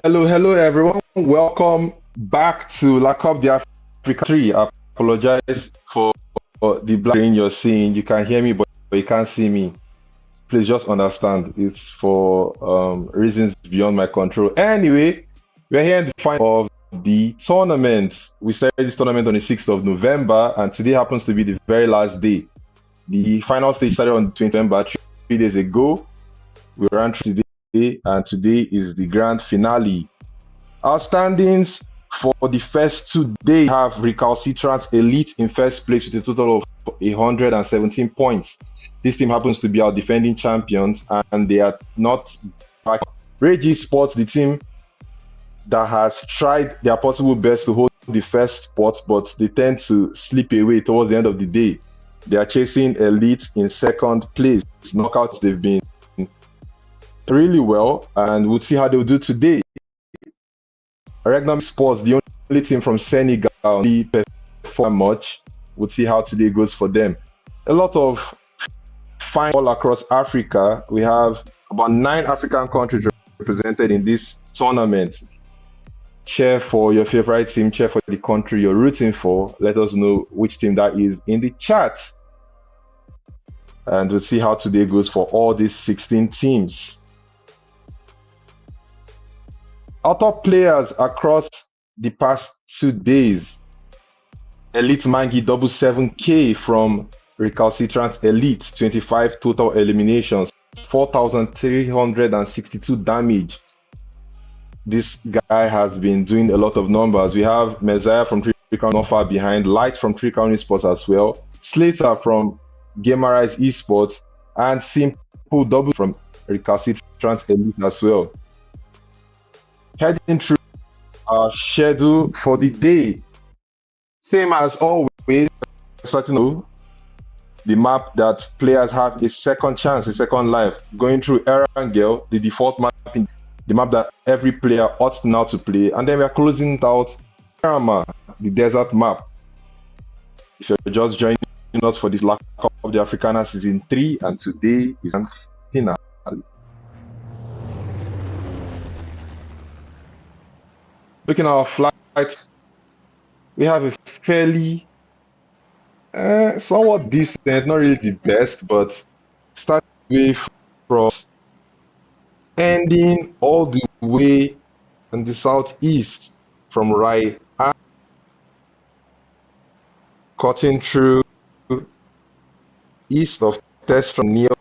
Hello, everyone. Welcome back to La Coupe d'Africa 3. I apologize for the blaring you're seeing. You can hear me, but you can't see me. Please just understand. It's for reasons beyond my control. Anyway, we're here in the final of the tournament. We started this tournament on the 6th of November, and today happens to be the very last day. The final stage started on the 20th November, 3 days ago. We ran through today, and today is the grand finale. Our standings for the first 2 days have RECALCITRANTS Elite in first place with a total of 117 points. This team happens to be our defending champions, and they are not back. RRAGE ESPORTS, the team that has tried their possible best to hold the first spot, but they tend to slip away towards the end of the day. They are chasing Elite in second place. Knockouts, they've been really well, and we'll see how they'll do today. REGNUM-X, the only team from Senegal, they perform much. We'll see how today goes for them. A lot of fine all across Africa. We have about 9 African countries represented in this tournament. Cheer for your favorite team, cheer for the country you're rooting for. Let us know which team that is in the chat. And we'll see how today goes for all these 16 teams. Our top players across the past 2 days. Elite Mangi 7K from RECALCITRANTS Elite, 25 total eliminations, 4,362 damage. This guy has been doing a lot of numbers. We have Messiah from 3 Crown not far behind, Light from 3 Crown Esports as well, Slater from GAMERIZE Esports, and Simple Double from RECALCITRANTS Elite as well. Heading through our schedule for the day. Same as always, starting with the map that players have a second chance, a second life. Going through Erangel, the default map, the map that every player ought now to play. And then we are closing it out Karama, the desert map. If you're just joining us for this La Coupe d'Africa Season 3, and today is finale. Looking at our flight, we have a fairly somewhat decent, not really the best, but starting away from ending all the way in the southeast from right and cutting through east of Test from New York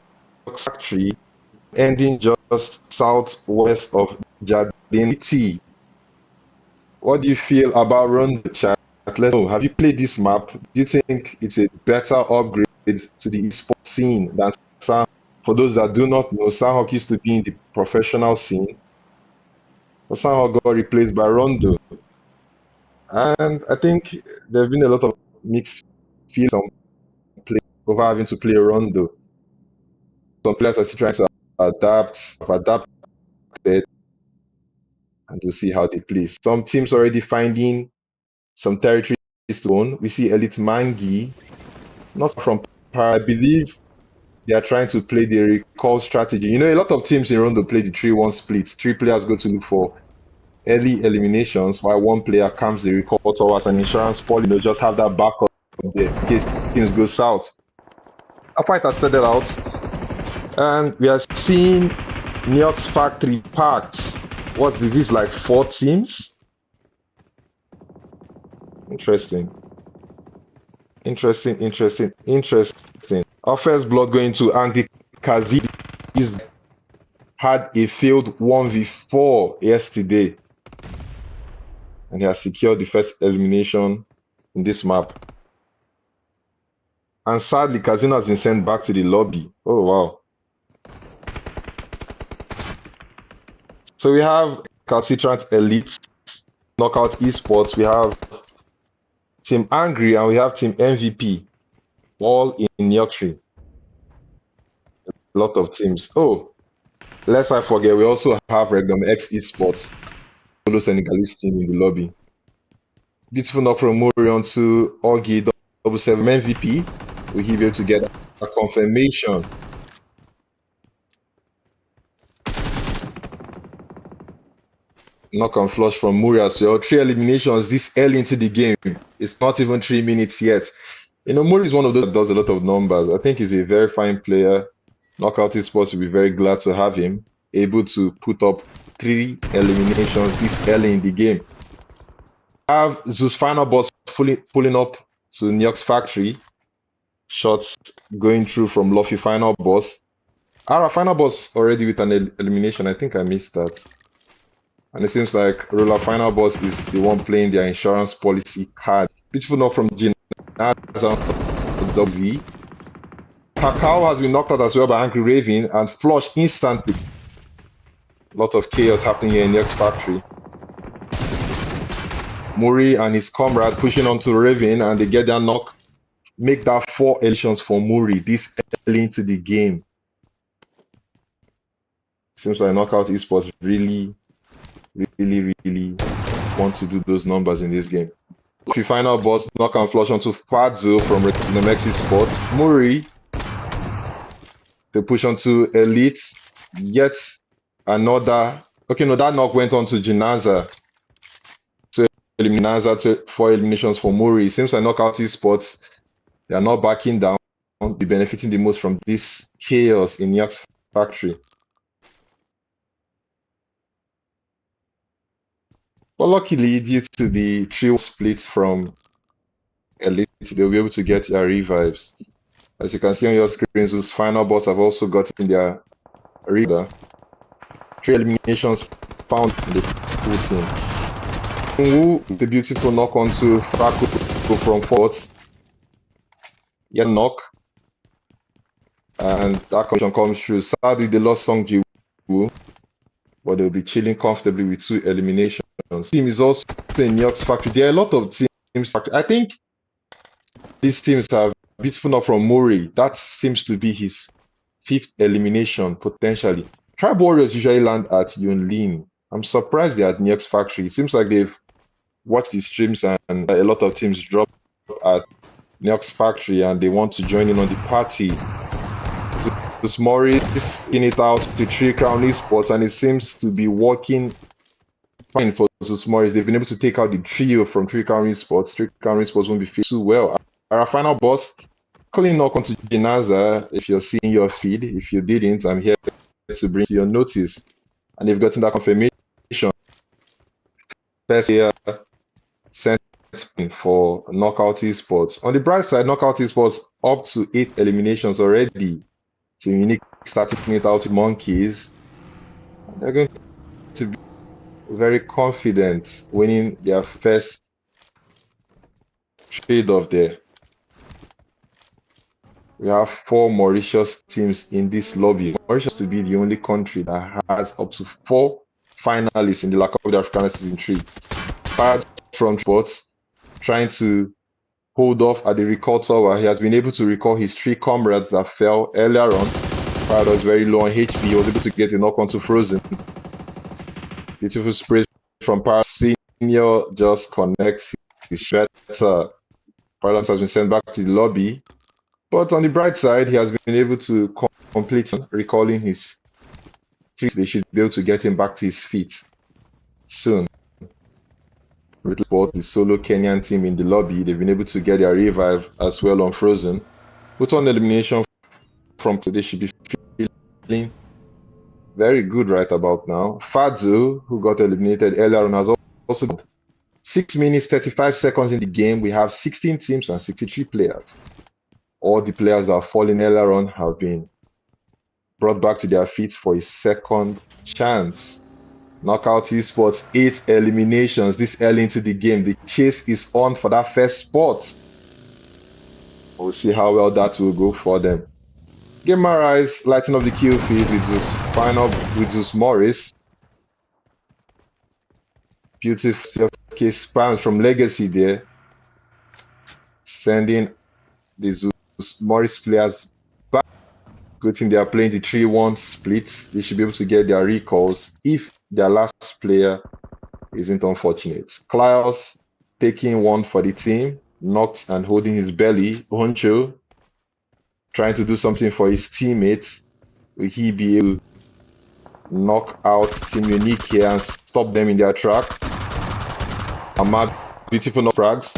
Factory, ending just southwest of Jardin City. What do you feel about Rondo, chat? Let's know. Have you played this map? Do you think it's a better upgrade to the esports scene than Sanhok? For those that do not know, Sanhok used to be in the professional scene, but Sanhok got replaced by Rondo. And I think there have been a lot of mixed feelings on play over having to play Rondo. Some players are still trying to adapt, have adapted, and we'll see how they play. Some teams already finding some territories to own. We see Elite Mangi, not from I believe they are trying to play the recall strategy. You know, a lot of teams in Rondo play the 3-1 split. 3 players go to look for early eliminations, while 1 player comes the recall towards an insurance policy. You know, just have that backup there in case things go south. A fight has started out, and we are seeing New York's factory packed. What is this, like 4 teams? Interesting. Our first blood going to Angry Kazi. He's had a failed 1v4 yesterday, and he has secured the first elimination in this map. And sadly, Kazino has been sent back to the lobby. Oh wow. So we have RECALCITRANTS Elite, Knockout Esports, we have Team Angry, and we have Team MVP, all in Yorkshire. A lot of teams. Oh, lest I forget, we also have REGNUM-X Esports, solo Senegalese team in the lobby. Beautiful knock from Mori onto Augie 7 MVP. Will he be able to get a confirmation? knock and flush from Muri as well. 3 eliminations this early into the game. It's not even 3 minutes yet. You know, Muri is one of those that does a lot of numbers. I think he's a very fine player. Knockout Esports will be very glad to have him, able to put up 3 eliminations this early in the game. Have ZEUS FINALBOSS pulling up to Neox Factory. Shots going through from Luffy FINALBOSS. FINALBOSS already with an elimination. I think I missed that. And it seems like Roller FINALBOSS is the one playing their insurance policy card. Beautiful knock from Jin. Z. Kakao has been knocked out as well by Angry Raven and flushed instantly. A lot of chaos happening here in the X Factory. Muri and his comrade pushing onto Raven and they get their knock. Make that 4 eliminations for Muri this early into the game. Seems like Knockout Esports really want to do those numbers in this game. The final boss knock and flush onto Fadzio from REGNUM-X ESPORTS. Muri they push onto Elite. Yet another. Okay, no, that knock went on to Jinaza. So Naza 4 eliminations for Muri. Seems like Knockout Esports, they are not backing down. Be benefiting the most from this chaos in Yax Factory. But luckily, due to the trio splits from Elite, they'll be able to get their revives. As you can see on your screens, those FINALBOSS have also gotten their reader. 3 eliminations found in the full team. Wu, the beautiful knock onto Fraku from fourth. Yeah, knock. And that condition comes through. Sadly, they lost Song Ji Woo, but they'll be chilling comfortably with 2 eliminations. Team is also in Neox Factory. There are a lot of teams. I think these teams have beautiful knock from Muri. That seems to be his 5th elimination potentially. Tribe Warriors usually land at Yunlin. I'm surprised they're at Neox Factory. It seems like they've watched the streams and a lot of teams drop at Neox Factory and they want to join in on the party. This MORIS in it out to 3 Crown Esports and it seems to be working fine for ZEUS MORIS. They've been able to take out the trio from 3 Crown Esports. 3 Crown Esports won't be feeling too well. Our final boss, calling knock onto Jinaza. If you're seeing your feed, if you didn't, I'm here to bring to your notice. And they've gotten that confirmation. First year sent for Knockout Esports. On the bright side, Knockout Esports up to 8 eliminations already. So unique starting it out with Monkeys. They're going to be very confident winning their first trade off there. We have 4 Mauritius teams in this lobby. Mauritius to be the only country that has up to 4 finalists in the La Coupe d'Africaine Season 3. Fired from sports, trying to hold off at the recall tower. He has been able to recall his 3 comrades that fell earlier on. Fired was very low on HP. He was able to get a knock onto Frozen. Beautiful spray from Paradox. Senior just connects his shredder. Paradox has been sent back to the lobby. But on the bright side, he has been able to complete recalling his 3. They should be able to get him back to his feet soon. RUTHLESS, the solo Kenyan team in the lobby, they've been able to get their revive as well on Frozen. Put on elimination from today, should be feeling very good right about now. Fadzio, who got eliminated earlier on, has also got 6 minutes, 35 seconds in the game. We have 16 teams and 63 players. All the players that have fallen earlier on have been brought back to their feet for a second chance. Knockout Esports, 8 eliminations this early into the game. The chase is on for that first spot. We'll see how well that will go for them. GAMERIZE lighting up the kill feed with ZEUS MORIS. Beautiful case spams from Legacy there. Sending the ZEUS MORIS players back. Good thing they are playing the 3-1 split. They should be able to get their recalls if their last player isn't unfortunate. Klaus taking 1 for the team. Knocked and holding his belly. Honcho trying to do something for his teammates. Will he be able knock out Team Unique here and stop them in their track. Ahmad, beautiful knock frags.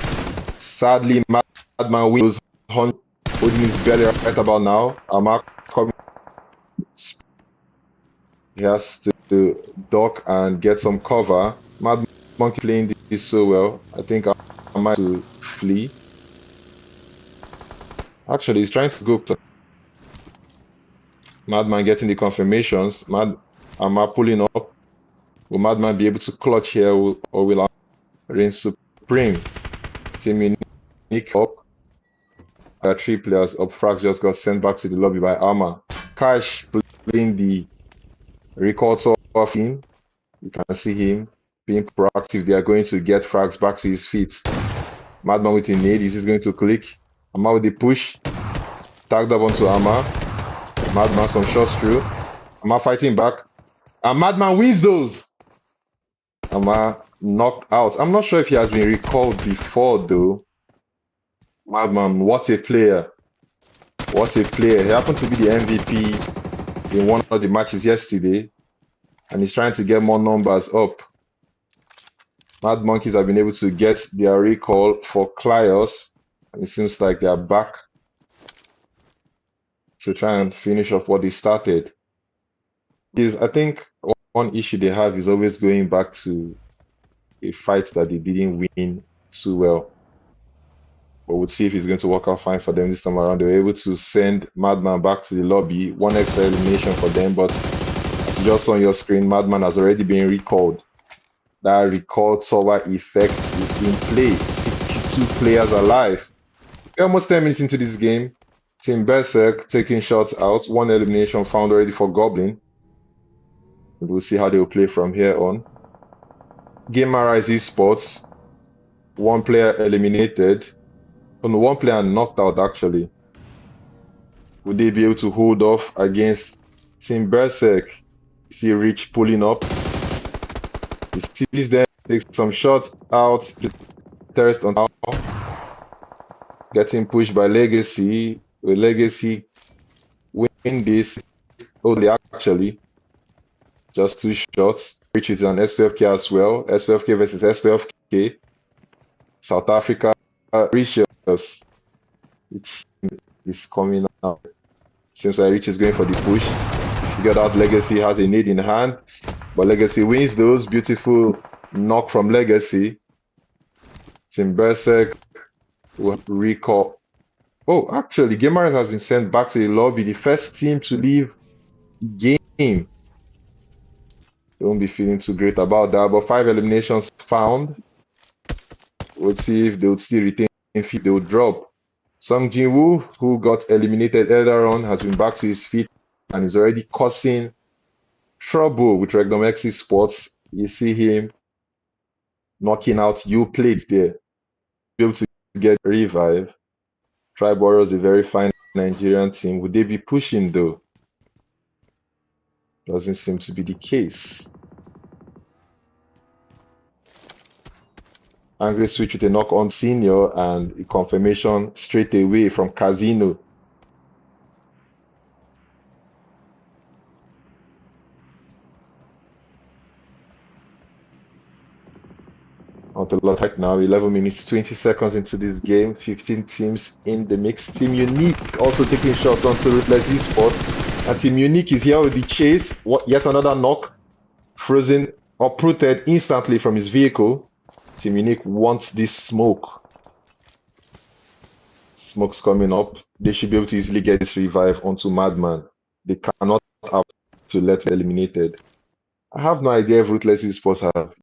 Sadly, Madman wins holding his belly right about now. Ahmad coming. He has to duck and get some cover. Mad Monkey playing this so well. I think I might to flee. Actually, he's trying to go. Madman getting the confirmations. Ahmad pulling up. Will Madman be able to clutch here, or will reign supreme? Team Unique up. There are 3 players up. Frags just got sent back to the lobby by Arma. Cash playing the record of him. You can see him being proactive. They are going to get Frags back to his feet. Madman with a nade. Is he going to click? Amma with the push. Tagged up onto Amma. Madman some shots through. Amma fighting back. And Madman wins those. Amma knocked out. I'm not sure if he has been recalled before though. Madman, what a player. What a player. He happened to be the MVP in one of the matches yesterday. And he's trying to get more numbers up. Mad Monkeys have been able to get their recall for Clios. And it seems like they are back to try and finish off what they started. I think one issue they have is always going back to a fight that they didn't win too well. But we'll see if it's going to work out fine for them this time around. They were able to send Madman back to the lobby. 1 extra elimination for them, but as you just saw on your screen, Madman has already been recalled. That recall tower effect is in play. 62 players alive. We're almost 10 minutes into this game. Team Berserk taking shots out. 1 elimination found already for Goblin. We'll see how they will play from here on. GAMERIZE ESPORTS. 1 player eliminated. Oh no, 1 player knocked out actually. Would they be able to hold off against Team Berserk? You see Rich pulling up. He sees them, takes some shots out. Terrorist on top. Getting pushed by Legacy. Will Legacy win this? Oh, they actually. Just 2 shots. Rich is an S12K as well. S12K versus S12K. South Africa. Rich is coming out. Seems like Rich is going for the push. Figured out Legacy has a nade in hand. But Legacy wins those. Beautiful knock from Legacy. Team Berserk will recall. Oh, actually, GAMERIZE has been sent back to the lobby. The first team to leave the game. They won't be feeling too great about that. But 5 eliminations found. We'll see if they would still retain, if they will drop. Sung Jin-woo, who got eliminated earlier on, has been back to his feet and is already causing trouble with REGNUM-X ESPORTS. You see him knocking out U-Plate there. Be able to get revive. Tribe Warriors, a very fine Nigerian team. Would they be pushing though? Doesn't seem to be the case. Angry switch with a knock on Senior and a confirmation straight away from Casino. On the lot right now, 11 minutes, 20 seconds into this game, 15 teams in the mix. Team Unique also taking shots onto Ruthless Esports. And Team Unique is here with the chase. Yet another knock. Frozen, uprooted instantly from his vehicle. Team Unique wants this smoke. Smoke's coming up. They should be able to easily get this revive onto Madman. They cannot have to let eliminated. I have no idea if Ruthless Esports have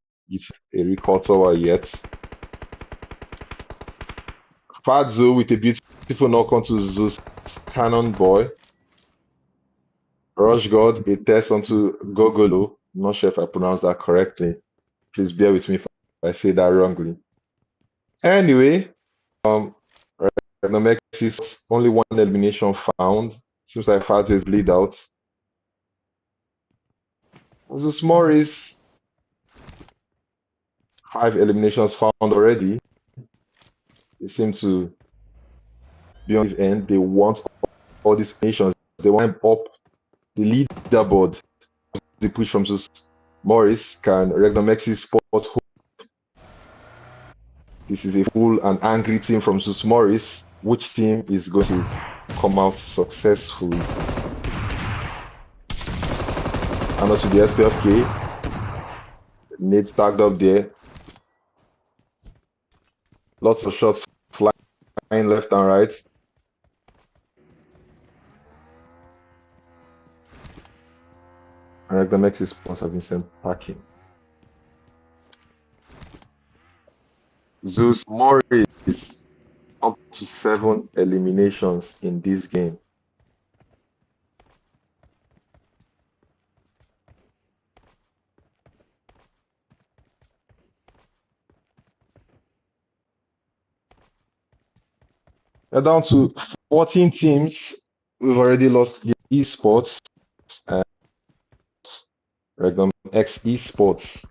a recall tower yet. Fadzo with a beautiful knock onto ZEUS Cannon Boy. Rush God, a test onto Gogolo. I'm not sure if I pronounced that correctly. Please bear with me if I say that wrongly. Anyway, REGNUM-X is only 1 elimination found. Seems like Fadzo is bleed out. ZEUS MORIS, 5 eliminations found already. They seem to be on the end. They want all these nations. They want up the leaderboard. the push from ZEUS MORIS. Can REGNUM-X esports hold? This is a full and angry team from ZEUS MORIS. Which team is going to come out successfully? And also the SPFK. Nate tagged up there. Lots of shots flying left and right. And REGNUM-X esports have been sent packing. ZEUS MORIS up to 7 eliminations in this game. We're down to 14 teams. We've already lost the esports and REGNUM-X esports.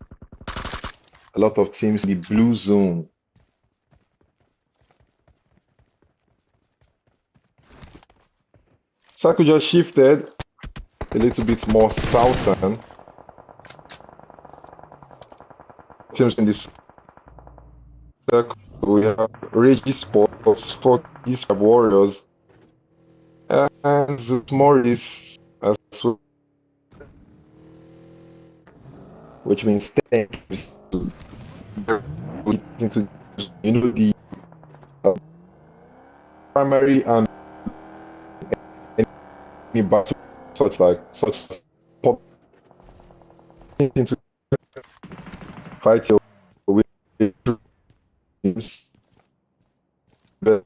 A lot of teams in the blue zone. Circle just shifted a little bit more southern. Teams in this circle, we have RRAGE esports, FORKILL Warriors, and ZEUS MORIS as well, which means 10 teams into the primary and any battle such as pop into fight with teams. I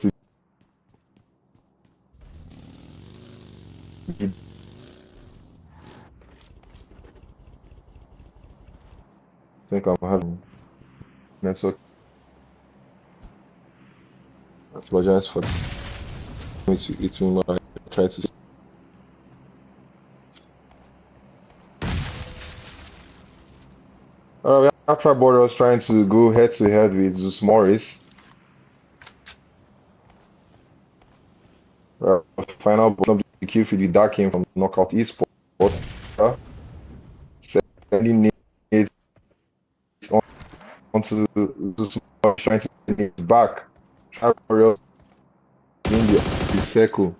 think I'm having network. I apologize for it will not try to. We have Tribe Warriors trying to go head to head with ZEUS MORIS. Final boss, the kill feed with Dark came from Knockout Esports. Sending it onto ZEUS MORIS, trying to get it back. Tribe Warriors in the circle.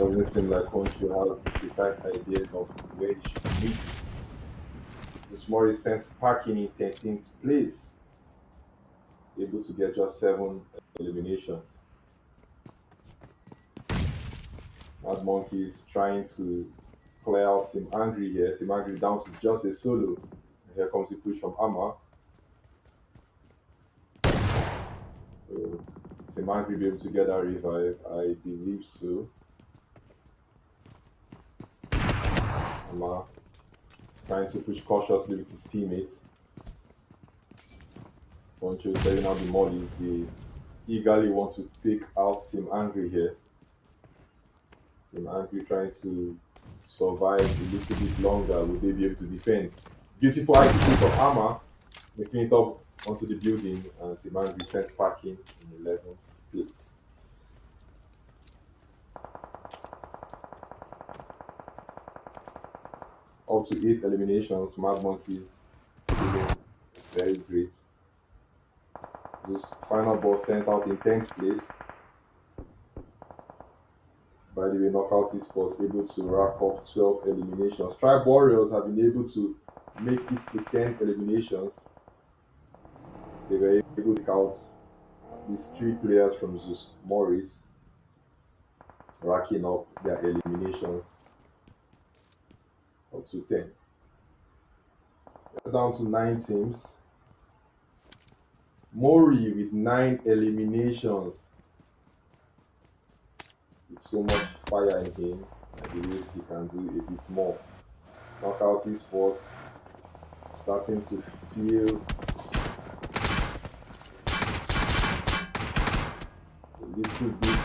doesn't seem like Conchu has the precise idea of where he should be. This Morris sent packing in 13th place, able to get just 7 eliminations. Mad Monkey is trying to clear out Team Angry here. Team Angry down to just a solo. Here comes the push from Amma. So, Team Angry be able to get that revive? I believe so. Amma trying to push cautiously with his teammates. Poncho telling out the Moris. They eagerly want to pick out Team Angry here. Team Angry trying to survive a little bit longer. Will they be able to defend? Beautiful IQ from Amma, making it up onto the building, and Team Angry sent packing in 11th place. Up to 8 eliminations, Mad Monkeys doing very great. This final boss sent out in 10th place. By the way, Knockout Esports able to rack up 12 eliminations. Tribe Warriors have been able to make it to 10 eliminations. They were able to count these 3 players from ZEUS MORIS racking up their eliminations up to 10. We're down to 9 teams. Mori with 9 eliminations. With so much fire in him, I believe he can do a bit more. Knockout Esports starting to feel a little bit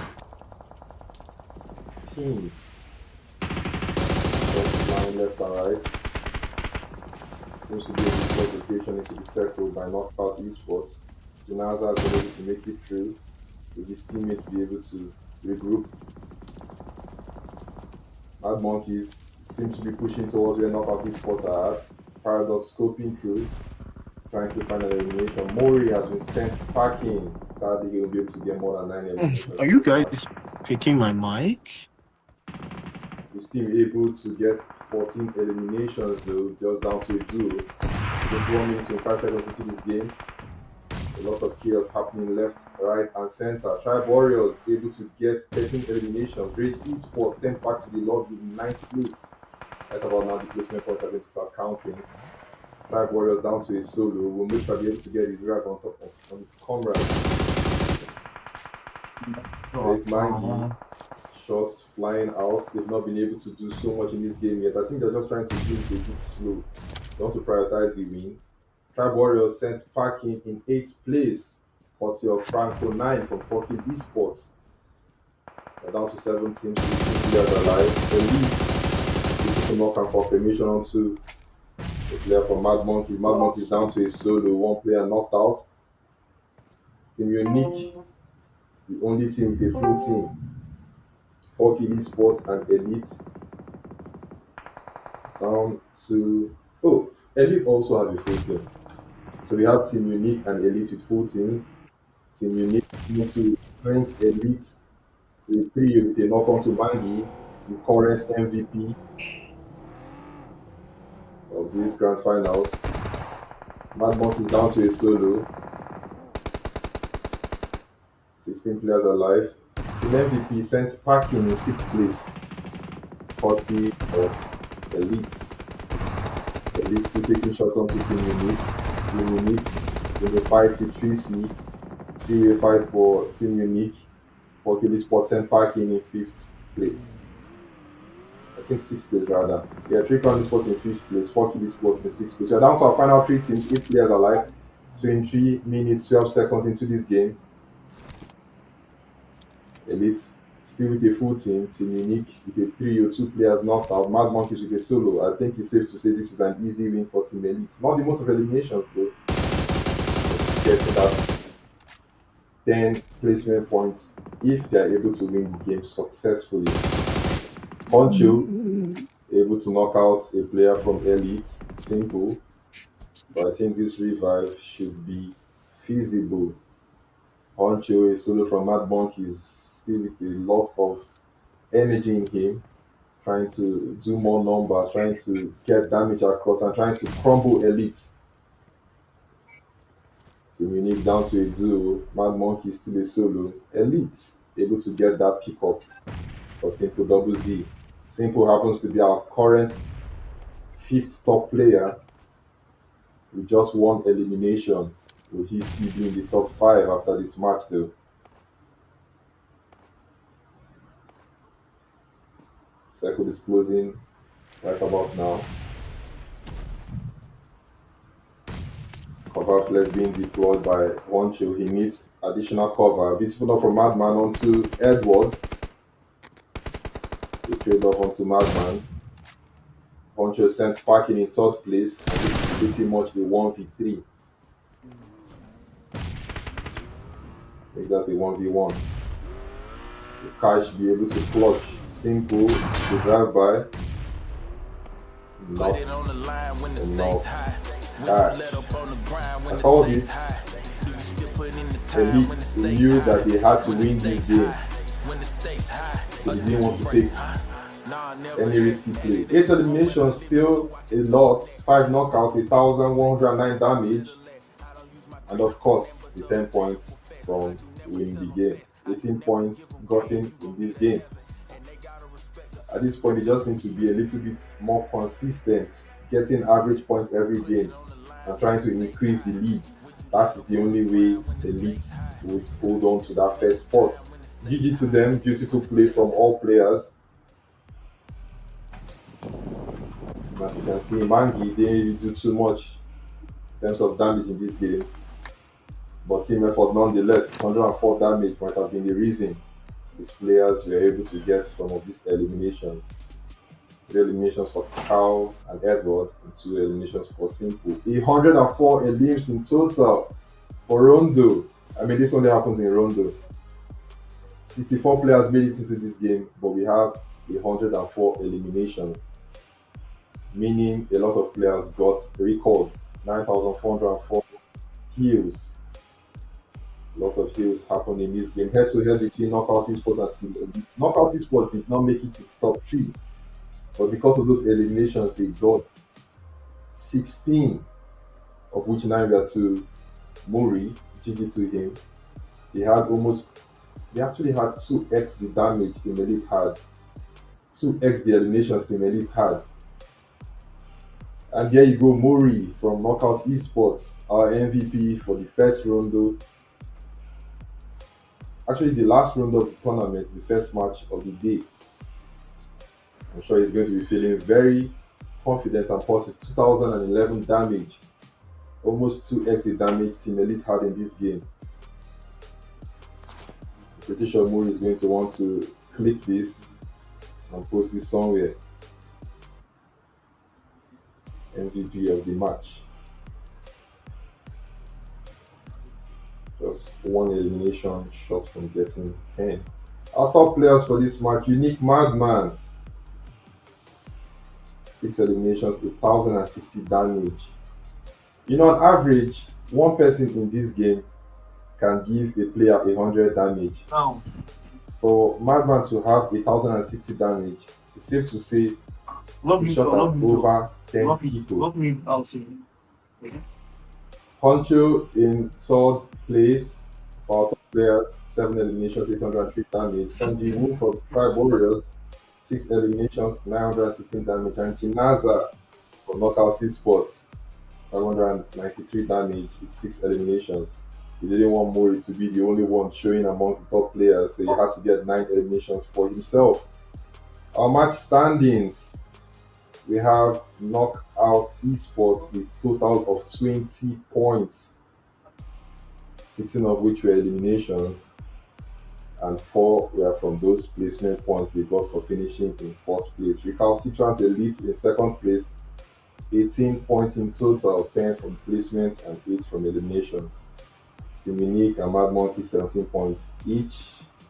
keen. Just flying left and right. Seems to be a bit rotation into the circle by Knockout Esports. Junaza is able to make it through. Will his teammates be able to regroup? Mad Monkeys seem to be pushing towards where Knockout Esports are at. Paradox scoping through, trying to find an elimination. Mori has been sent packing. Sadly, he will be able to get more than 9 eliminations. Are you guys picking my mic? His team able to get 14 eliminations though, just down to a 2. 21 minutes and 5 seconds into this game. A lot of chaos happening left, right, and center. Tribe Warriors able to get 13 eliminations. Great Esports sent back to the lobby in 9th place. Right about now, the placement points are going to start counting. Tribe Warriors down to a solo. Will make sure be able to get his drag on top of his comrade. Great Mangi, shots flying out. They've not been able to do so much in this game yet. I think they're just trying to do it a bit slow. They want to prioritize the win. Tribe Warriors sent packing in 8th place. Courtesy of Franco 9 from FORKILL Esports. They're down to 17 players alive. Elite to knock and confirmation onto a player from Mad Monkeys. Mad Monkeys down to a solo. 1 player knocked out. Team Unique, the only team with a full team. FORKILL Esports and Elite. Down to Elite also have a full team. So we have Team Unique and Elite with full team. Team Unique need to bring Elite to a 3 with a knock on to Mangi, the current MVP of these grand finals. Mad Monkeys is down to a solo. 16 players alive. Team MVP sent packing in 6th place. 40 of Elite. Elite still taking shots onto Team Unique. Team Unique in the fight with 3C. 3-way fight for Team Unique. FORKILL Esports sent packing in 5th place. I think 6th place rather. Yeah, 3-Crown Esports in 5th place. FORKILL Esports in 6th place. We're down to our final 3 teams. 8 players alive. 23 minutes 12 seconds into this game. Elite still with a full team. Team Unique with a 3 or 2 players knocked out. Mad Monkeys with a solo. I think it's safe to say this is an easy win for Team Elite. Not the most of eliminations though. Getting that 10 placement points if they are able to win the game successfully. Poncho able to knock out a player from Elite. Simple. But I think this revive should be feasible. Poncho, a solo from Mad Monkeys, still with a lot of energy in him, trying to do more numbers, trying to get damage across, and trying to crumble elites. So we need down to a duo. Mad Monkey still a solo. Elite able to get that pick up for Simple Double Z. Simple happens to be our current fifth top player with just one elimination. Will he still be in the top five after this match though? Circle is closing right about now. Cover flex being deployed by Honcho. He needs additional cover. Beautiful enough from Madman onto Edward. They trade off onto Madman. Honcho sends Parking in third place. And this is pretty much the 1v3. Make that a 1v1. The Cash be able to clutch. Simple to drive by. Put it on the line when the stakes high. I told this. Elite knew that they had to win this game. So they didn't want to take any risky play. 8 eliminations, still a lot. 5 knockouts, 1,109 damage. And of course, the 10 points from winning the game. 18 points gotten in this game. At this point, they just need to be a little bit more consistent, getting average points every game and trying to increase the lead. That is the only way the league will hold on to that first spot. GG to them, beautiful play from all players. As you can see, Mangi didn't do too much in terms of damage in this game. But team effort nonetheless, 104 damage might have been the reason these players were able to get some of these eliminations. 3 eliminations for Cal and Edward, and 2 eliminations for Simple. 104 elims in total for Rondo. I mean, this only happens in Rondo. 64 players made it into this game, but we have 104 eliminations, meaning a lot of players got recalled. 9,404 kills. A lot of kills happened in this game. Head-to-head between Knockout Esports and Team Elite. Knockout Esports did not make it to the top 3, but because of those eliminations, they got 16, of which 9 were to Mori. GG to him. He actually had 2x the damage Team Elite had, 2x the eliminations Team Elite had. And there you go, Mori from Knockout Esports, our MVP for the first rondo. Actually, the last round of the tournament, the first match of the day. I'm sure he's going to be feeling very confident and positive. 2011 damage, almost 2x the damage Team Elite had in this game. I'm pretty sure Mori is going to want to click this and post this somewhere. MVP of the match. Just 1 elimination shot from getting 10. Our top players for this match: Unique Madman, 6 eliminations, 1,060 damage. You know, on average, one person in this game can give a player 100 damage. Oh. For Madman to have 1,060 damage, it's safe to say he shot at over 10 people. Honcho in third place for our top players, 7 eliminations, 803 damage. Sanji Wu for Tribe Warriors, 6 eliminations, 916 damage. And Chinaza for Knockout Esports, 593 damage with 6 eliminations. He didn't want Mori to be the only one showing among the top players, so he had to get 9 eliminations for himself. Our match standings: we have Knockout Esports with total of 20 points, 16 of which were eliminations, and 4 were from those placement points they got for finishing in 4th place. RECALCITRANTS Elite in 2nd place, 18 points in total, 10 from placements and 8 from eliminations. Team Unique and Mad Monkey 17 points each.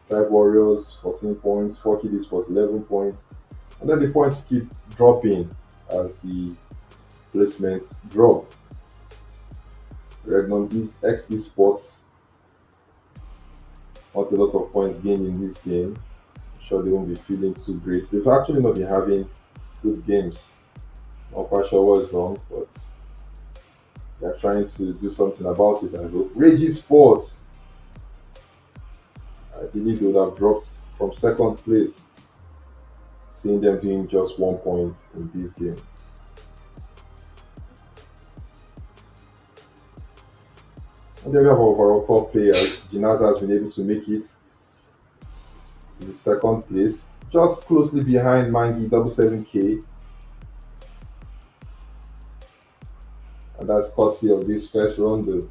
Tribe Warriors 14 points, FORKILL Esports 11 points, and then the points keep dropping as the placements drop. REGNUM-X Esports not a lot of points gained in this game. sure they won't be feeling too great. They've actually not been having good games. Not quite sure what's wrong, but they're trying to do something about it. I hope. RAGE Sports, I believe they would have dropped from second place, seeing them doing just 1 point in this game. And then we have our overall top players. Jinaza has been able to make it to the second place, just closely behind Mangi 77K. And that's courtesy of this first round.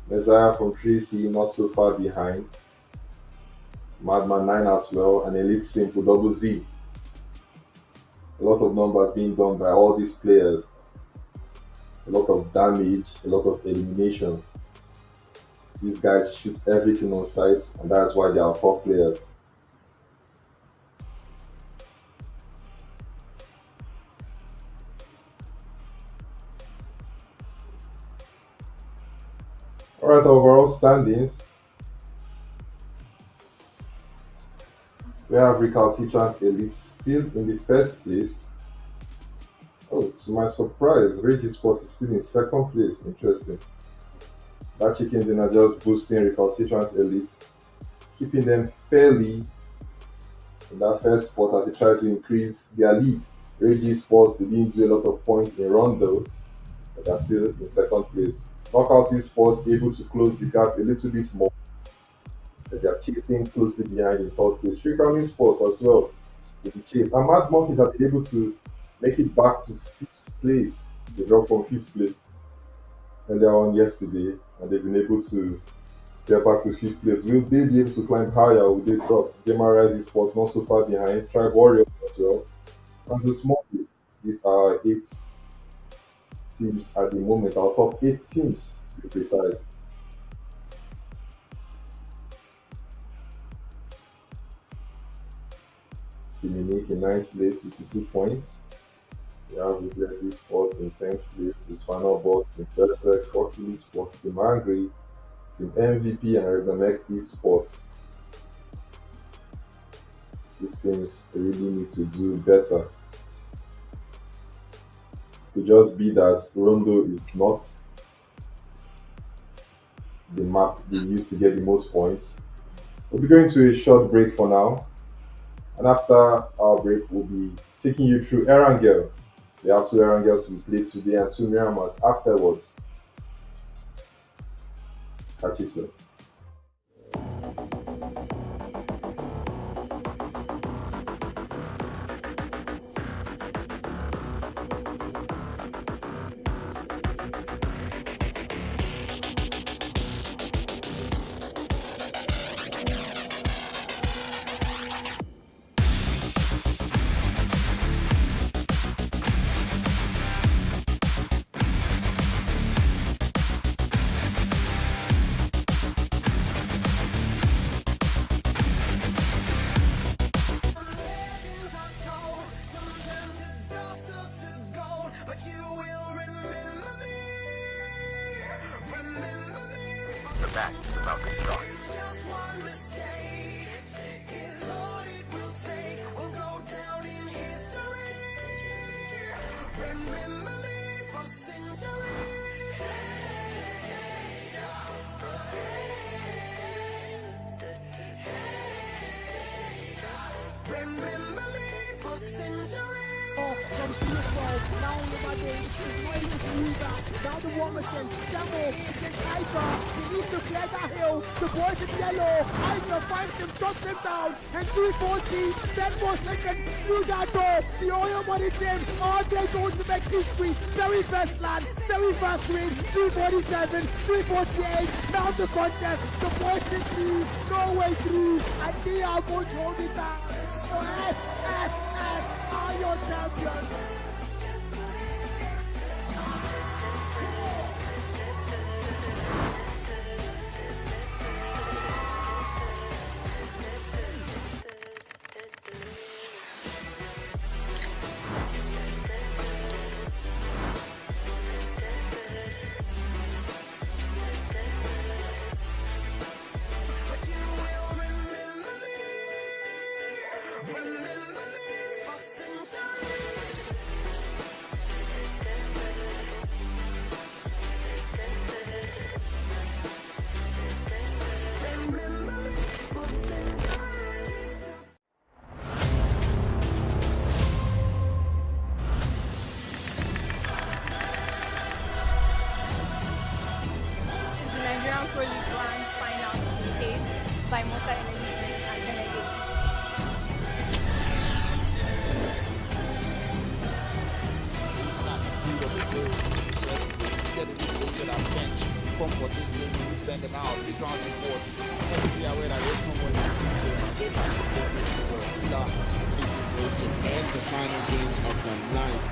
Messiah from 3C not so far behind. Madman 9 as well, and Elite Simple Double Z. A lot of numbers being done by all these players. A lot of damage, a lot of eliminations. These guys shoot everything on sight, and that's why they are top players. Alright, overall standings. We have Recalcitrants Elite still in the first place. Oh, to my surprise, RAGE Sports is still in second place. Interesting. That chicken dinner just boosting Recalcitrants Elite, keeping them fairly in that first spot as they try to increase their lead. RAGE Sports, they didn't do a lot of points in Rondo, but they're still in second place. Knockout Sports able to close the gap a little bit more as they are chasing closely behind in third place. Shrikami Sports as well with the chase. And Mad Monkeys have been able to make it back to 5th place. They dropped from 5th place earlier on yesterday, and they've been able to get back to 5th place. Will they be able to climb higher? Will they drop? GAMERIZE Sports not so far behind. Tribe Warriors as well. And the small list, these are 8 teams at the moment, our top 8 teams to be precise. Team Unique in 9th place, 62 points. We have RUTHLESS Sports in 10th place, is FINALBOSS, Team BERSERK, FORKILL Sports, Team Angry, Team MVP, and REGNUM-X ESPORTS. These teams really need to do better. Could just be that Rondo is not the map they used to get the most points. We'll be going to a short break for now, and after our break, we'll be taking you through Erangel. We have 2 Erangels to be played today and 2 Miramars afterwards. Catch you soon. Now the Warmison, Jamo, against Hyper. He needs to clear that hill. The boys in yellow. Hyper finds him, shots him down. And 340, 10 more seconds through that door. The oil money in. All day goes to make history. Very first land, very first win. 347, 348. Now the contest. The boys in lead. No way through. And they are going to hold it down. So S are your champions. Get the people to that bench, comfortably, send them out, the ground sports. Everybody aware that there's someone who's they can support this world. This is going to end the final games of the night.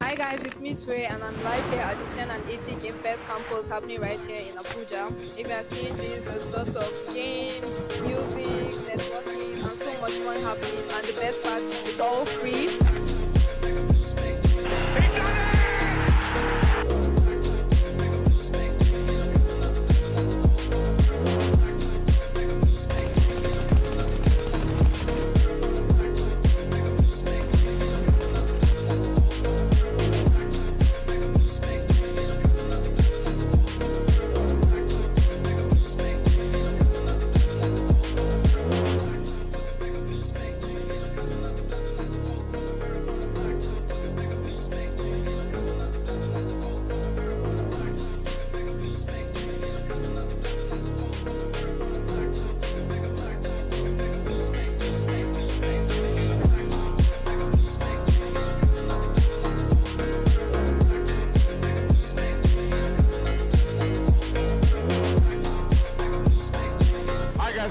Hi guys, it's me Tue and I'm live here at the 10 and 80 Game Fest campus happening right here in Abuja. If you are seeing this, there's lots of games, music, networking and so much fun happening, and the best part, it's all free.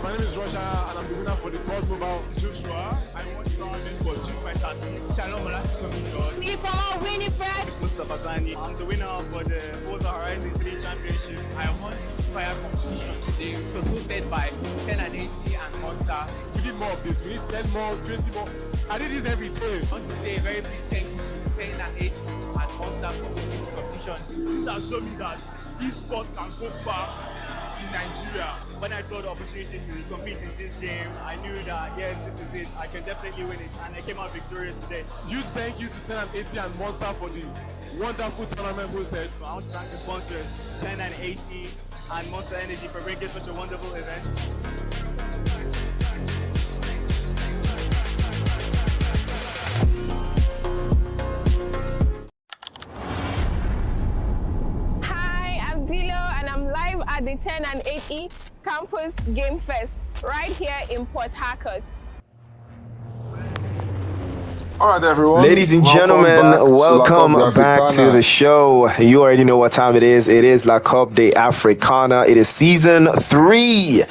My name is Roger and I'm the winner for the Cross Mover. Joshua, I won the tournament for Street Fighter 6. Shalom Alaska. We from Winifred. It's Mustafa Sani. I'm the winner for the Forza Horizon 3 Championship. I won fire competition today, concluded by 10 and 80 and Monster. We need more of this. We need 10 more, 20 more. I did this every day. I want to say a very big thank you to 10 and 80 and Monster for this competition. This has shown me that eSports can go far in Nigeria. When I saw the opportunity to compete in this game, I knew that yes, this is it. I can definitely win it, and I came out victorious today. Huge thank you to 10 and 80 and Monster for the wonderful tournament hosted. I want to thank the sponsors, 10 and 80 and Monster Energy, for bringing such a wonderful event. At the 10 and 80 Campus Game Fest right here in Port Harcourt. All right, everyone. Ladies and gentlemen, welcome back to the show. You already know what time it is. It is La Coupe d'Africana. It is season 3.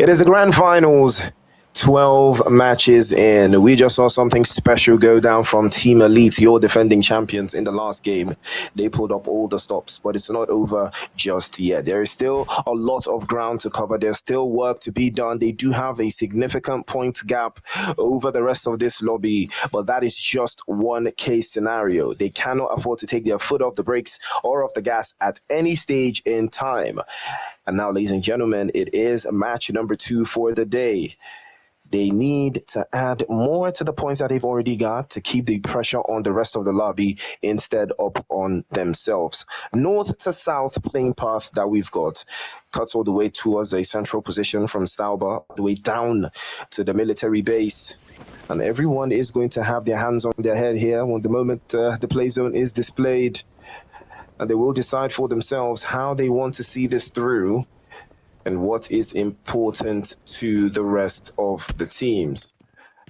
It is the grand finals. 12 matches in. We just saw something special go down from Team Elite, your defending champions, in the last game. They pulled up all the stops, but it's not over just yet. There is still a lot of ground to cover. There's still work to be done. They do have a significant point gap over the rest of this lobby, but that is just one case scenario. They cannot afford to take their foot off the brakes or off the gas at any stage in time. And now, ladies and gentlemen, it is match number 2 for the day. They need to add more to the points that they've already got to keep the pressure on the rest of the lobby instead up on themselves. North to south playing path that we've got cuts all the way towards a central position from Stauber, all the way down to the military base. And everyone is going to have their hands on their head here when the moment the play zone is displayed. And they will decide for themselves how they want to see this through and what is important to the rest of the teams.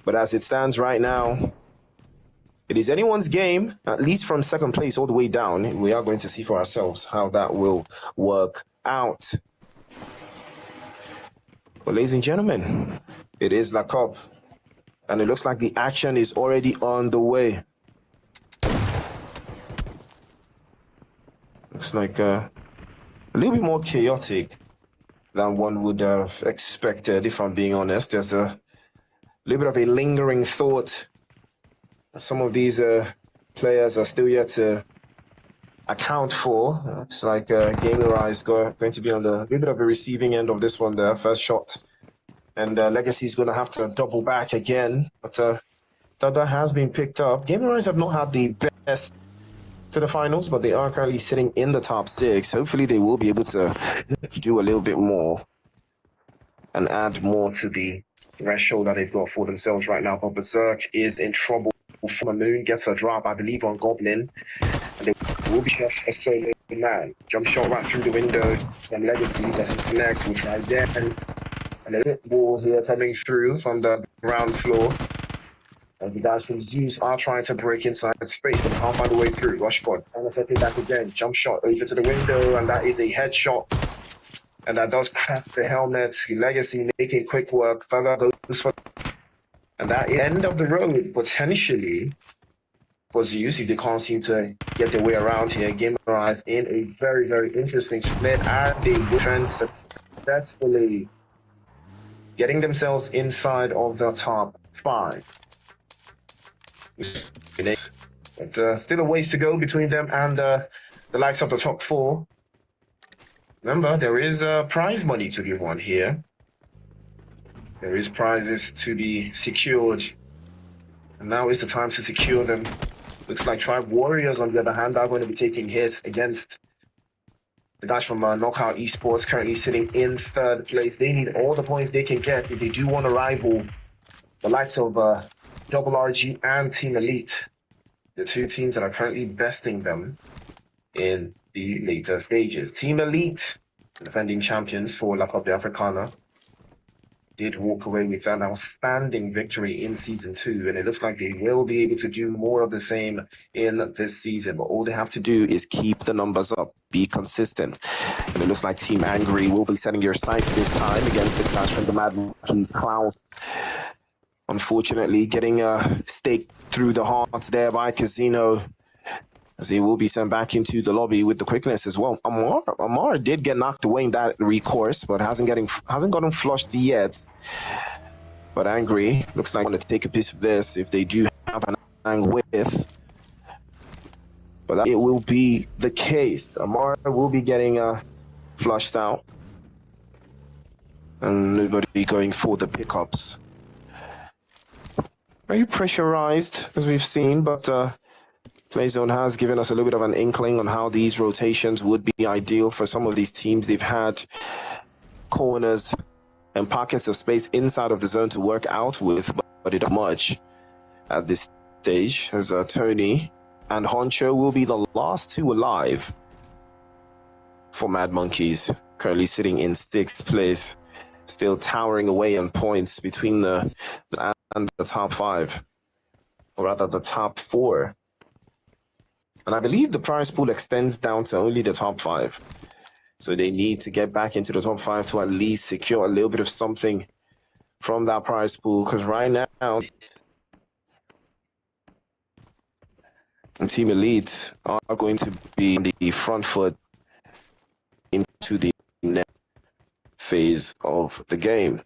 But as it stands right now, it is anyone's game, at least from second place all the way down. We are going to see for ourselves how that will work out. But ladies and gentlemen, it is La Coupe, and it looks like the action is already on the way. Looks like a little bit more chaotic than one would have expected, if I'm being honest. There's a little bit of a lingering thought. Some of these players are still yet to account for. It's like GAMERIZE going to be on the little bit of a receiving end of this one there, first shot. And Legacy's going to have to double back again. But that has been picked up. GAMERIZE have not had the best to the finals, but they are currently sitting in the top 6. Hopefully they will be able to do a little bit more and add more to the threshold that they've got for themselves right now. But BERSERK is in trouble. Moon gets a drop, I believe, on Goblin. And they will be just a solo man. Jump shot right through the window. And Legacy doesn't connect. We'll try again. And a little ball here coming through from the ground floor. And the guys from ZEUS are trying to break inside space, but can't find a way through. Rush God. And set it back again. Jump shot over to the window, and that is a headshot. And that does crack the helmet. Legacy making quick work. Thunder goes for... And that end of the road, potentially, for ZEUS, if they can't seem to get their way around here. GAMERIZE in a very, very interesting split, and they defend successfully, getting themselves inside of the top 5. But still a ways to go between them and the likes of the top 4. Remember, there is prize money to be won here. There is prizes to be secured. And now is the time to secure them. Looks like Tribe Warriors, on the other hand, are going to be taking hits against the guys from Knockout Esports, currently sitting in 3rd place. They need all the points they can get if they do want to rival the likes of RRAGE and Team Elite, the 2 teams that are currently besting them in the later stages. Team Elite, defending champions for La Coupe d'Africana, did walk away with an outstanding victory in Season 2, and it looks like they will be able to do more of the same in this season, but all they have to do is keep the numbers up, be consistent. And it looks like Team Angry will be setting your sights this time against the clash from the Mad Monkeys. Klaus, unfortunately, getting a stake through the heart there by Casino, as he will be sent back into the lobby with the quickness as well. Amar did get knocked away in that recourse, but hasn't gotten flushed yet. But Angry looks like want to take a piece of this if they do have an angle with. But it will be the case. Amar will be getting flushed out, and nobody going for the pickups. Very pressurized, as we've seen, but Playzone has given us a little bit of an inkling on how these rotations would be ideal for some of these teams. They've had corners and pockets of space inside of the zone to work out with, but it not much at this stage, as Tony and Honcho will be the last 2 alive for Mad Monkeys, currently sitting in 6th place, still towering away on points between the top 5, or rather the top 4. And I believe the prize pool extends down to only the top 5. So they need to get back into the top 5 to at least secure a little bit of something from that prize pool. Because right now, Team Elite are going to be in the front foot into the next phase of the game.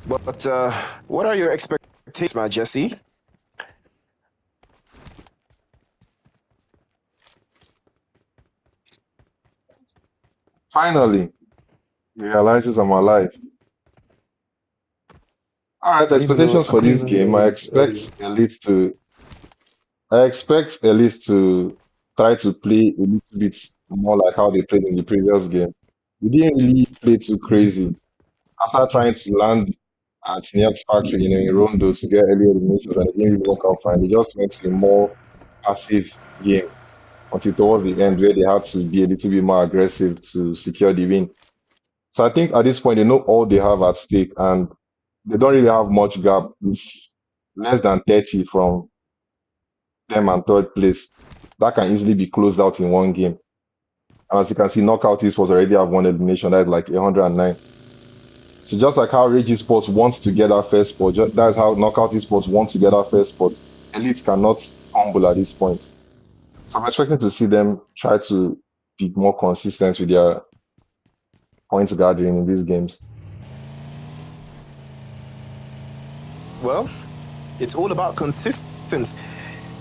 But what are your expectations, my Jesse? Finally, he realizes I'm alive. Alright, expectations for this game. I expect Elite to try to play a little bit more like how they played in the previous game. We didn't really play too crazy. After trying to land at Neox Factory, in Rondo to get early eliminations, and it didn't really work out fine. They just went to a more passive game until towards the end, where they had to be a little bit more aggressive to secure the win. So I think at this point, they know all they have at stake, and they don't really have much gap. It's less than 30 from them and 3rd place. That can easily be closed out in one game. And as you can see, Knockout Esports already have 1 elimination. That's like 109. So just like how RAGE Esports wants to get our first spot, that's how Knockout Esports wants to get our first spot. Elite cannot humble at this point. So I'm expecting to see them try to be more consistent with their points gathering in these games. Well, it's all about consistency.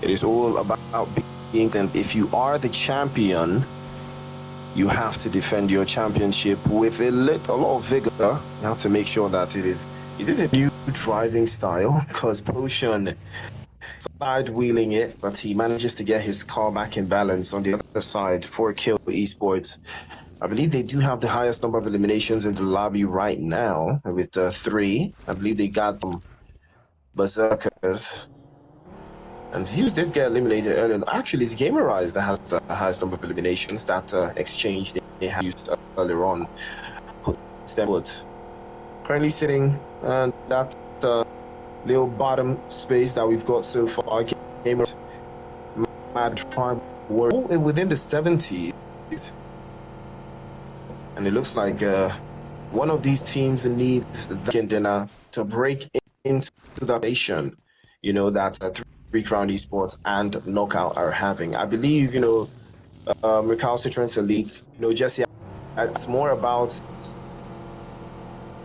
It is all about being, and if you are the champion, you have to defend your championship with a lot of vigor. You have to make sure that it is this a new driving style? Because Potion side-wheeling it, but he manages to get his car back in balance. On the other side, FORKILL Esports, I believe they do have the highest number of eliminations in the lobby right now with 3. I believe they got them BERSERKers. And ZEUS did get eliminated earlier. Actually, it's GAMERIZE that has the highest number of eliminations. That exchange they have used earlier on puts them put. Currently sitting on that little bottom space that we've got so far. GAMERIZE, Mad Tribe, were within the 70s. And it looks like one of these teams needs the dinner to break into the nation, you know, that 3 Crown Esports and Knockout are having. I believe, you know, RECALCITRANTS Elite, you know, Jesse, it's more about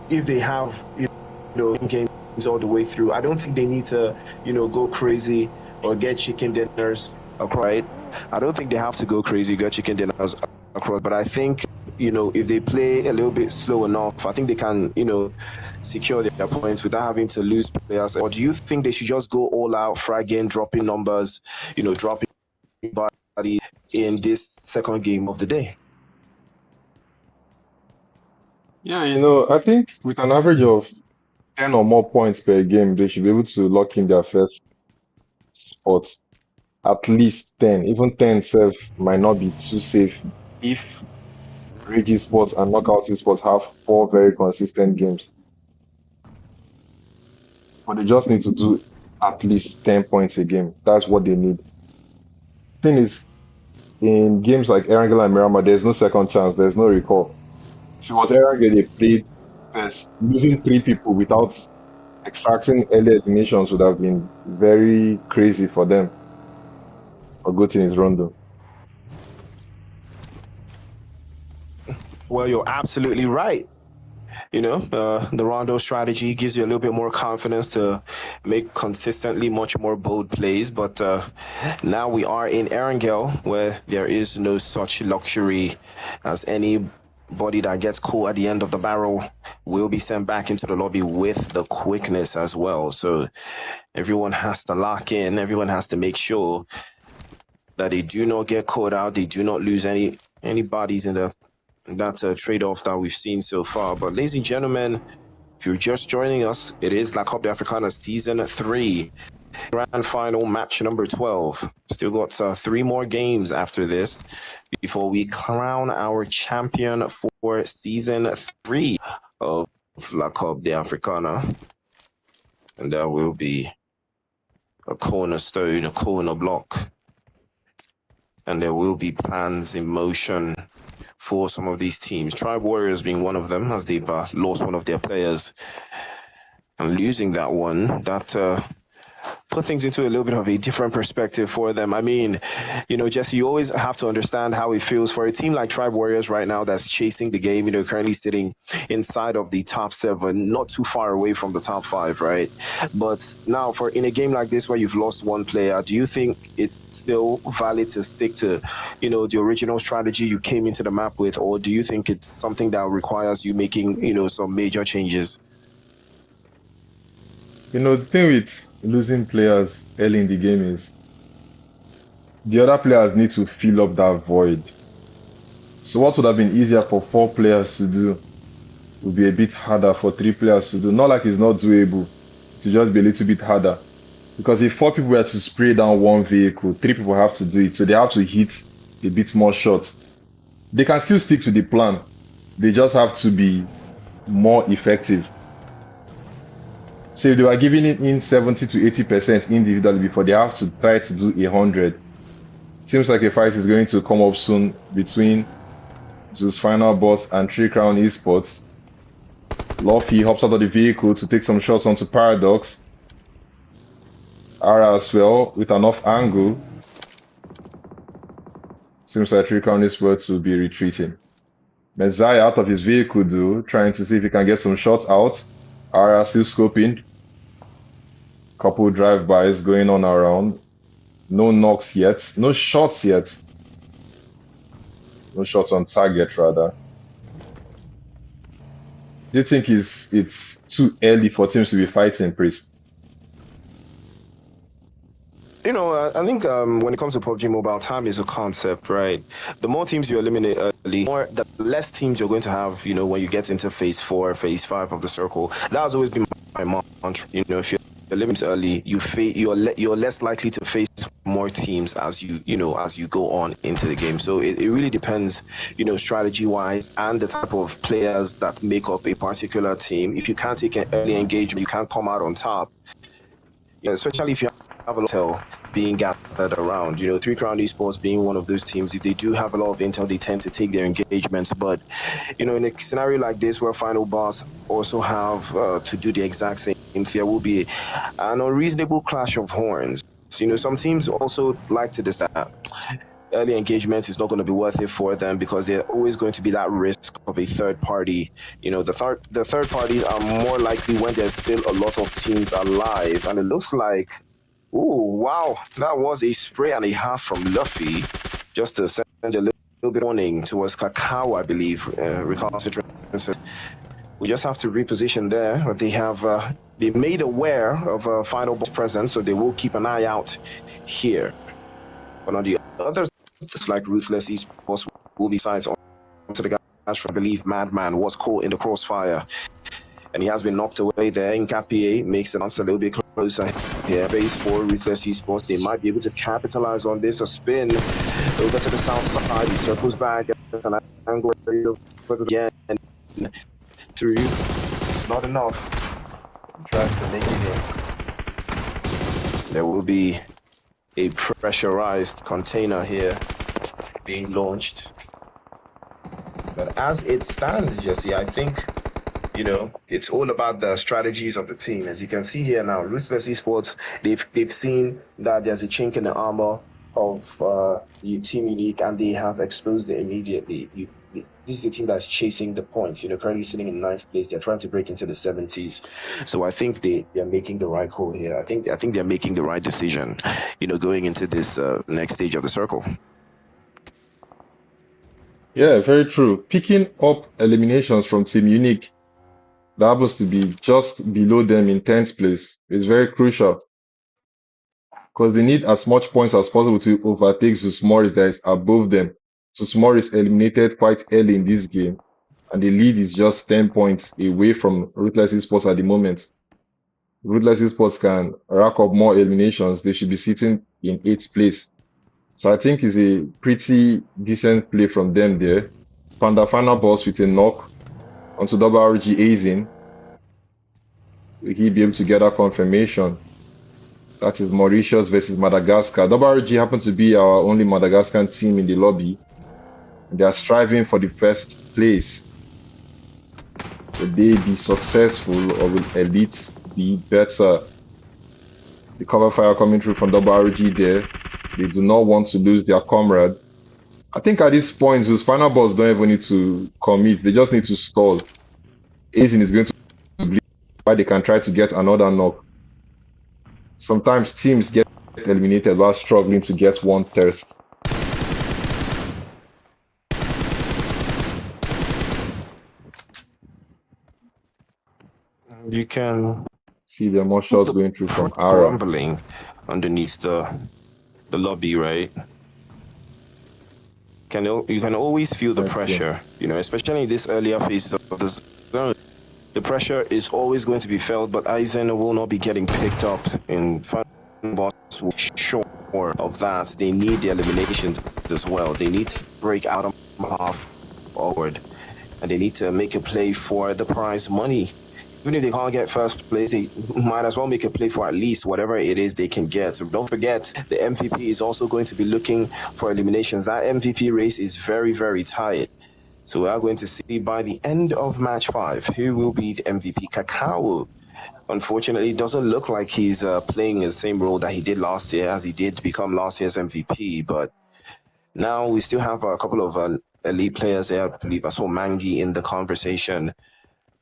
if they have, you know, games all the way through. I don't think they need to, you know, go crazy or get chicken dinners across, right? I don't think they have to go crazy, get chicken dinners across, but I think, you know, if they play a little bit slow enough, I think they can, you know, secure their points without having to lose players. Or do you think they should just go all out, fragging, dropping numbers, you know, dropping body in this second game of the day? Yeah, you know, I think with an average of 10 or more points per game, they should be able to lock in their first spot. At least 10. Even 10 self might not be too safe if RAGE Esports and Knockout Esports have 4 very consistent games. But they just need to do at least 10 points a game. That's what they need. Thing is, in games like Erangel and Miramar, there's no second chance, there's no recall. If it was Erangel they played first, losing 3 people without extracting early eliminations would have been very crazy for them. A good thing is Rondo. Well, you're absolutely right. You know, the Rondo strategy gives you a little bit more confidence to make consistently much more bold plays. But now we are in Erangel, where there is no such luxury, as anybody that gets caught at the end of the barrel will be sent back into the lobby with the quickness as well. So everyone has to lock in. Everyone has to make sure that they do not get caught out. They do not lose any bodies in that trade-off that we've seen so far. But ladies and gentlemen, if you're just joining us, it is La Coupe d'Africaana Season 3, Grand Final match number 12. Still got 3 more games after this before we crown our champion for Season 3 of La Coupe d'Africaana. And there will be a cornerstone, a corner block. And there will be plans in motion for some of these teams. Tribe Warriors being one of them, as they've lost one of their players. And losing that one, that put things into a little bit of a different perspective for them. I mean, you know, Jesse, you always have to understand how it feels for a team like Tribe Warriors right now that's chasing the game, you know, currently sitting inside of the top 7, not too far away from the top 5, right? But now in a game like this where you've lost one player, do you think it's still valid to stick to, you know, the original strategy you came into the map with, or do you think it's something that requires you making, you know, some major changes? You know, the thing with losing players early in the game is the other players need to fill up that void. So what would have been easier for 4 players to do would be a bit harder for 3 players to do. Not like it's not doable, to just be a little bit harder. Because if 4 people were to spray down one vehicle, 3 people have to do it. So they have to hit a bit more shots. They can still stick to the plan. They just have to be more effective. So if they were giving it in 70 to 80% individually before, they have to try to do 100. Seems like a fight is going to come up soon between ZEUS FINALBOSS and 3 Crown Esports. Luffy hops out of the vehicle to take some shots onto Paradox. Ara as well with an off angle. Seems like Recon Esports will be retreating. Messiah out of his vehicle, though, trying to see if he can get some shots out. RR still scoping. Couple drive-bys going on around. No knocks yet. No shots yet. No shots on target, rather. Do you think it's too early for teams to be fighting, Priest? You know, I think when it comes to PUBG Mobile, time is a concept, right? The more teams you eliminate early, the less teams you're going to have, you know, when you get into phase 4, phase 5 of the circle. That has always been my mantra. You know, if you eliminate early, you're less likely to face more teams as you go on into the game. So it really depends, you know, strategy-wise and the type of players that make up a particular team. If you can't take an early engagement, you can't come out on top. You know, especially if you have a lot of intel being gathered around. You know, 3 Crown Esports being one of those teams, if they do have a lot of intel, they tend to take their engagements. But, you know, in a scenario like this where FINALBOSS also have to do the exact same, there will be an unreasonable clash of horns. You know, some teams also like to decide early engagement is not going to be worth it for them because they're always going to be that risk of a third party. You know, the third parties are more likely when there's still a lot of teams alive. And it looks like, oh, wow, that was a spray and a half from Luffy, just to send a little bit of warning towards Cacao, I believe, recalcitrants. We just have to reposition there. But they have been made aware of FINALBOSS presence, so they will keep an eye out here. But on the other, it's like Ruthless Esports will be sights onto the guys. I believe Madman was caught in the crossfire, and he has been knocked away there. Incapié makes the answer a little bit closer here. Phase 4, Ruthless Esports, they might be able to capitalize on this. A spin over to the south side. He circles back. It's an angle again through. It's not enough. Tries to make it in. There will be a pressurized container here being launched. But as it stands, Jesse, I think, you know, it's all about the strategies of the team. As you can see here now, Ruthless Esports, they've seen that there's a chink in the armor of Team Unique, and they have exposed it immediately. This is a team that's chasing the points. You know, currently sitting in 9th place. They're trying to break into the 70s. So I think they're making the right call here. I think they're making the right decision, you know, going into this next stage of the circle. Yeah, very true. Picking up eliminations from Team Unique that happens to be just below them in 10th place is very crucial because they need as much points as possible to overtake ZEUS MORIS that is above them. ZEUS MORIS eliminated quite early in this game, and the lead is just 10 points away from Ruthless Esports at the moment. Ruthless Esports can rack up more eliminations. They should be sitting in 8th place. So I think it's a pretty decent play from them there. Panda FINALBOSS with a knock onto RRAGE Azin. Will he be able to get that confirmation? That is Mauritius versus Madagascar. RRAGE happens to be our only Madagascar team in the lobby. They are striving for the first place. Will they be successful, or will Elite be better? The cover fire coming through from RRAGE there. They do not want to lose their comrade. I think at this point, those FINALBOSS don't even need to commit. They just need to stall. Azin is going to believe why they can try to get another knock. Sometimes teams get eliminated while struggling to get one thirst. You can see there are more shots going through from Ara. Rumbling underneath the lobby, right? You can always feel the pressure, you know, especially in this earlier phase of the zone. The pressure is always going to be felt, but Aizen will not be getting picked up in FINALBOSS will be sure of that. They need the eliminations as well. They need to break out of half forward, and they need to make a play for the prize money. Even if they can't get first place, they might as well make a play for at least whatever it is they can get. So don't forget, the MVP is also going to be looking for eliminations. That MVP race is very, very tight. So we are going to see by the end of match 5, who will be the MVP. Cacao, unfortunately, doesn't look like he's playing the same role that he did last year, as he did become last year's MVP. But Now we still have a couple of elite players there. I believe I saw Mangi in the conversation,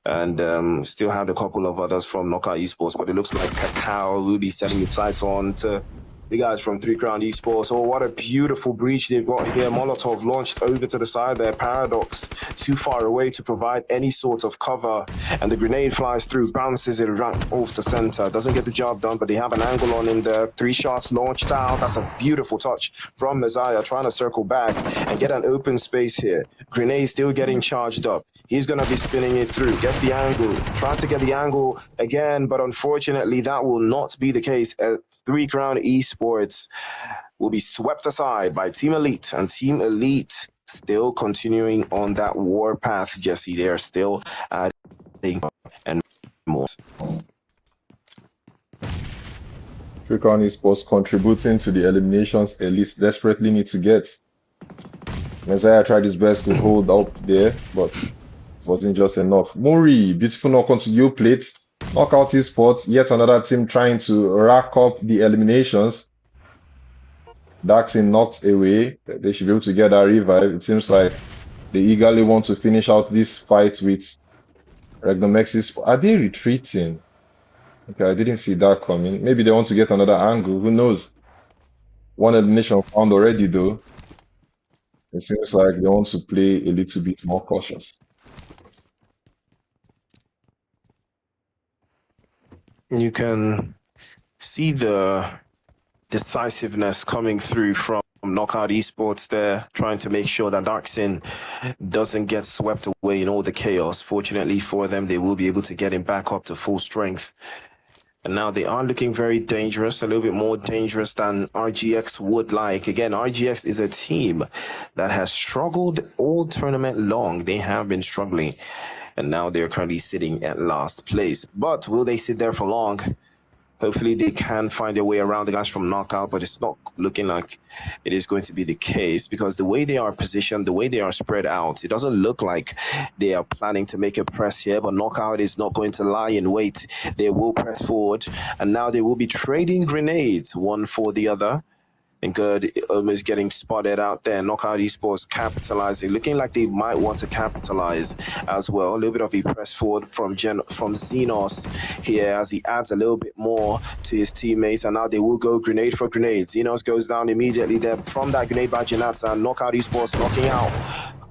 and still had a couple of others from Knockout Esports. But it looks like Cacao will be setting his sights on to the guys from 3 Crown Esports. Oh, what a beautiful breach they've got here. Molotov launched over to the side there. Paradox too far away to provide any sort of cover. And the grenade flies through, bounces it right off the center. Doesn't get the job done, but they have an angle on him there. 3 shots launched out. That's a beautiful touch from Messiah, trying to circle back and get an open space here. Grenade still getting charged up. He's going to be spinning it through. Gets the angle. Tries to get the angle again, but unfortunately that will not be the case. 3 Crown Esports will be swept aside by Team Elite, and Team Elite still continuing on that war path, Jesse. They are still adding and more. 3 Crown Esports contributing to the eliminations Elite desperately need to get. Messiah tried his best to hold up there, but it wasn't just enough. Mori, beautiful knock onto your plate. Knockout Esports, yet another team trying to rack up the eliminations. Daxin knocked away. They should be able to get that revive. It seems like they eagerly want to finish out this fight with REGNUM-X. Are they retreating? Okay, I didn't see that coming. Maybe they want to get another angle. Who knows? One elimination found already, though. It seems like they want to play a little bit more cautious. You can see the decisiveness coming through from Knockout Esports there, trying to make sure that Darksin doesn't get swept away in all the chaos. Fortunately for them, they will be able to get him back up to full strength. And now they are looking very dangerous, a little bit more dangerous than RGX would like. Again, RGX is a team that has struggled all tournament long. They have been struggling, and now they're currently sitting at last place. But will they sit there for long? Hopefully they can find their way around the guys from Knockout, but it's not looking like it is going to be the case, because the way they are positioned, the way they are spread out, it doesn't look like they are planning to make a press here. But Knockout is not going to lie in wait. They will press forward, and now they will be trading grenades, one for the other. And good, almost getting spotted out there. Knockout Esports capitalizing, looking like they might want to capitalize as well. A little bit of a press forward from Xenos here as he adds a little bit more to his teammates, and now they will go grenade for grenade. Xenos goes down immediately there from that grenade by Janatza, and Knockout Esports knocking out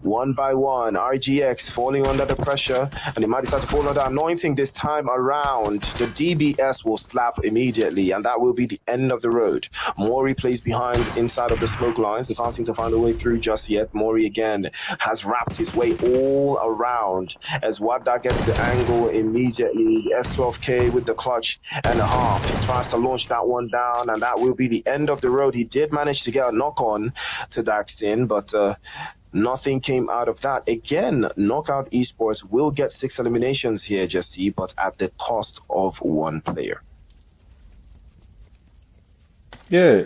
one by one. RGX falling under the pressure, and they might decide to fall under anointing this time around. The DBS will slap immediately, and that will be the end of the road. Mori plays behind inside of the smoke lines. They can't seem to find a way through just yet. Mori again has wrapped his way all around as Wada gets the angle immediately. S12K with the clutch and a half. He tries to launch that one down, and that will be the end of the road. He did manage to get a knock on to Daxin, but nothing came out of that. Again, Knockout Esports will get 6 eliminations here, Jesse, but at the cost of 1 player. Yeah,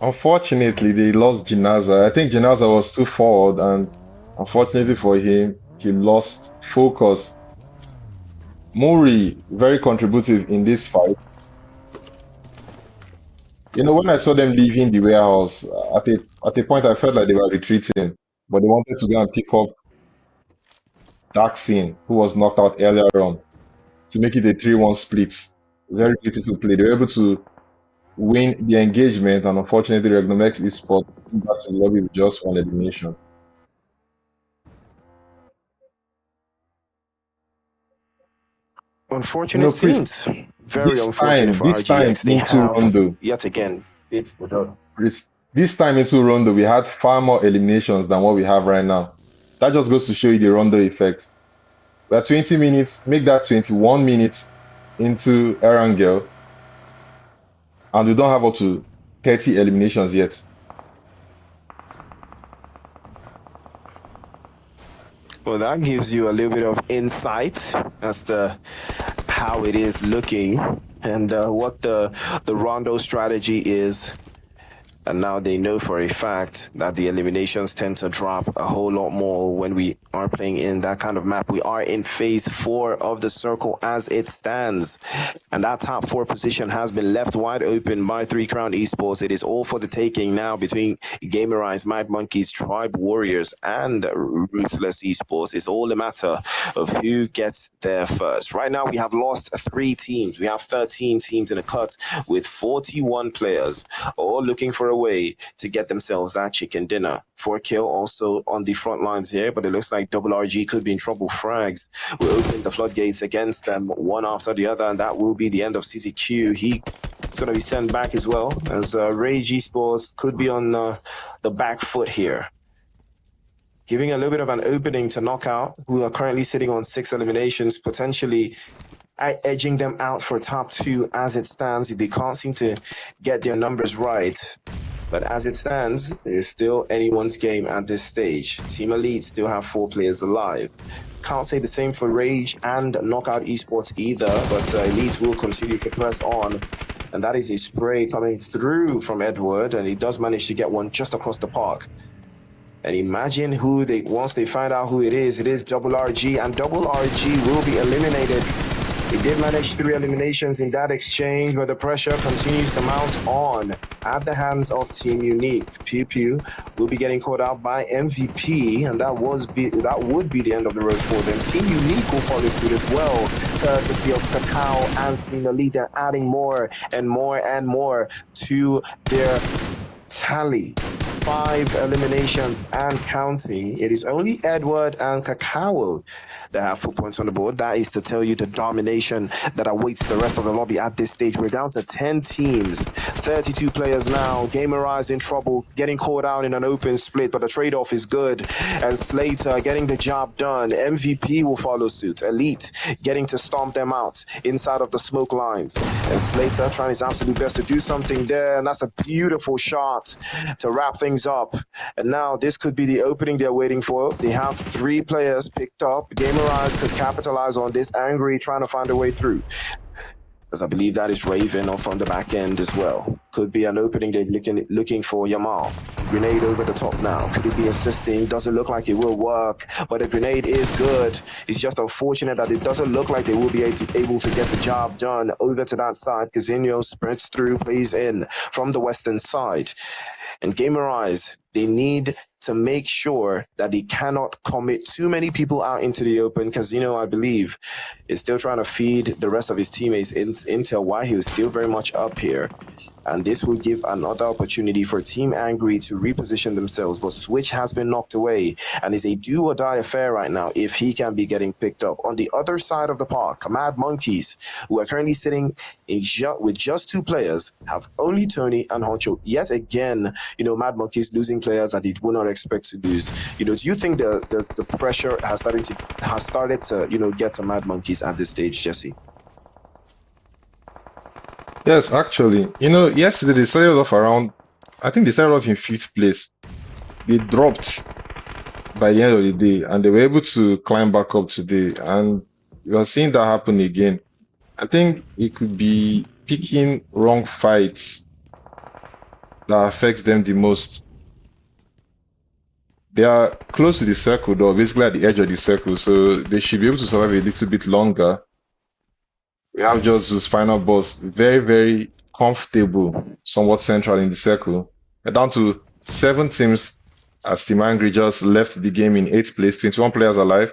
unfortunately, they lost Jinaza. I think Jinaza was too forward, and unfortunately for him, he lost focus. Mori, very contributive in this fight. You know, when I saw them leaving the warehouse, at a point I felt like they were retreating, but they wanted to go and pick up Daxin, who was knocked out earlier on, to make it a 3-1 split. Very beautiful play. They were able to win the engagement, and unfortunately, REGNUM-X Esports came back to the lobby with just 1 elimination. Unfortunate scenes. Very unfortunate for RGX. They have yet again. This time into Rondo, we had far more eliminations than what we have right now. That just goes to show you the Rondo effect. We are 20 minutes, make that 21 minutes into Erangel, and we don't have up to 30 eliminations yet. Well, that gives you a little bit of insight as to how it is looking and what the Rondo strategy is. And now they know for a fact that the eliminations tend to drop a whole lot more when we are playing in that kind of map. We are in phase 4 of the circle as it stands. And that top 4 position has been left wide open by 3 Crown Esports. It is all for the taking now between GAMERIZE, Mad Monkeys, Tribe Warriors, and Ruthless Esports. It's all a matter of who gets there first. Right now, we have lost 3 teams. We have 13 teams in a cut with 41 players, all looking for a way to get themselves that chicken dinner. FORKILL also on the front lines here, but it looks like RRAGE could be in trouble. Frags will open the floodgates against them one after the other, and that will be the end of CZQ. He's going to be sent back as well, as RAGE Esports could be on the back foot here, giving a little bit of an opening to Knockout, who are currently sitting on 6 eliminations, potentially edging them out for top 2 as it stands if they can't seem to get their numbers right. But as it stands, it is still anyone's game at this stage. Team Elite still have 4 players alive. Can't say the same for RAGE and Knockout Esports either, but Elite will continue to press on. And that is a spray coming through from Edward, and he does manage to get one just across the park. And imagine who once they find out who it is RRAGE, and RRAGE will be eliminated. He did manage 3 eliminations in that exchange, but the pressure continues to mount on at the hands of Team Unique. Pew Pew will be getting caught out by MVP, and that would be the end of the road for them. Team Unique will follow suit as well, courtesy of Cacao and Team Elite. They're adding more and more and more to their tally. 5 eliminations and counting. It is only Edward and Cacao that have 4 points on the board. That is to tell you the domination that awaits the rest of the lobby at this stage. We're down to 10 teams, 32 players now. GAMERIZE in trouble, getting caught out in an open split, but the trade-off is good. And Slater getting the job done. MVP will follow suit. Elite getting to stomp them out inside of the smoke lines. And Slater trying his absolute best to do something there, and that's a beautiful shot to wrap things up. And now this could be the opening they're waiting for. They have 3 players picked up. GAMERIZE could capitalize on this. Angry trying to find a way through, as I believe that is Raven off on the back end as well. Could be an opening they're looking for. Yamal. Grenade over the top now. Could it be assisting? Doesn't look like it will work, but the grenade is good. It's just unfortunate that it doesn't look like they will be able to get the job done over to that side. Kazinho spreads through, plays in from the western side. And GAMERIZE, they need to make sure that they cannot commit too many people out into the open. Casino, I believe, is still trying to feed the rest of his teammates intel while he was still very much up here. And this will give another opportunity for Team Angry to reposition themselves. But Switch has been knocked away and is a do or die affair right now if he can be getting picked up. On the other side of the park, Mad Monkeys, who are currently sitting with just 2 players, have only Tony and Honcho. Yet again, Mad Monkeys losing players that they would not expect to lose. Do you think the pressure has started to get to Mad Monkeys at this stage, Jesse? Yes, actually. Yesterday they started off around, I think they started off in 5th place. They dropped by the end of the day, and they were able to climb back up today. And you are seeing that happen again. I think it could be picking wrong fights that affects them the most. They are close to the circle, though, basically at the edge of the circle, so they should be able to survive a little bit longer. We have just ZEUS FINALBOSS, very, very comfortable, somewhat central in the circle. We're down to 7 teams as Team Angry just left the game in 8th place, 21 players alive,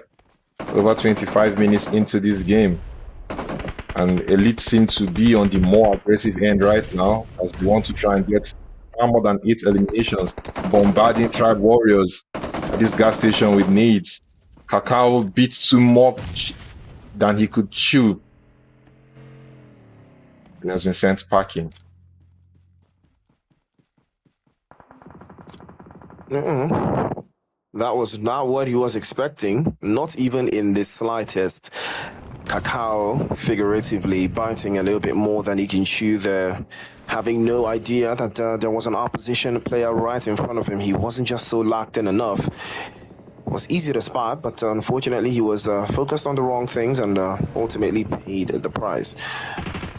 over 25 minutes into this game. And Elite seem to be on the more aggressive end right now, as they want to try and get far more than 8 eliminations, bombarding Tribe Warriors at this gas station with nades. Cacao beat too much than he could chew. He has been sent packing. That was not what he was expecting, not even in the slightest. Cacao, figuratively, biting a little bit more than he can chew there, having no idea that there was an opposition player right in front of him. He wasn't just so locked in enough. It was easy to spot, but unfortunately he was focused on the wrong things and ultimately paid the price.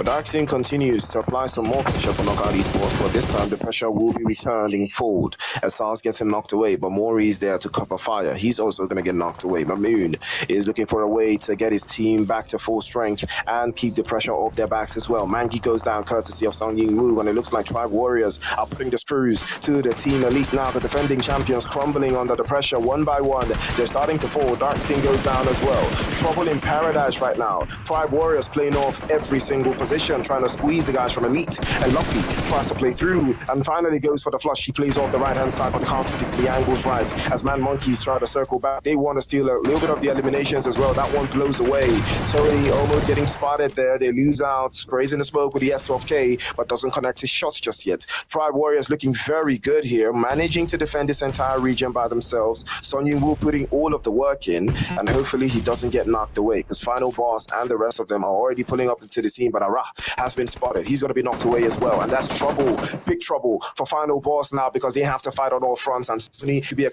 But Darkseid continues to apply some more pressure for Knockout Esports, but this time the pressure will be returning fold as SARS gets him knocked away, but MORIS there to cover fire. He's also going to get knocked away. Mamoon is looking for a way to get his team back to full strength and keep the pressure off their backs as well. Mangi goes down courtesy of Sung Ying Woo, and it looks like Tribe Warriors are putting the screws to the Team Elite now. The defending champions crumbling under the pressure one by one. They're starting to fall. Darkseid goes down as well. Trouble in paradise right now. Tribe Warriors playing off every single position, trying to squeeze the guys from Elite, and Luffy tries to play through and finally goes for the flush. He plays off the right hand side, but can't stick the angles right as Man Monkeys try to circle back. They want to steal a little bit of the eliminations as well. That one blows away. Tony almost getting spotted there. They lose out. Sprays in the smoke with the S12K, but doesn't connect his shots just yet. Tribe Warriors looking very good here, managing to defend this entire region by themselves. Son Ying-woo putting all of the work in, and hopefully he doesn't get knocked away, because Final Boss and the rest of them are already pulling up into the scene, but Ara has been spotted. He's going to be knocked away as well, and that's trouble, big trouble for Final Boss now, because they have to fight on all fronts, and Sunny should be a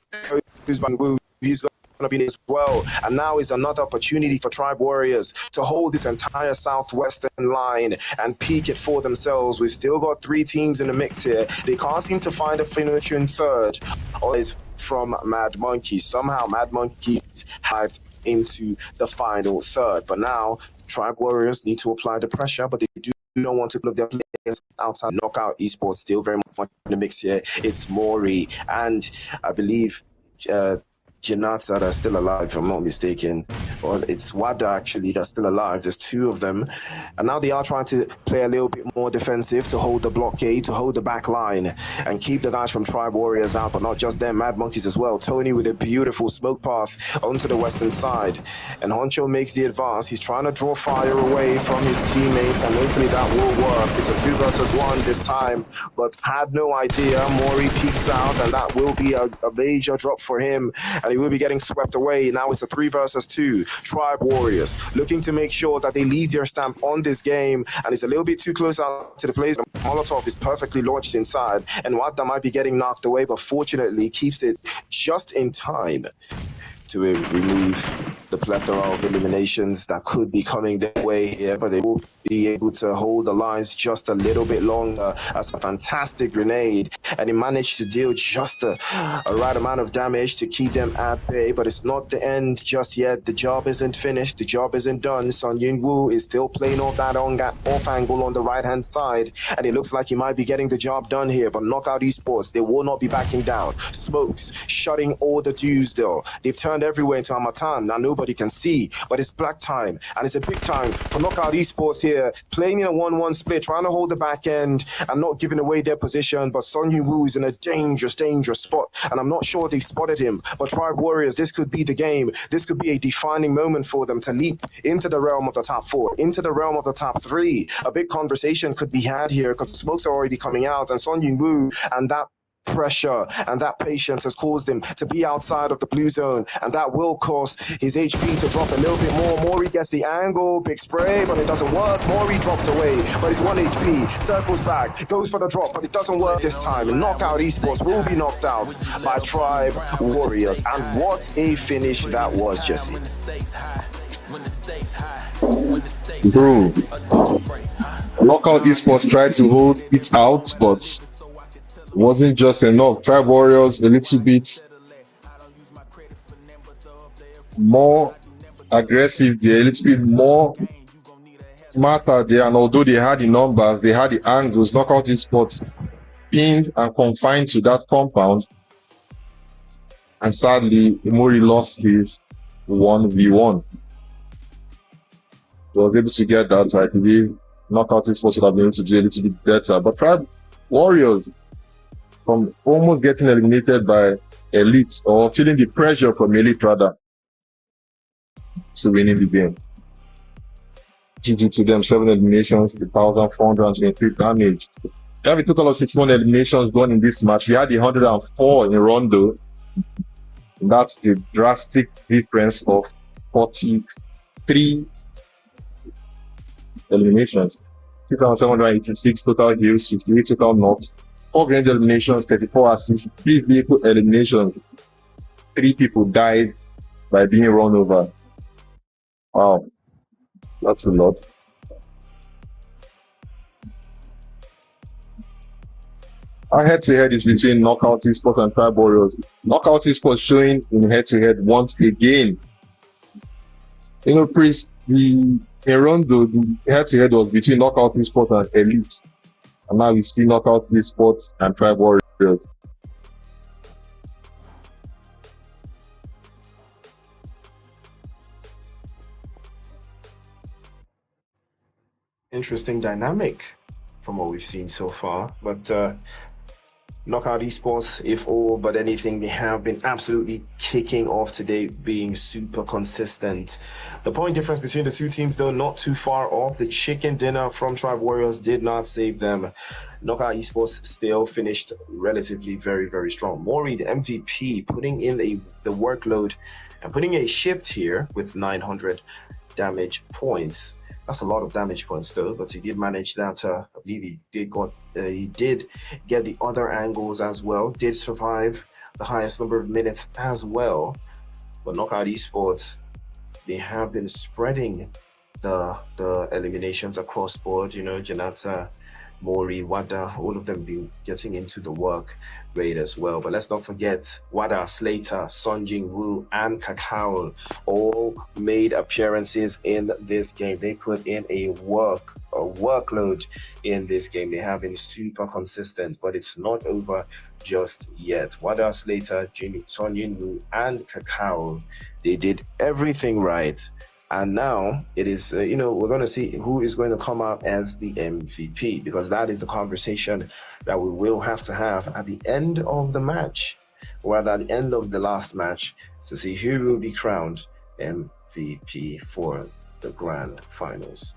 who's he's going to be as well. And now is another opportunity for Tribe Warriors to hold this entire southwestern line and peak it for themselves. We've still got 3 teams in the mix here. They can't seem to find a finishing third. Always from Mad Monkeys. Somehow Mad Monkeys had into the final third. But now Tribe Warriors need to apply the pressure, but they do not want to put their players outside. Knockout Esports still very much in the mix here. It's Mori and I believe Janata that's still alive, if I'm not mistaken. Or it's Wada actually that's still alive. There's 2 of them. And now they are trying to play a little bit more defensive to hold the blockade, to hold the back line and keep the guys from Tribe Warriors out, but not just them, Mad Monkeys as well. Tony with a beautiful smoke path onto the western side. And Honcho makes the advance. He's trying to draw fire away from his teammates, and hopefully that will work. It's a 2 versus 1 this time, but had no idea. Mori peeks out, and that will be a major drop for him. And he will be getting swept away. Now it's a 3 versus 2. Tribe Warriors looking to make sure that they leave their stamp on this game, and it's a little bit too close out to the place. Molotov is perfectly launched inside, and Wada might be getting knocked away, but fortunately keeps it just in time to remove the plethora of eliminations that could be coming their way here, but they will be able to hold the lines just a little bit longer. That's a fantastic grenade, and he managed to deal just a right amount of damage to keep them at bay, but it's not the end just yet. The job isn't finished. The job isn't done. Son Ying-woo is still playing off that off angle on the right-hand side, and it looks like he might be getting the job done here, but Knockout Esports, they will not be backing down. Smokes shutting all the dues though. They've turned everywhere into Amatan. Now nobody can see, but it's black time, and it's a big time for Knockout Esports here, playing in a 1-1 split, trying to hold the back end and not giving away their position, but Son Ying-woo is in a dangerous spot, and I'm not sure they've spotted him. But Tribe Warriors, this could be the game. This could be a defining moment for them to leap into the realm of the top 4, into the realm of the top 3. A big conversation could be had here because the smokes are already coming out, and Son Ying-woo and that pressure and that patience has caused him to be outside of the blue zone, and that will cause his HP to drop a little bit more. Mori gets the angle, big spray, but it doesn't work. Mori drops away, but he's 1 HP, circles back, goes for the drop, but it doesn't work this time, and Knockout Esports will be knocked out by Tribe Warriors. And what a finish that was, Jesse. Bro, Knockout Esports tried to hold it out, but wasn't just enough. Tribe Warriors a little bit more aggressive there, a little bit more smarter there, and although they had the numbers, they had the angles, Knockout Esports pinned and confined to that compound, and sadly Mori lost his 1v1. He was able to get that. I believe Knockout Esports would have been able to do a little bit better, but Tribe Warriors, from almost getting eliminated by Elite, or feeling the pressure from Elite rather, to winning the game. GG to them, 7 eliminations, 1,423 damage. We have a total of 61 eliminations done in this match. We had 104 in Rondo. That's the drastic difference of 43 eliminations. 2,786 total kills, 58 total knocks, 4 grenade eliminations, 34 assists, 3 vehicle eliminations. 3 people died by being run over. Wow, that's a lot. Our head-to-head is between Knockout Esports and Tribe Warriors. Knockout Esports showing in head-to-head once again. You know, Chris, in Rondo, the head-to-head was between Knockout Esports and Elite. And now we see Knockout Esports and Tribe Warriors. Interesting dynamic from what we've seen so far. But Knockout Esports, if all but anything, they have been absolutely kicking off today, being super consistent. The point difference between the two teams, though, not too far off. The chicken dinner from Tribe Warriors did not save them. Knockout Esports still finished relatively very, very strong. Mori, the MVP, putting in the workload and putting a shift here with 900 damage points. That's a lot of damage points though, but he did manage that. I believe he did get the other angles as well, did survive the highest number of minutes as well. But Knockout Esports, they have been spreading the eliminations across board. You know, Janata, Mori, Wada, all of them been getting into the work rate as well. But let's not forget Wada, Slater, Sun Jin Woo, and Kakao all made appearances in this game. They put in a workload in this game. They have been super consistent, but it's not over just yet. Wada, Slater, Sun Jin Woo, and Kakao, they did everything right. And now it is, we're going to see who is going to come out as the MVP, because that is the conversation that we will have to have at the end of the match, or at the end of the last match, to see who will be crowned MVP for the grand finals.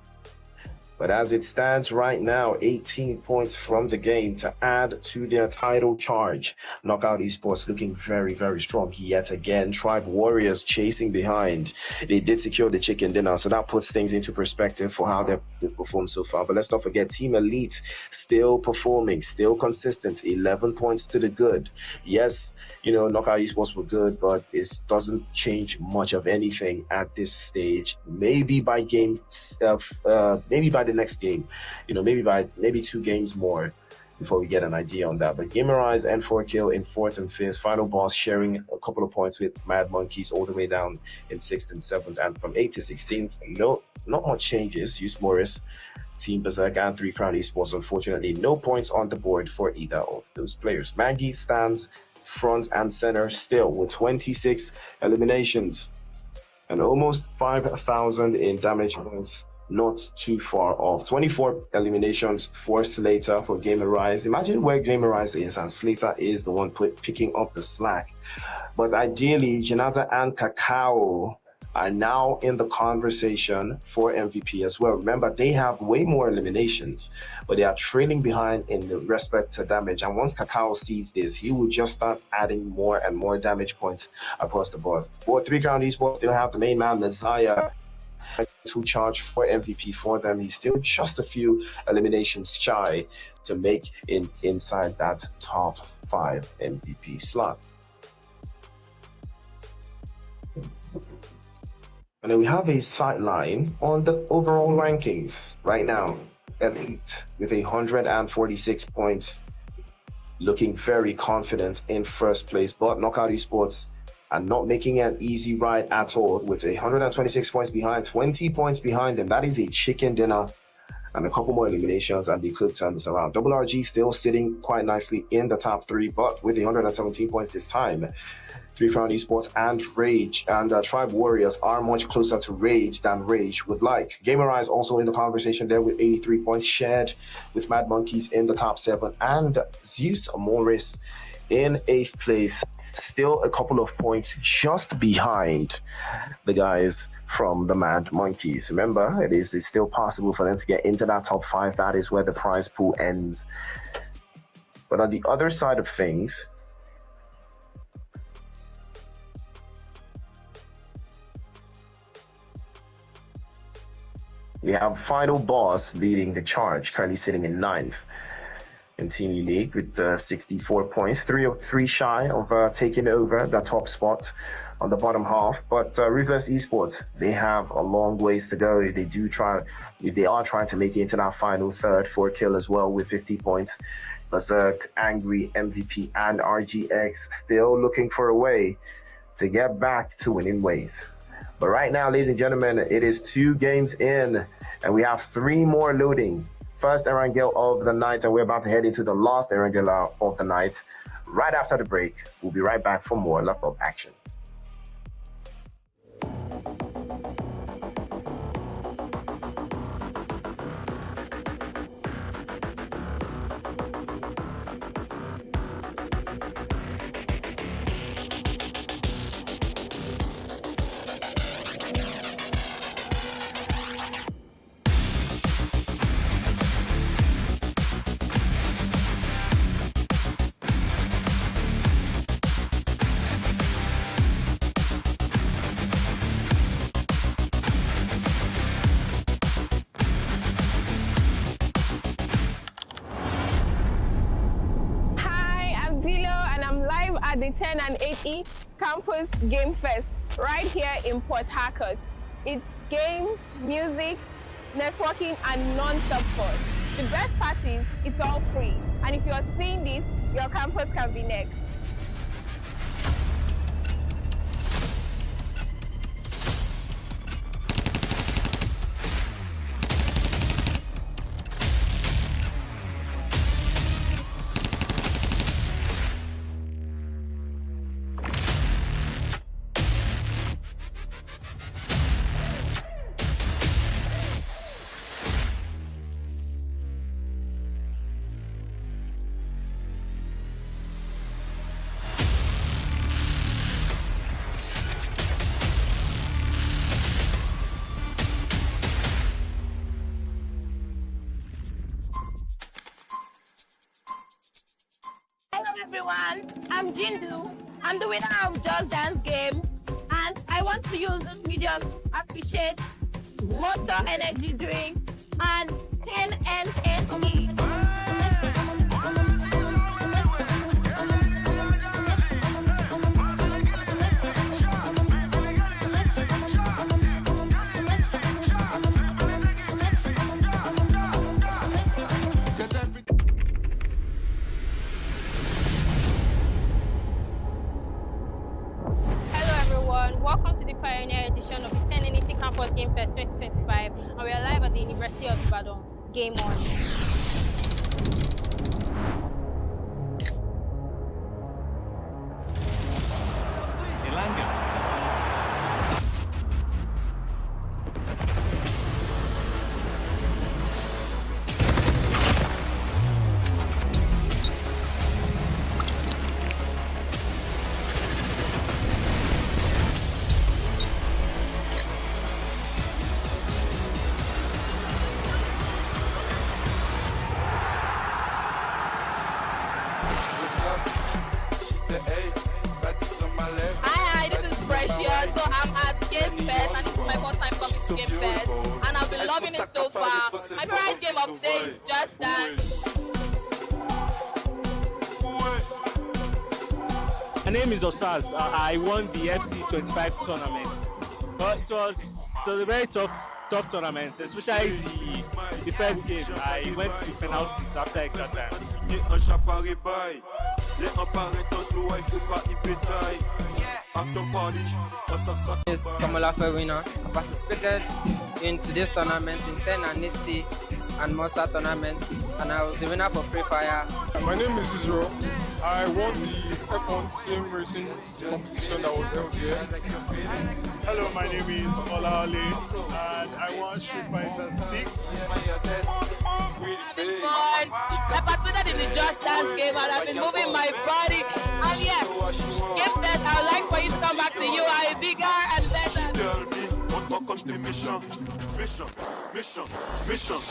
But as it stands right now, 18 points from the game to add to their title charge. Knockout Esports looking very, very strong yet again. Tribe Warriors chasing behind. They did secure the chicken dinner, so that puts things into perspective for how they've performed so far. But let's not forget, Team Elite still performing, still consistent. 11 points to the good. Yes, Knockout Esports were good, but it doesn't change much of anything at this stage. Maybe by the next game, maybe 2 games more before we get an idea on that. But GAMERIZE and FORKILL in 4th and 5th, FINALBOSS sharing a couple of points with Mad Monkeys all the way down in 6th and 7th, and from 8th to 16th, not much changes. ZEUS, MORIS, Team BERSERK, and 3 Crown Esports. Unfortunately, no points on the board for either of those players. Maggie stands front and center still with 26 eliminations and almost 5,000 in damage points. Not too far off. 24 eliminations for Slater for GAMERIZE. Imagine where GAMERIZE is and Slater is the one picking up the slack. But ideally, Janata and Kakao are now in the conversation for MVP as well. Remember, they have way more eliminations, but they are trailing behind in the respect to damage. And once Kakao sees this, he will just start adding more and more damage points across the board. For 3 Crown Esports, they'll have the main man, Messiah, to charge for MVP for them. He's still just a few eliminations shy to make inside that top 5 MVP slot. And then we have a sideline on the overall rankings right now. Elite with 146 points, looking very confident in first place, but Knockout Esports and not making an easy ride at all with 126 points behind, 20 points behind them. That is a chicken dinner and a couple more eliminations, and they could turn this around. RRAGE still sitting quite nicely in the top 3, but with 117 points this time. 3 Crown Esports and RAGE and Tribe Warriors are much closer to RAGE than RAGE would like. GAMERIZE also in the conversation there with 83 points, shared with Mad Monkeys in the top 7, and ZEUS MORIS in 8th place, still a couple of points just behind the guys from the Mad Monkeys. Remember, it's still possible for them to get into that top 5. That is where the prize pool ends. But on the other side of things, we have FINALBOSS leading the charge, currently sitting in 9th. Team League with 64 points, 3 shy of taking over the top spot on the bottom half. But Ruthless Esports, they have a long ways to go. They are trying to make it into that final third. FORKILL as well with 50 points. BERSERK, Angry, MVP, and RGX still looking for a way to get back to winning ways. But right now, ladies and gentlemen, it is 2 games in, and we have 3 more loading. First Erangel of the night, and we're about to head into the last Erangel of the night. Right after the break, we'll be right back for more Luck Up action. At the 10 and 8E Campus Game Fest right here in Port Harcourt. It's games, music, networking, and non-stop fun. The best part is it's all free. And if you're seeing this, your campus can be next. Hello everyone, I'm Jindu. I'm the winner of Just Dance game, and I want to use this video to appreciate Monster Energy Drink and 10 and 8E. Welcome to the Pioneer edition of the 10 and 8 Campus Game Fest 2025, and we are live at the University of Ibadan. Game on. Hi, this is Precious. So I'm at Game Fest, and this is my first time coming to Game Fest, and I've been loving it so far. My favorite game of today is Just Dance. My name is Osaz. I won the FC25 tournament. But it was a very tough tournament, especially the first game. I went to penalties after extra time. Yes, Kamala Ferwina. I participated in today's tournament in 10 and 80 and Monster tournament, and I was the winner for Free Fire. My name is Israel. I won the F1 sim racing competition that was held here. Hello, my name is Ola Ali, and I won Street Fighter 6. I participated in the Just Dance game, and I've been moving my body. And yes, Game Fest, I would like for you to come back to UI bigger and better. Mission.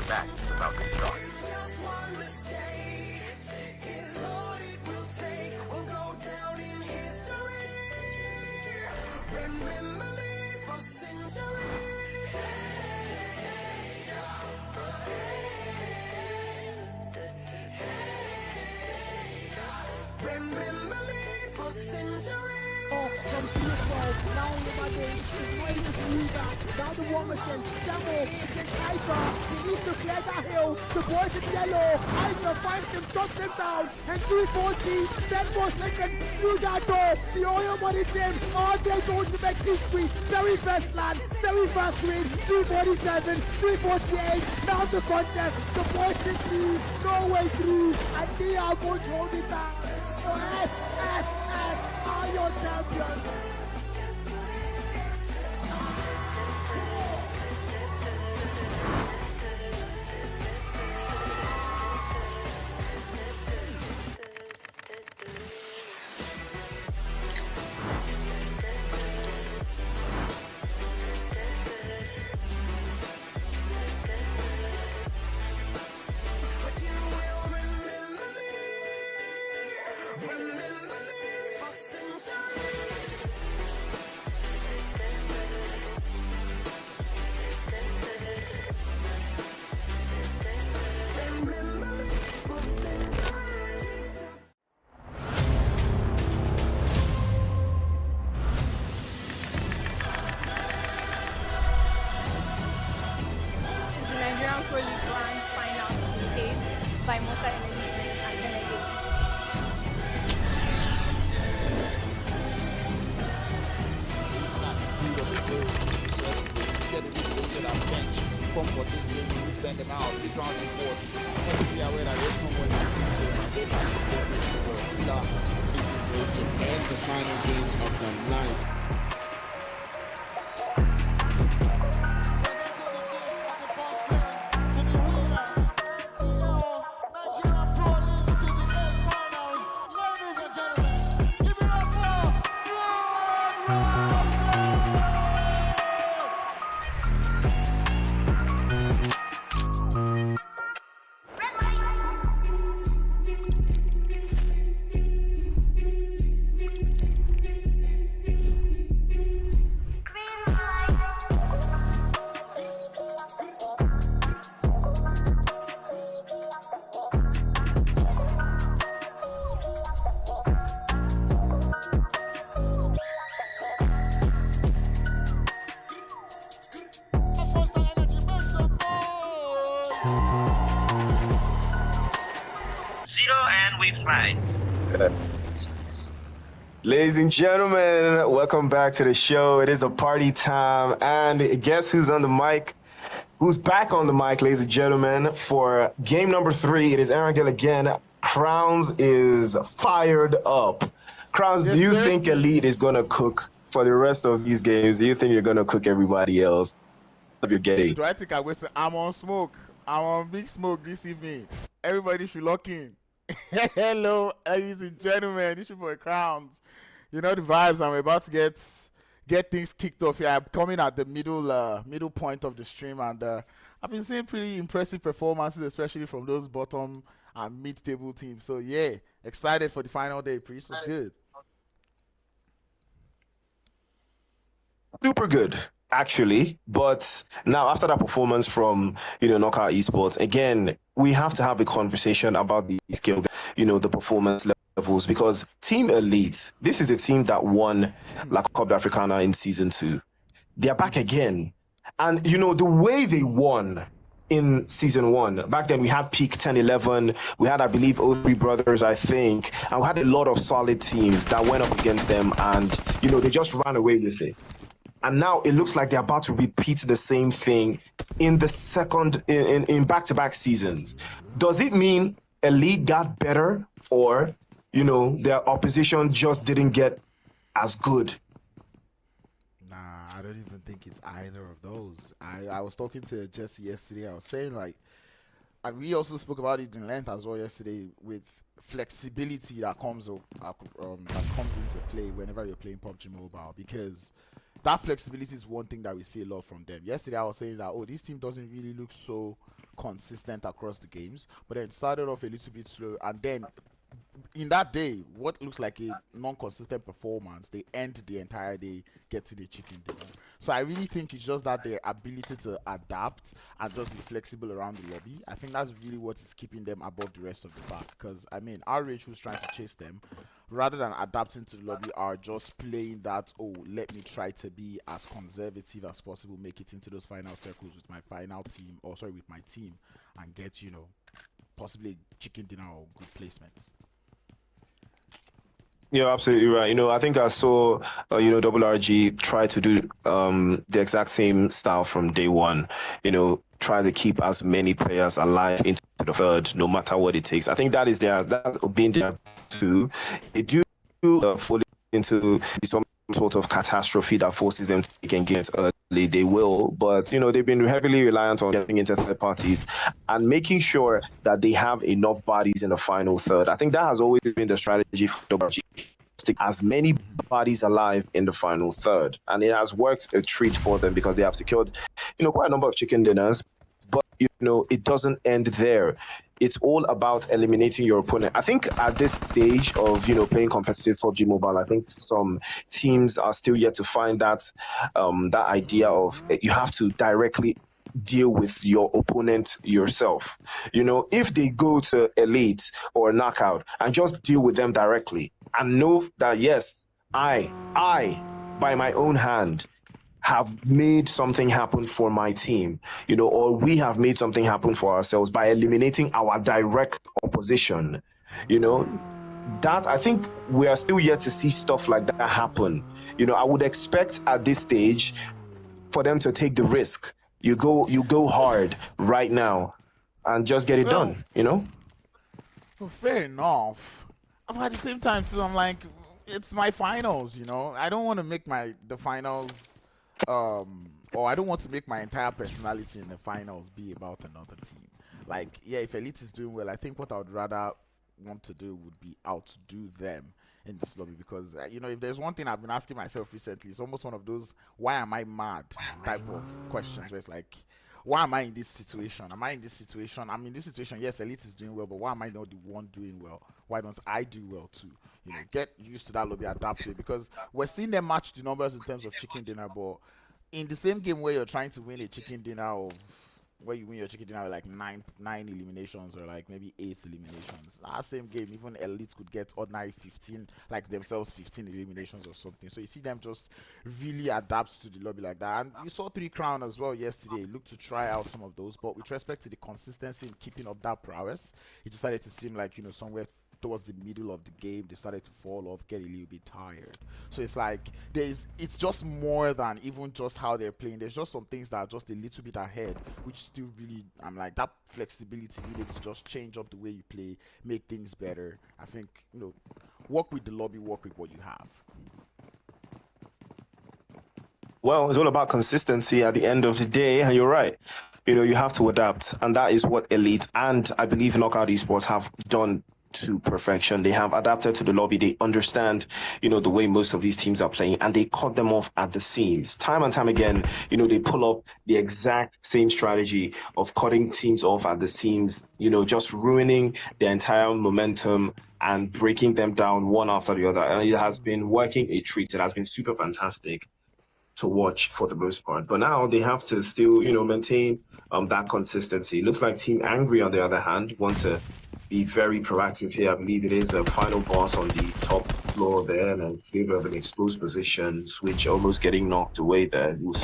Back, about From PS12, now imagine the greatest loser, now the Robertson, Demo against Hyper, he needs to clear that hill, the boys in yellow, Hyper finds him, shuts him down, and 340, 10 more seconds through that door, the oil money's in, all day goes to make history, very first land, very first win, 347, 348, now the contest, the boys in lead, no way through, and they are going to hold it down, so S are your champions. Send them out. They ground sports. Be aware that there's someone This is going to end the final games of the night. Ladies and gentlemen, welcome back to the show. It is a party time, and guess who's on the mic? Who's back on the mic, ladies and gentlemen, for game number 3? It is Erangel again. Crowns is fired up. Crowns, do you think Elite is going to cook for the rest of these games? Do you think you're going to cook everybody else of your game? Do I think I'm on smoke? I'm on big smoke this evening. Everybody should lock in. Hello, ladies and gentlemen. This is for Crowns. You know the vibes. I'm about to get things kicked off here. I'm coming at the middle point of the stream, and I've been seeing pretty impressive performances, especially from those bottom and mid-table teams. So yeah, excited for the final day. Priest was good. Super good, actually. But now, after that performance from, Knockout Esports, again, we have to have a conversation about the skill, the performance levels, because Team Elite, this is a team that won La Coupe d'Africana in Season 2. They're back again. And, the way they won in Season 1, back then we had Peak 10-11, we had, I believe, 03 Brothers, I think, and we had a lot of solid teams that went up against them, and, they just ran away with it. And now it looks like they're about to repeat the same thing in the second, in back-to-back seasons. Does it mean Elite got better, or, their opposition just didn't get as good? Nah, I don't even think it's either of those. I was talking to Jesse yesterday. I was saying, and we also spoke about it in length as well yesterday, with flexibility that comes into play whenever you're playing PUBG Mobile, because that flexibility is one thing that we see a lot from them. Yesterday I was saying that, this team doesn't really look so consistent across the games, but then it started off a little bit slow, and then in that day, what looks like a non-consistent performance, they end the entire day getting a chicken dinner. So I really think it's just that their ability to adapt and just be flexible around the lobby. I think that's really what is keeping them above the rest of the pack. Because I mean, RRAGE, who's trying to chase them, rather than adapting to the lobby, are just playing that, oh, let me try to be as conservative as possible, make it into those final circles with my final team, or sorry, with my team, and get, you know, possibly chicken dinner or good placements. You're absolutely right. You know, I think I saw, you know, RRG try to do the exact same style from day one. You know, try to keep as many players alive into the third, no matter what it takes. I think that's been their too. They do fall into some sort of catastrophe that forces them to take games early. They will, but you know, they've been heavily reliant on getting into third parties and making sure that they have enough bodies in the final third. I think that has always been the strategy for RRG. As many bodies alive in the final third, and it has worked a treat for them because they have secured, you know, quite a number of chicken dinners. But you know, it doesn't end there. It's all about eliminating your opponent. I think at this stage of, you know, playing competitive PUBG Mobile, I think some teams are still yet to find that that idea of you have to directly deal with your opponent yourself. You know, if they go to elite or knockout and just deal with them directly and know that yes, I by my own hand have made something happen for my team, you know, or we have made something happen for ourselves by eliminating our direct opposition, you know, that I think we are still yet to see stuff like that happen. You know, I would expect at this stage for them to take the risk. You go hard right now and just get it done, you know? Well, fair enough. But at the same time too, I'm like, it's my finals, you know? I don't want to make the finals or I don't want to make my entire personality in the finals be about another team. Like, yeah, if Elite is doing well, I think what I would rather want to do would be outdo them in this lobby, because you know, if there's one thing I've been asking myself recently, it's almost one of those why am I mad type of questions, where it's like, why am I in this situation? Am I in this situation? I'm in this situation. Yes, Elite is doing well, but why am I not the one doing well? Why don't I do well too? You know, get used to that lobby, adapt to it, because we're seeing them match the numbers in terms of chicken dinner, but in the same game where you're trying to win a chicken dinner of where you win your chicken dinner with like nine eliminations or like maybe 8 eliminations. That same game, even elites could get ordinary 15, like themselves 15 eliminations or something. So you see them just really adapt to the lobby like that. And we saw 3 Crown as well yesterday. Look to try out some of those, but with respect to the consistency in keeping up that prowess, it just started to seem like, you know, somewhere towards the middle of the game they started to fall off, get a little bit tired. So it's like it's just more than even just how they're playing. There's just some things that are just a little bit ahead, which still really, I'm like, that flexibility needed to just change up the way you play, make things better. I think, you know, work with the lobby, work with what you have. Well, it's all about consistency at the end of the day, and you're right. You know, you have to adapt, and that is what Elite and I believe Knockout Esports have done to perfection. They have adapted to the lobby. They understand, you know, the way most of these teams are playing, and they cut them off at the seams. Time and time again, you know, they pull up the exact same strategy of cutting teams off at the seams, you know, just ruining their entire momentum and breaking them down one after the other. And it has been working a treat. It has been super fantastic to watch for the most part. But now they have to still, you know, maintain that consistency. Looks like Team Angry, on the other hand, want to be very proactive here. I believe it is a final boss on the top floor there, and a favor of an exposed position. Switch almost getting knocked away there. You'll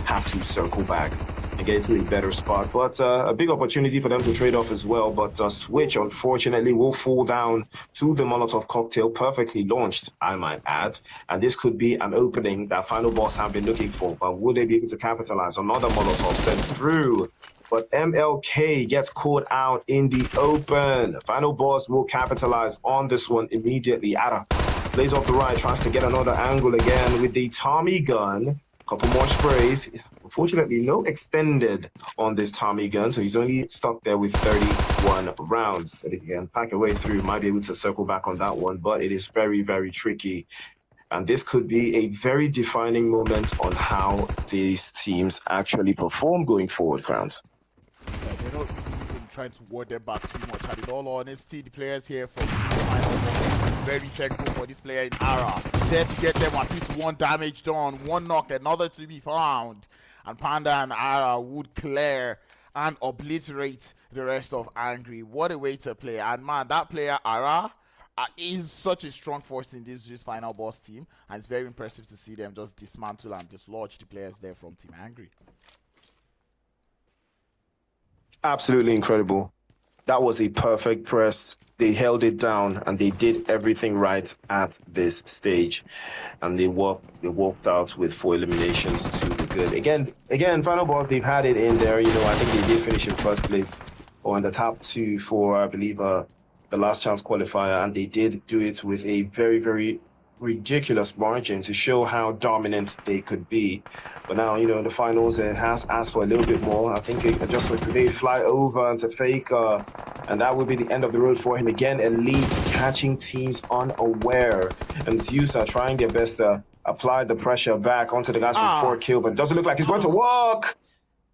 have to circle back and get into a better spot. But a big opportunity for them to trade off as well. But Switch, unfortunately, will fall down to the Molotov cocktail, perfectly launched, I might add. And this could be an opening that Final Boss have been looking for. But will they be able to capitalize? Another Molotov sent through. But MLK gets caught out in the open. Final Boss will capitalize on this one immediately. Ada plays off the right, tries to get another angle again with the Tommy gun. Couple more sprays. Unfortunately, no extended on this Tommy gun, so he's only stuck there with 31 rounds. But if he can pack away through, might be able to circle back on that one, but it is very, very tricky. And this could be a very defining moment on how these teams actually perform going forward, Crowns. They're not even trying to ward them back too much. And in all honesty, the players here from Final very technical for this player in Ara. There to get them at least one damage done, one knock, another to be found. And Panda and Ara would clear and obliterate the rest of Angry. What a way to play. And man, that player Ara is such a strong force in this ZEUS final boss team, and it's very impressive to see them just dismantle and dislodge the players there from Team Angry. Absolutely incredible. That was a perfect press. They held it down and they did everything right at this stage. And they walked out with 4 eliminations to the good. Again, final boss, they've had it in there. You know, I think they did finish in first place or in the top 2 for, I believe, the last chance qualifier. And they did do it with a very, very ridiculous margin to show how dominant they could be. But now, you know, the finals, it has asked for a little bit more. I think it just would today fly over into Faker, and that would be the end of the road for him. Again, Elite catching teams unaware, and ZEUS are trying their best to apply the pressure back onto the guys from FORKILL, but it doesn't look like it's going to work.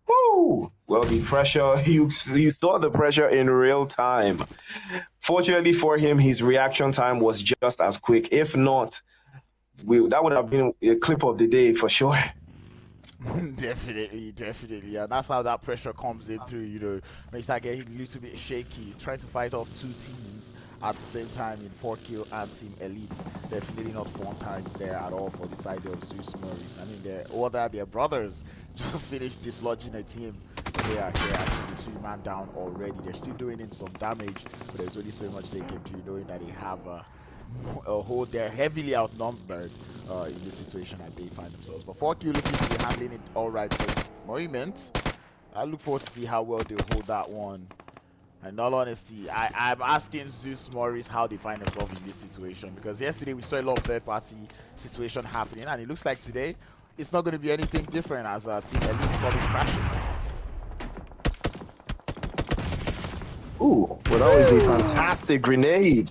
Woo! Well, the pressure, you saw the pressure in real time. Fortunately for him, his reaction time was just as quick. If not, that would have been a clip of the day for sure. Definitely, and that's how that pressure comes in through, you know, when you start getting a little bit shaky, trying to fight off 2 teams at the same time in FORKILL and Team Elite. Definitely not fun times there at all for the side of ZEUS MORIS. I mean, their brothers just finished dislodging a team. They are actually 2-man down already. They're still doing in some damage, but there's only so much they can do, knowing that they have they're heavily outnumbered in this situation that they find themselves. But FORKILL looking to be handling it all right for the moment. I look forward to see how well they hold that one. And in all honesty, I'm asking ZEUS MORIS how they find themselves in this situation, because yesterday we saw a lot of third-party situation happening, and it looks like today it's not going to be anything different as Team Elite's coming crashing. Ooh, well, that was a fantastic grenade.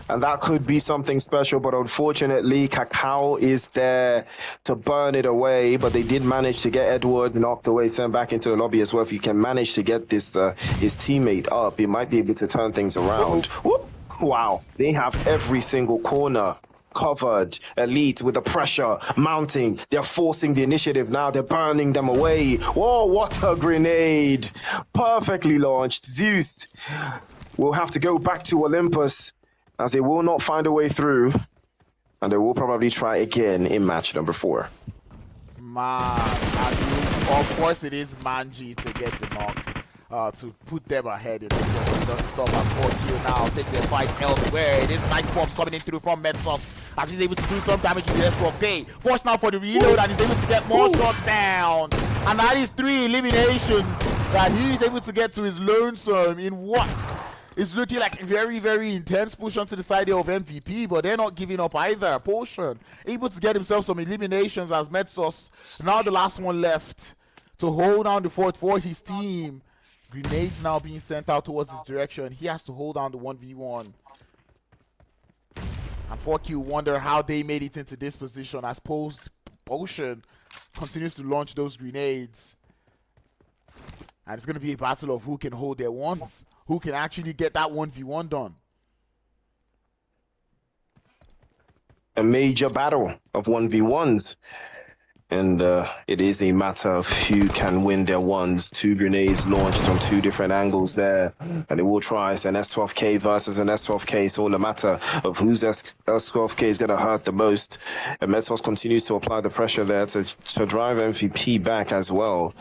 And that could be something special, but unfortunately, Cacao is there to burn it away. But they did manage to get Edward knocked away, sent back into the lobby as well. If you can manage to get this his teammate up, he might be able to turn things around. Whoop. Wow, they have every single corner covered. Elite with the pressure mounting. They're forcing the initiative now. They're burning them away. Whoa, what a grenade. Perfectly launched. ZEUS will have to go back to Olympus, as they will not find a way through, and they will probably try again in match number 4. Man, of course it is Manji to get the knock, to put them ahead in this one. It doesn't stop as FORKILL now take their fights elsewhere. It is nice bombs coming in through from Metsos, as he's able to do some damage to the S12K. Force now for the reload, and he's able to get more shots down. And that is 3 eliminations that he's able to get to his lonesome in what? It's looking like a very, very intense push onto the side of MVP, but they're not giving up either. Potion able to get himself some eliminations as Metsos, now the last one left to hold down the fort for his team. Grenades now being sent out towards his direction. He has to hold down the 1v1. And FORKILL wonder how they made it into this position as Potion continues to launch those grenades. And it's going to be a battle of who can hold their ones, who can actually get that 1v1 done. A major battle of 1v1s. And it is a matter of who can win their ones. 2 grenades launched on 2 different angles there. And they will try. It's an S12K versus an S12K. It's all a matter of whose S12K is going to hurt the most. And Metsos continues to apply the pressure there to drive MVP back as well.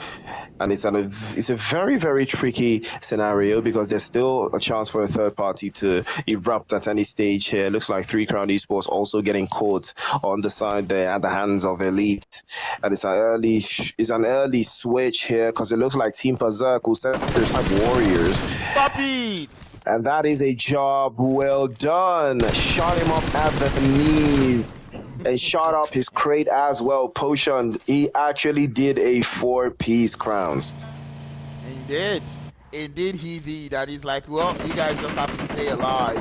And it's a very, very tricky scenario, because there's still a chance for a third party to erupt at any stage here. Looks like 3 Crown Esports also getting caught on the side there at the hands of Elite. And it's an early switch here, because it looks like Team Berserk will set their side Warriors. Stop it! And that is a job well done. Shot him up at the knees and shot up his crate as well. Potion, he actually did a 4-piece crowns. Indeed he did. And he's like, well, you guys just have to stay alive.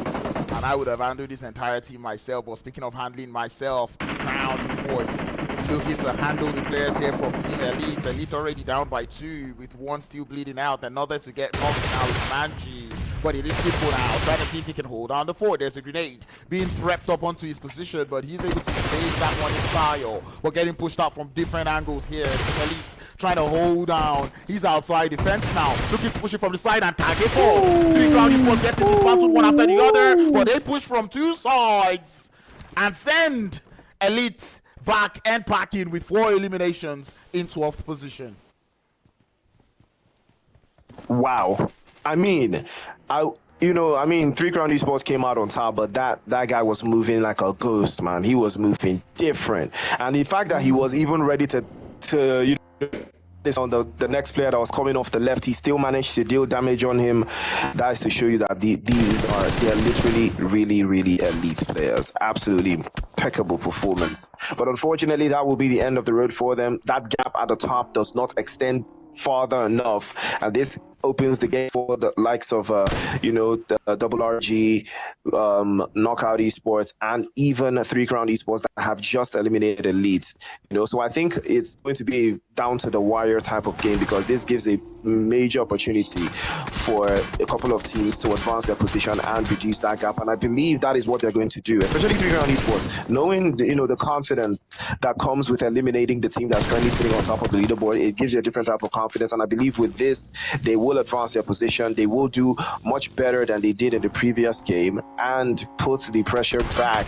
And I would have handled this entire team myself. But speaking of handling myself, Crown Esports looking to handle the players here from Team Elite. Elite already down by 2, with 1 still bleeding out, another to get knocked now is Manji. but it is Simple now, trying to see if he can hold on the fort. There's a grenade being prepped up onto his position, but he's able to save that one in style. But getting pushed out from different angles here. Elite trying to hold down. He's outside defense now, looking to push it from the side, and target falls. 3 Crown Esports getting dismantled one after the other, but they push from 2 sides and send Elite back and packing with 4 eliminations in 12th position. Wow. I mean, 3 Crown Esports came out on top, but that guy was moving like a ghost, man. He was moving different. And the fact that he was even ready to on the next player that was coming off the left, he still managed to deal damage on him. That is to show you that they're literally really, really elite players. Absolutely impeccable performance. But unfortunately, that will be the end of the road for them. That gap at the top does not extend farther enough, and this opens the game for the likes of the Double RG, Knockout Esports, and even 3 Crown Esports that have just eliminated Elite. So I think it's going to be down to the wire type of game, because this gives a major opportunity for a couple of teams to advance their position and reduce that gap, and I believe that is what they're going to do, especially 3 Crown Esports, knowing the confidence that comes with eliminating the team that's currently sitting on top of the leaderboard. It gives you a different type of confidence, and I believe with this they will advance their position. They will do much better than they did in the previous game and put the pressure back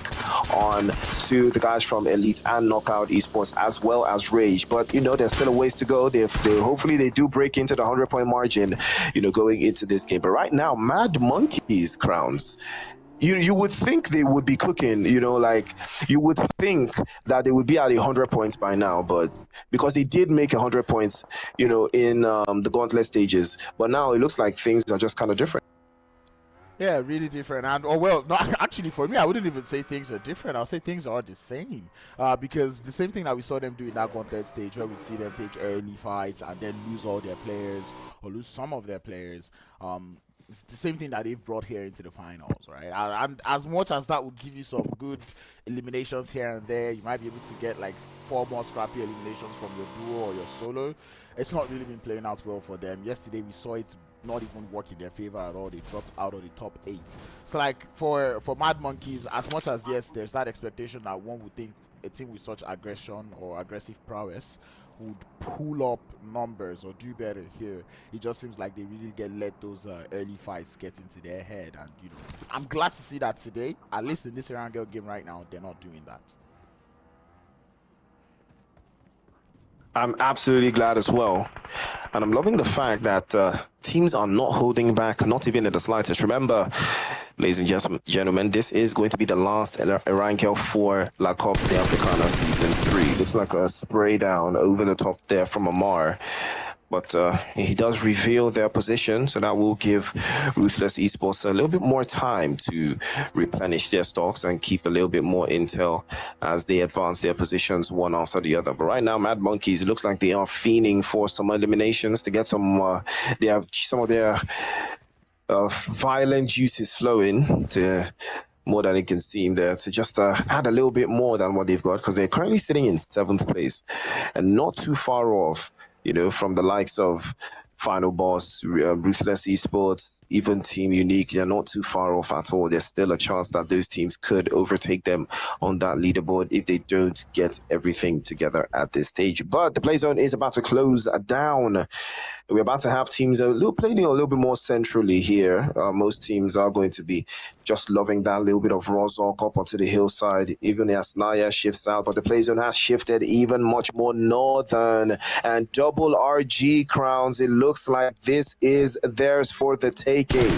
on to the guys from Elite and Knockout Esports, as well as Rage. But there's still a ways to go. Hopefully they do break into the 100-point margin going into this game. But right now, Mad Monkeys Crowns, you would think they would be cooking, you would think that they would be at 100 points by now, but because they did make 100 points, in the gauntlet stages, but now it looks like things are just kind of different. Yeah, really different. And actually for me, I wouldn't even say things are different. I'll say things are the same, because the same thing that we saw them do in that gauntlet stage, where we see them take early fights and then lose all their players or lose some of their players, it's the same thing that they've brought here into the finals, right? And as much as that would give you some good eliminations here and there, you might be able to get like 4 more scrappy eliminations from your duo or your solo. It's not really been playing out well for them. Yesterday we saw it not even work in their favor at all. They dropped out of the top 8. So like for Mad Monkeys, as much as yes, there's that expectation that one would think a team with such aggression or aggressive prowess would pull up numbers or do better here, it just seems like they really let those early fights get into their head. And I'm glad to see that today, at least in this Erangel game right now, they're not doing that. I'm absolutely glad as well, and I'm loving the fact that teams are not holding back, not even in the slightest. Remember, ladies and gentlemen, this is going to be the last Erangel for La Coupe d'Africana Season 3. Looks like a spray down over the top there from Amar. But he does reveal their position, so that will give Ruthless Esports a little bit more time to replenish their stocks and keep a little bit more intel as they advance their positions one after the other. But right now, Mad Monkeys, it looks like they are fiending for some eliminations to get some. They have some of their violent juices flowing to more than it can seem there, to just add a little bit more than what they've got, because they're currently sitting in 7th place and not too far off, from the likes of FINALBOSS, Ruthless Esports, even Team Unique. They're not too far off at all. There's still a chance that those teams could overtake them on that leaderboard if they don't get everything together at this stage. But the play zone is about to close down. We're about to have teams playing a little bit more centrally here. Most teams are going to be just loving that little bit of Rozok up onto the hillside, even as Naya shifts out. But the play zone has shifted even much more northern. And Double RG Crowns, it looks like this is theirs for the taking.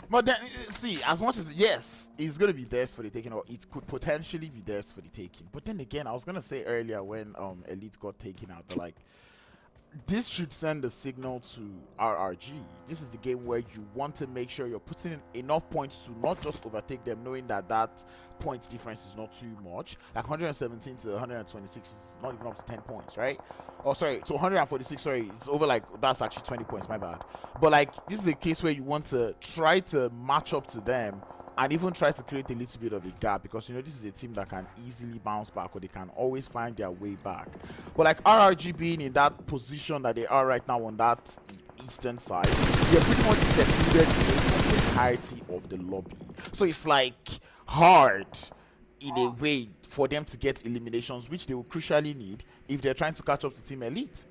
But then, see, as much as, yes, it's going to be theirs for the taking, or it could potentially be theirs for the taking. But then again, I was going to say earlier when Elite got taken out, that, like, this should send a signal to RRG. This is the game where you want to make sure you're putting in enough points to not just overtake them, knowing that that points difference is not too much. Like 117 to 126 is not even up to 10 points, right? Oh, sorry, to 146, sorry, it's over, like, that's actually 20 points, my bad. But, like, this is a case where you want to try to match up to them and even try to create a little bit of a gap, because this is a team that can easily bounce back, or they can always find their way back. But like RRG being in that position that they are right now, on that eastern side, they're pretty much secluded from the entirety of the lobby. So it's like hard in a way for them to get eliminations, which they will crucially need if they're trying to catch up to Team Elite.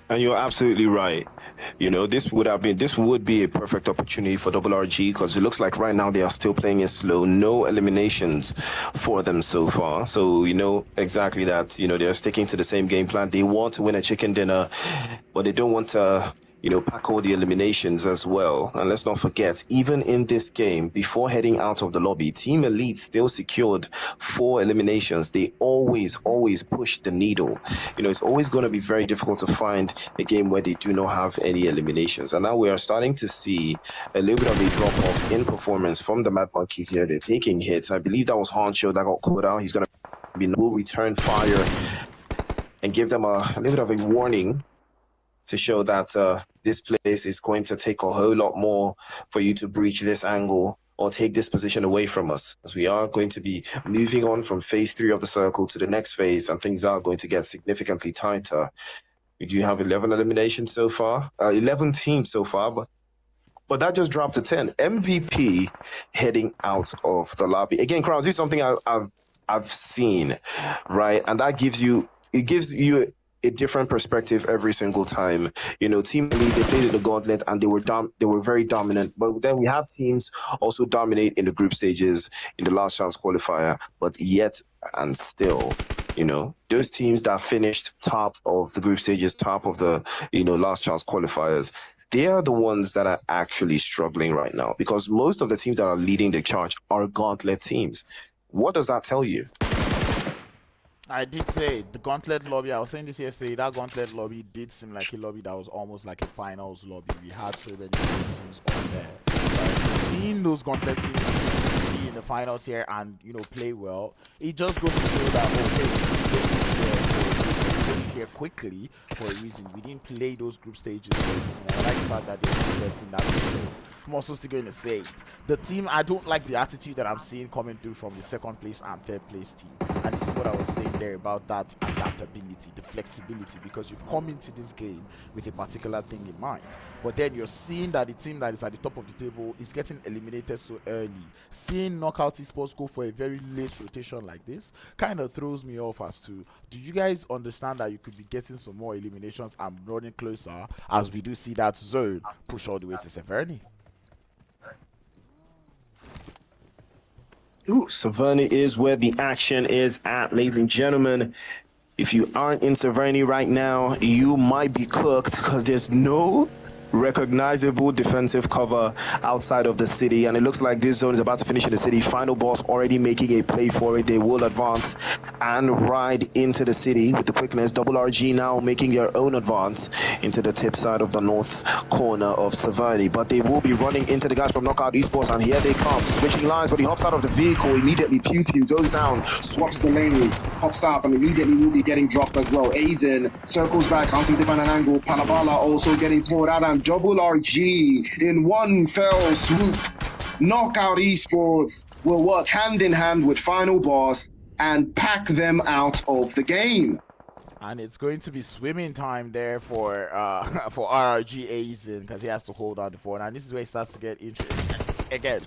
And you're absolutely right. You know, this would be a perfect opportunity for RRAGE, because it looks like right now they are still playing it slow. No eliminations for them so far. So, you know, exactly that. You know, they're sticking to the same game plan. They want to win a chicken dinner, but they don't want to, you know, pack all the eliminations as well. And let's not forget, even in this game, before heading out of the lobby, Team Elite still secured 4 eliminations. They always push the needle. You know, it's always going to be very difficult to find a game where they do not have any eliminations. And now we are starting to see a little bit of a drop-off in performance from the Mad Monkeys here. They're taking hits. I believe that was Honcho that got caught out. He's going to be no return fire and give them a little bit of a warning to show that this place is going to take a whole lot more for you to breach this angle or take this position away from us, as we are going to be moving on from phase 3 of the circle to the next phase, and things are going to get significantly tighter. We do have 11 eliminations so far, 11 teams so far, but that just dropped to 10. MVP heading out of the lobby. Again, Crowns, this is something I've seen, right? And that gives you a different perspective every single time. You know, Team Elite, they played in the gauntlet and they were very dominant. But then we have teams also dominate in the group stages in the last chance qualifier. But yet and still, you know, those teams that finished top of the group stages, top of the, you know, last chance qualifiers, they are the ones that are actually struggling right now, because most of the teams that are leading the charge are gauntlet teams. What does that tell you? I did say the gauntlet lobby. I was saying this yesterday. That gauntlet lobby did seem like a lobby that was almost like a finals lobby. We had so many teams on there. But seeing those gauntlet teams be in the finals here and, you know, play well, it just goes to show that here quickly for a reason. We didn't play those group stages for a reason. I like the fact that they're in that video. I'm also still going to say it. The team, I don't like the attitude that I'm seeing coming through from the second place and third place team. And this is what I was saying there about that adaptability, the flexibility, because you've come into this game with a particular thing in mind. But then you're seeing that the team that is at the top of the table is getting eliminated so early. Seeing Knockout Esports go for a very late rotation like this kind of throws me off as to, do you guys understand that you could be getting some more eliminations and running closer, as we do see that zone push all the way to Severny? Ooh, Severny is where the action is at, ladies and gentlemen. If you aren't in Severny right now, you might be cooked, because there's no recognizable defensive cover outside of the city, and it looks like this zone is about to finish in the city. FINALBOSS already making a play for it. They will advance and ride into the city with the quickness. RRAGE now making their own advance into the tip side of the north corner of Severny, but they will be running into the guys from Knockout Esports, and here they come, switching lines, but he hops out of the vehicle immediately. Pew goes down, swaps the lanes, hops up, and immediately will be getting dropped as well. Aizen circles back, asking to find an angle. Palabala also getting pulled out, and RRAGE in one fell swoop. Knockout Esports will work hand in hand with FINALBOSS and pack them out of the game. And it's going to be swimming time there for RRAGE Aizen, because he has to hold on the phone. And this is where it starts to get interesting. Again,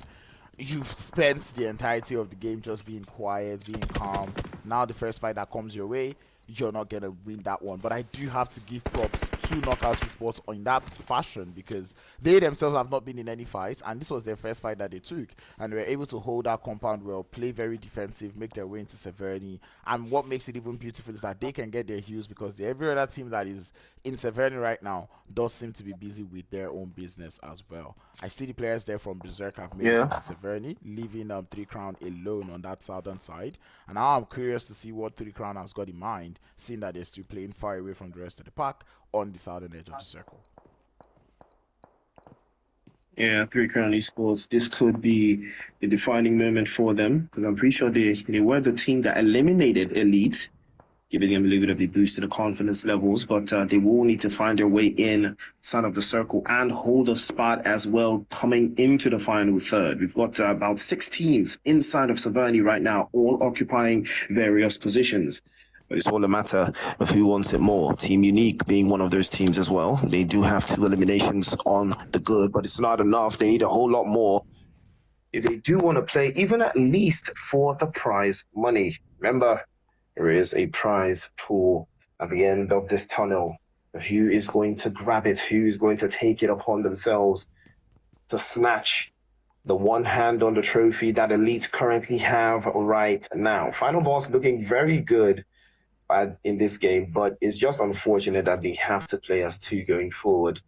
you've spent the entirety of the game just being quiet, being calm. Now the first fight that comes your way, you're not going to win that one. But I do have to give props to Knockout Esports in that fashion, because they themselves have not been in any fights, and this was their first fight that they took, and they were able to hold that compound well, play very defensive, make their way into Severny. And what makes it even beautiful is that they can get their heals, because every other team that is in Severny right now does seem to be busy with their own business as well. I see the players there from BERSERK have made it into Severny, leaving 3 Crown alone on that southern side. And now I'm curious to see what 3 Crown has got in mind, seeing that they're still playing far away from the rest of the pack on the southern edge of the circle. Yeah, 3 Crown Esports, this could be the defining moment for them, because I'm pretty sure they were the team that eliminated Elite, giving them a little bit of a boost to the confidence levels, but they will need to find their way inside of the circle and hold a spot as well coming into the final third. We've got about 6 teams inside of Severny right now, all occupying various positions. But it's all a matter of who wants it more. Team Unique being one of those teams as well. They do have 2 eliminations on the good, but it's not enough. They need a whole lot more if they do want to play, even at least for the prize money. Remember, there is a prize pool at the end of this tunnel. Who is going to grab it? Who is going to take it upon themselves to snatch the one hand on the trophy that Elite currently have right now? FINALBOSS looking very good in this game, but it's just unfortunate that they have to play as 2 going forward.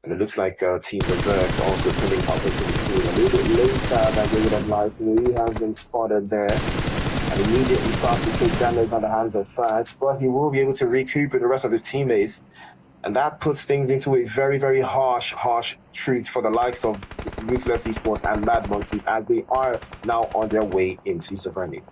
And it looks like Team Berserk also pulling up into the screen a little bit later than they would have liked. He has been spotted there and immediately starts to take damage at the hands of Frags, but he will be able to recoup with the rest of his teammates. And that puts things into a very, very harsh truth for the likes of Ruthless Esports and Mad Monkeys as they are now on their way into Severny.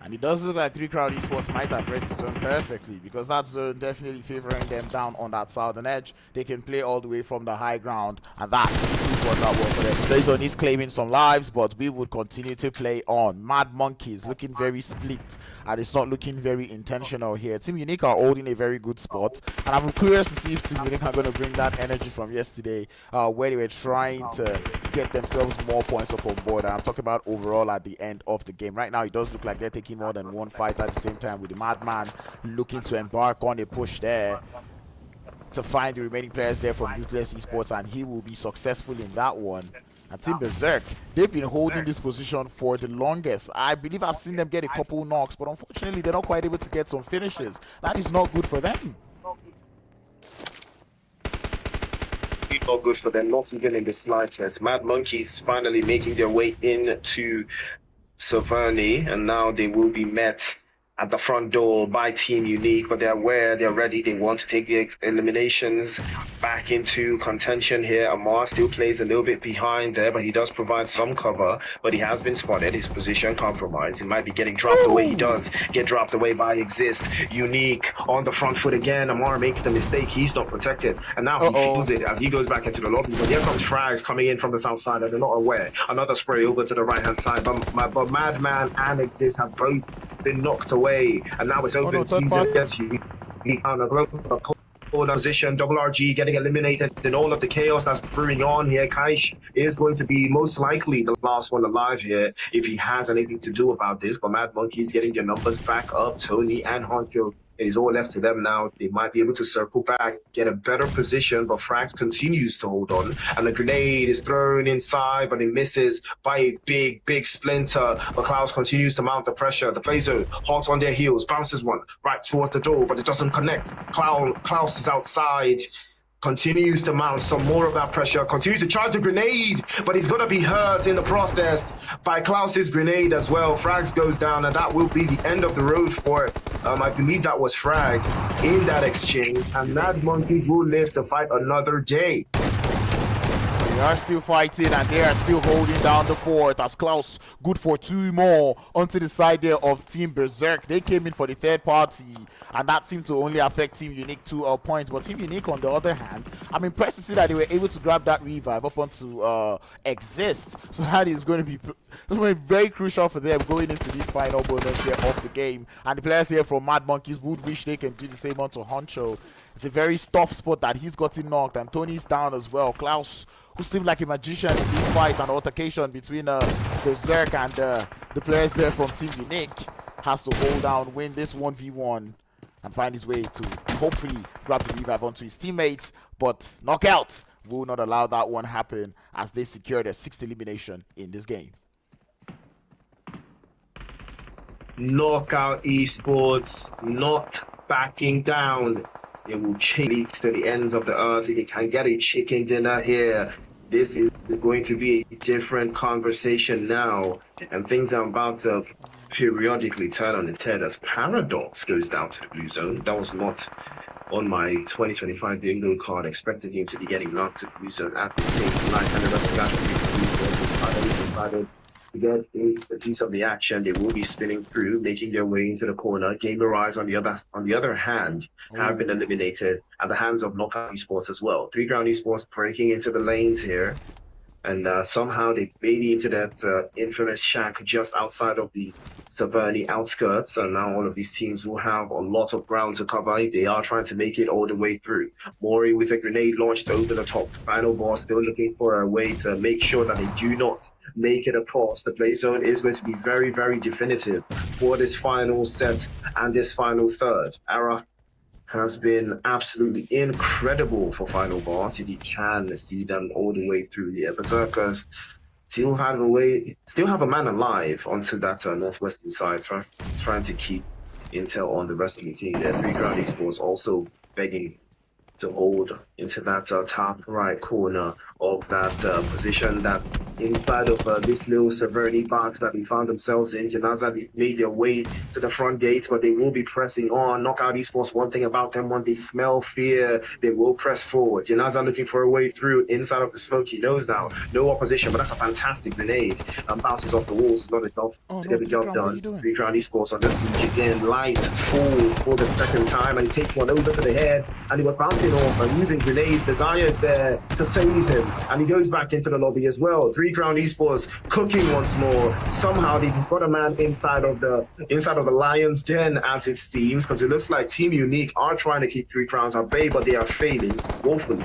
And it does look like 3 Crowd Esports might have read the zone perfectly, because that zone definitely favoring them down on that southern edge. They can play all the way from the high ground, and that is what that work for them. This zone is claiming some lives, but we would continue to play on. Mad Monkeys looking very split, and it's not looking very intentional here. Team Unique are holding a very good spot, and I'm curious to see if Team Unique are going to bring that energy from yesterday, where they were trying to get themselves more points up on board. And I'm talking about overall at the end of the game. Right now, it does look like they're taking more than one fight at the same time, with the Madman looking to embark on a push there to find the remaining players there from Ruthless Esports, and he will be successful in that one. And Team Berserk, they've been holding this position for the longest. I believe I've seen them get a couple knocks, but unfortunately they're not quite able to get some finishes. That is not good for them. Not good for them, not even in the slightest. Mad Monkeys finally making their way into Severny, and now they will be met at the front door by Team Unique, but they're aware, they're ready, they want to take the eliminations back into contention here. Amar still plays a little bit behind there, but he does provide some cover, but he has been spotted, his position compromised. He might be getting dropped away. He does get dropped away by Exist. Unique on the front foot again. Amar makes the mistake, he's not protected, and now he feels it as he goes back into the lobby. But here comes Frags coming in from the south side, and they're not aware. Another spray over to the right hand side, but Madman and Exist have both been knocked away. And now it's open season against you. On a global position, Double RG getting eliminated in all of the chaos that's brewing on here. Kaish is going to be most likely the last one alive here if he has anything to do about this. But Mad Monkeys getting their numbers back up. Tony and Honcho, it is all left to them now. They might be able to circle back, get a better position, but Frags continues to hold on. And the grenade is thrown inside, but it misses by a big splinter. But Klaus continues to mount the pressure. The play zone, hot on their heels, bounces one right towards the door, but it doesn't connect. Klaus is outside. Continues to mount some more of that pressure, continues to charge the grenade, but he's going to be hurt in the process by Klaus's grenade as well. Frags goes down, and that will be the end of the road for, I believe that was Frags in that exchange, and Mad Monkeys will live to fight another day. They are still fighting, and they are still holding down the fort as Klaus good for 2 more onto the side there of Team Berserk. They came in for the 3rd party, and that seemed to only affect Team Unique 2 points. But Team Unique, on the other hand, I'm impressed to see that they were able to grab that revive up onto Exist. So that is going to be very crucial for them going into this final bonus here of the game. And the players here from Mad Monkeys would wish they can do the same onto Honcho. It's a very tough spot that he's gotten knocked, and Tony's down as well. Klaus, who seemed like a magician in this fight and altercation between Berserk and the players there from Team Unique, has to hold down, win this 1v1, and find his way to hopefully grab the revive onto his teammates. But knockout will not allow that one happen as they secure their 6th elimination in this game. Knockout Esports not backing down. It will change to the ends of the earth. If you can get a chicken dinner here, this is going to be a different conversation now. And things are about to periodically turn on its head as Paradox goes down to the blue zone. That was not on my 2025 bingo card. Expected him to be getting knocked to the blue zone at this stage tonight. And the rest of that will be to get a piece of the action. They will be spinning through, making their way into the corner. GAMERIZE on the other hand have been eliminated at the hands of Knockout Esports as well. 3 Ground Esports breaking into the lanes here, And somehow they made it into that infamous shack just outside of the Severny outskirts. And now all of these teams will have a lot of ground to cover if they are trying to make it all the way through. Mori with a grenade launched over the top. FINALBOSS still looking for a way to make sure that they do not make it across. The play zone is going to be very, very definitive for this final set and this final third. Ara has been absolutely incredible for FINALBOSS. If you can see them all the way through, the Berserkers still have a man alive onto that northwestern side, trying to keep intel on the rest of the team. There, 3Crown Esports also begging to hold into that top right corner of that position, that inside of this little Severny box that they found themselves in. Janaza made their way to the front gate, but they will be pressing on. Knockout Esports, one thing about them, when they smell fear, they will press forward. Janaza looking for a way through inside of the smoke. He knows now, no opposition, but that's a fantastic grenade. Bounces off the walls, not enough to get the job done. 3Crown Esports on the siege again. Light falls for the second time, and he takes one over to the head, and he was bouncing off and using grenades. Desire is there to save him, and he goes back into the lobby as well. 3Crown Esports cooking once more. Somehow they've got a man inside of the lion's den, as it seems, because it looks like Team Unique are trying to keep 3Crowns at bay, but they are failing woefully.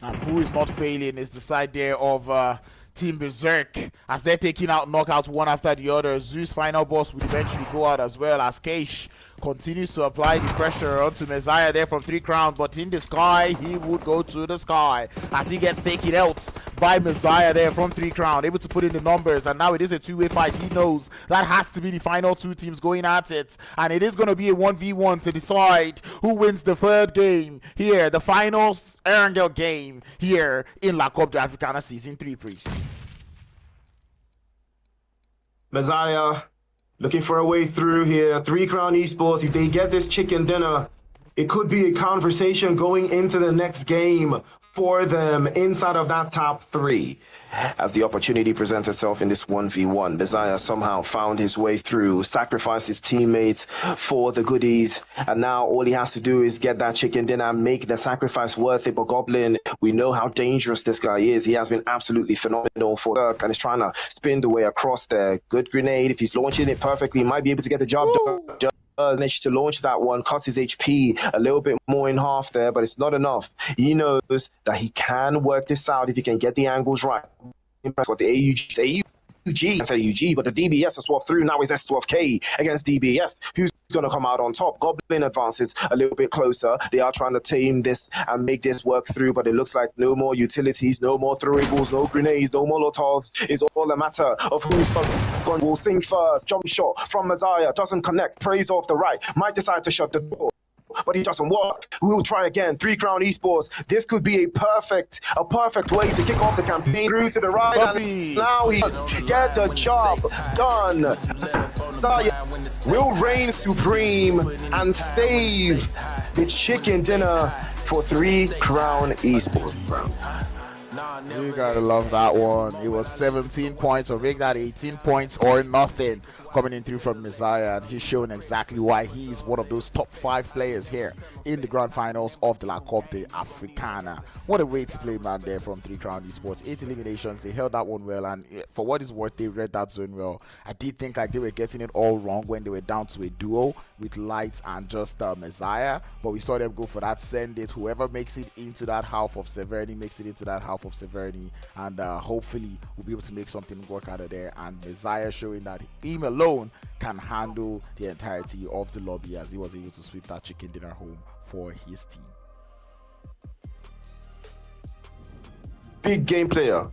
And who is not failing is the side there of Team Berserk, as they're taking out knockouts one after the other. ZEUS FINALBOSS will eventually go out as well, as Keish continues to apply the pressure onto Messiah there from 3Crown, but in the sky, he would go to the sky as he gets taken out by Messiah there from 3Crown, able to put in the numbers, and now it is a two-way fight. He knows that has to be the final two teams going at it, and it is going to be a 1v1 to decide who wins the third game here, the final Erangel game here in La Coupe d'Africaine Season 3, Priest. Messiah looking for a way through here. 3Crown Esports, if they get this chicken dinner, it could be a conversation going into the next game for them inside of that top three. As the opportunity presents itself in this 1v1, Messiah somehow found his way through, sacrificed his teammates for the goodies, and now all he has to do is get that chicken dinner and make the sacrifice worth it. But Goblin, we know how dangerous this guy is. He has been absolutely phenomenal for work and is trying to spin the way across there. Good grenade. If he's launching it perfectly, he might be able to get the job done. Managed to launch that one, cuts his HP a little bit more in half there, but it's not enough. He knows that he can work this out if he can get the angles right. What the AUG, I said AUG, but the DBS has swapped through. Now is S12K against DBS. Who's going to come out on top? Goblin advances a little bit closer. They are trying to tame this and make this work through, but it looks like no more utilities, no more throwables, no grenades, no molotovs. It's all a matter of who's going will sing first. Jump shot from Messiah, doesn't connect, prays off the right, might decide to shut the door, but he doesn't work. We'll try again. 3Crown Esports. This could be a perfect way to kick off the campaign through to the right. And now he must get the job done. Will reign supreme and save the chicken dinner for 3Crown Esports. You gotta love that one. It was 17 points, or make that 18 points or nothing coming in through from Messiah, and he's showing exactly why he's one of those top 5 players here in the grand finals of the La Coupe d'Africaine. What a way to play, man, there from 3Crown Esports. 8 eliminations, they held that one well, and for what it's worth, they read that zone well. I did think like they were getting it all wrong when they were down to a duo with Light and just Messiah, but we saw them go for that send it. Whoever makes it into that half of Severny makes it into that half of Severny, and hopefully we'll be able to make something work out of there. And Messiah showing that him alone can handle the entirety of the lobby, as he was able to sweep that chicken dinner home for his team. Big game player,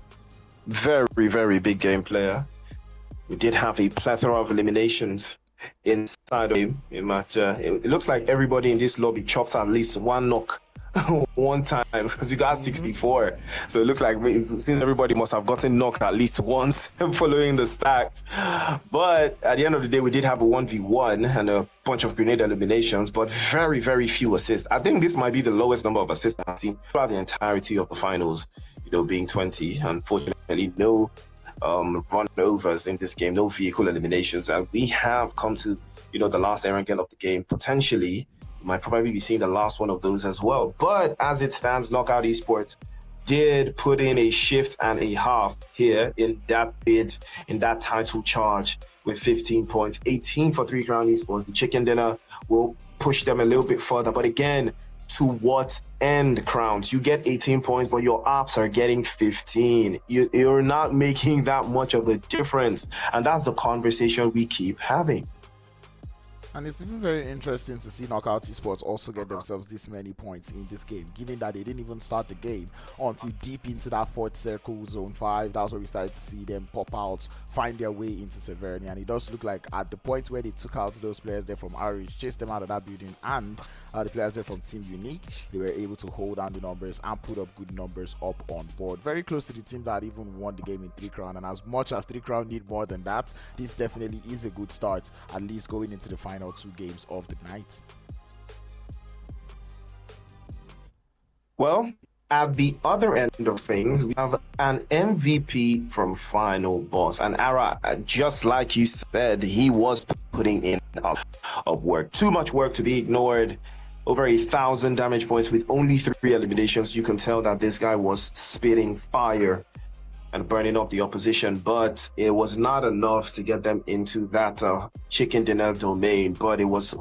very big game player. We did have a plethora of eliminations inside of him. It looks like everybody in this lobby chopped at least one knock one time, because we got 64, so it looks like since everybody must have gotten knocked at least once following the stacks. But at the end of the day, we did have a 1v1 and a bunch of grenade eliminations, but very few assists. I think this might be the lowest number of assists I've seen throughout the entirety of the finals, being 20. Unfortunately, no run overs in this game, no vehicle eliminations, and we have come to the last erangel of the game. Potentially might probably be seeing the last one of those as well. But as it stands, Knockout Esports did put in a shift and a half here in that bid, in that title charge with 15 points, 18 for 3 Crown Esports. The chicken dinner will push them a little bit further, but again, to what end, Crowns? You get 18 points, but your ops are getting 15. You're not making that much of a difference, and that's the conversation we keep having. And it's even very interesting to see Knockout Esports also get themselves this many points in this game, given that they didn't even start the game until deep into that fourth circle, zone 5. That's where we started to see them pop out, find their way into Severny. And it does look like at the point where they took out those players there from RRAGE, chased them out of that building, and the players there from Team Unique, they were able to hold down the numbers and put up good numbers up on board. Very close to the team that even won the game in 3 Crown. And as much as 3 Crown need more than that, this definitely is a good start, at least going into the final 2 games of the night. Well, at the other end of things, we have an MVP from Final Boss. And Ara, just like you said, he was putting in a lot of work. Too much work to be ignored. Over 1,000 damage points with only 3 eliminations. You can tell that this guy was spitting fire and burning up the opposition, but it was not enough to get them into that chicken dinner domain. But it was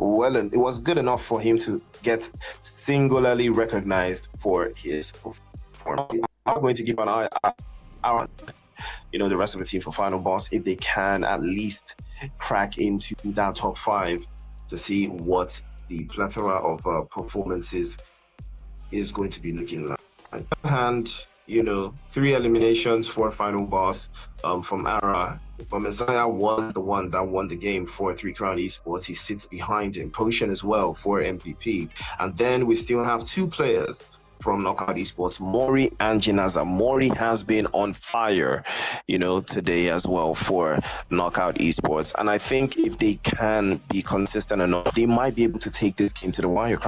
good enough for him to get singularly recognized for his performance. I'm going to keep an eye on the rest of the team for Final Boss, if they can at least crack into that top 5 to see what the plethora of performances is going to be looking like. And 3 eliminations for Final Boss from Ara. But Messiah was the one that won the game for 3 Crown Esports. He sits behind him. Potion as well for MVP. And then we still have 2 players from Knockout Esports, Mori and Jinaza. Mori has been on fire, today as well for Knockout Esports. And I think if they can be consistent enough, they might be able to take this game to the wire.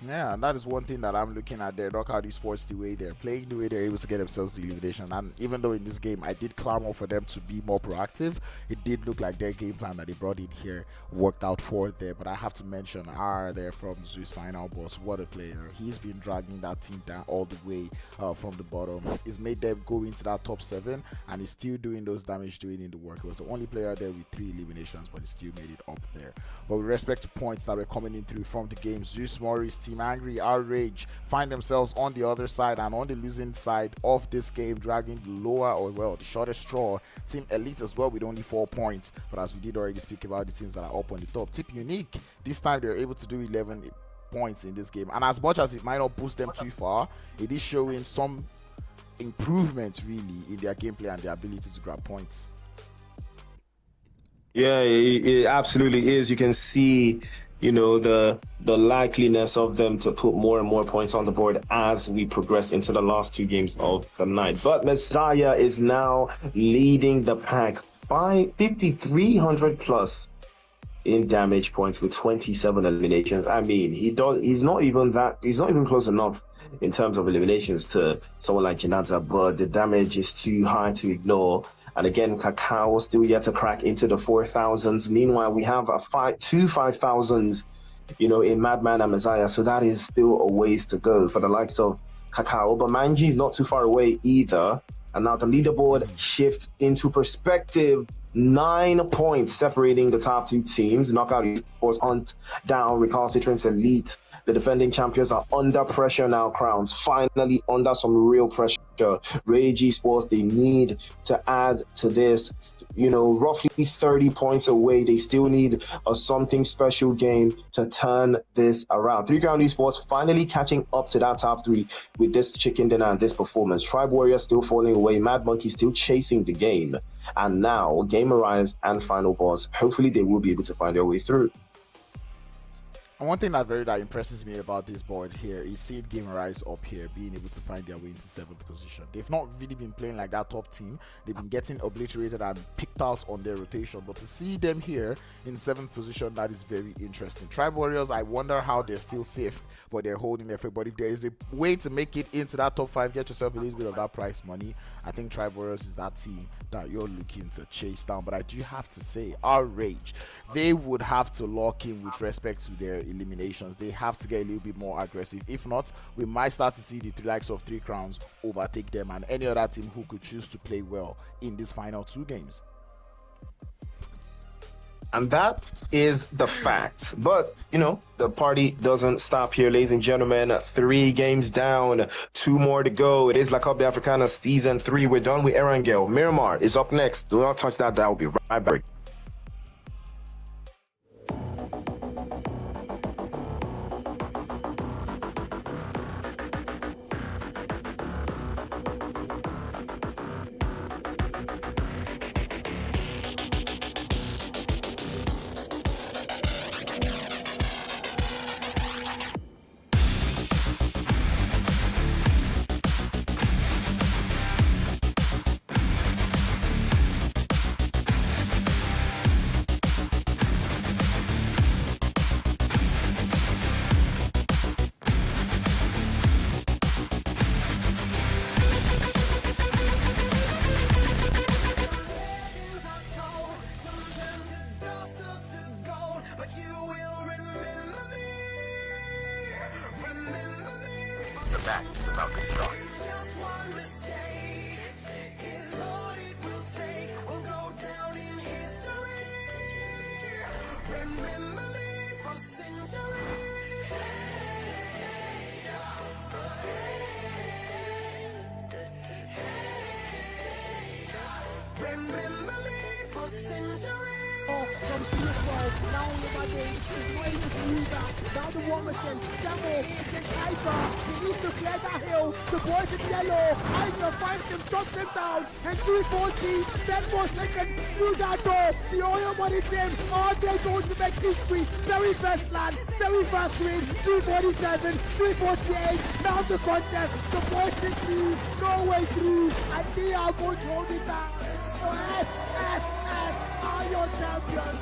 Yeah, and that is one thing that I'm looking at there. Knockout Esports, the way they're playing, the way they're able to get themselves the elimination. And even though in this game I did clamor for them to be more proactive, it did look like their game plan that they brought in here worked out for them. But I have to mention R there from ZEUS FINALBOSS. What a player. He's been dragging that team down all the way from the bottom. He's made them go into that top 7, and he's still doing those damage, doing in the work. He was the only player there with 3 eliminations, but he still made it up there. But with respect to points that were coming in through from the game, ZEUS, MORIS, Team Angry, RRAGE find themselves on the other side and on the losing side of this game, dragging the lower, or well, the shortest straw, Team Elite as well, with only 4 points. But as we did already speak about the teams that are up on the top, Team Unique, this time they're able to do 11 points in this game. And as much as it might not boost them too far, it is showing some improvements really in their gameplay and their ability to grab points. Yeah, it absolutely is. You can see the likeliness of them to put more and more points on the board as we progress into the last 2 games of the night. But Messiah is now leading the pack by 5,300 plus in damage points with 27 eliminations. I mean, he's not even close enough in terms of eliminations to someone like Jinaza, but the damage is too high to ignore. And again, Cacao still yet to crack into the 4,000s. Meanwhile, we have 2 5,000s, in Madman and Messiah. So that is still a ways to go for the likes of Cacao. But Manji is not too far away either. And now the leaderboard shifts into perspective. 9 points separating the top 2 teams. Knockout Esports hunt down Recalcitrants Elite. The defending champions are under pressure now, Crowns. Finally under some real pressure. Rage Esports, they need to add to this, roughly 30 points away. They still need a something special game to turn this around. 3 Crown Esports finally catching up to that top 3 with this chicken dinner and this performance. Tribe Warrior still falling away. Mad Monkey still chasing the game. And now GAMERIZE and Final Boss, hopefully they will be able to find their way through. And one thing that impresses me about this board here is seeing GAMERIZE up here being able to find their way into 7th position. They've not really been playing like that top team. They've been getting obliterated and picked out on their rotation. But to see them here in 7th position, that is very interesting. Tribe Warriors, I wonder how they're still 5th, but they're holding their fate. But if there is a way to make it into that top 5, get yourself a little bit of that prize money, I think Tribe Warriors is that team that you're looking to chase down. But I do have to say, RRAGE, they would have to lock in with respect to their eliminations. They have to get a little bit more aggressive. If not, we might start to see the likes of Three Crowns overtake them and any other team who could choose to play well in these final 2 games. And that is the fact. But, you know, the party doesn't stop here, ladies and gentlemen. 3 games down, 2 more to go. It is La Coupe d'Africana Season 3. We're done with Erangel. Miramar is up next. Do not touch that. That will be right back. Very first land, very first win, 347, 348, now the contest, the boys in lead, no way through, and they are going to hold it down. So S are your champions.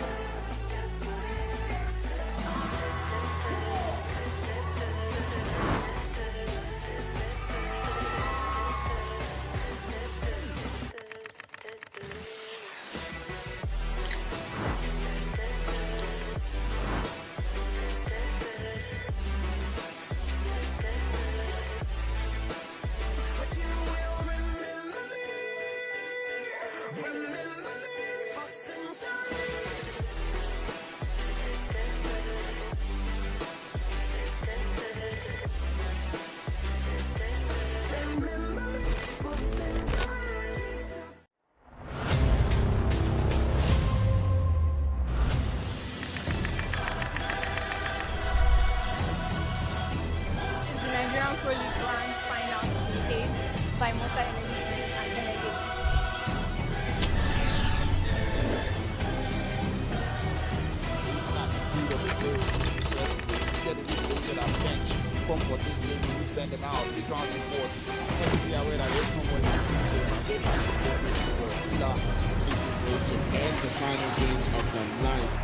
Send them out. The ground sports. Be aware that there's someone this is going to end the final games of the night.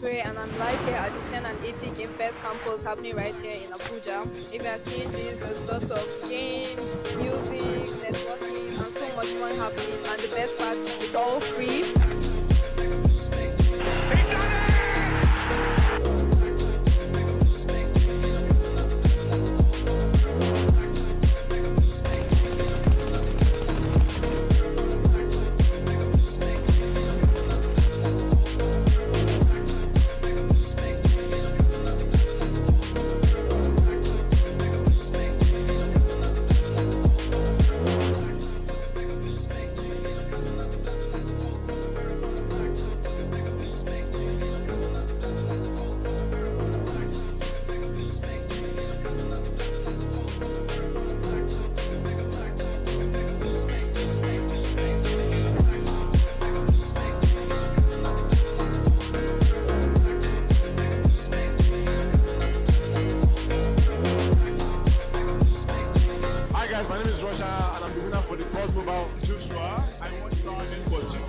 And I'm live here at the 10 and 80 Game Fest campus happening right here in Abuja. If you are seeing this, there's lots of games, music, networking, and so much fun happening. And the best part, it's all free.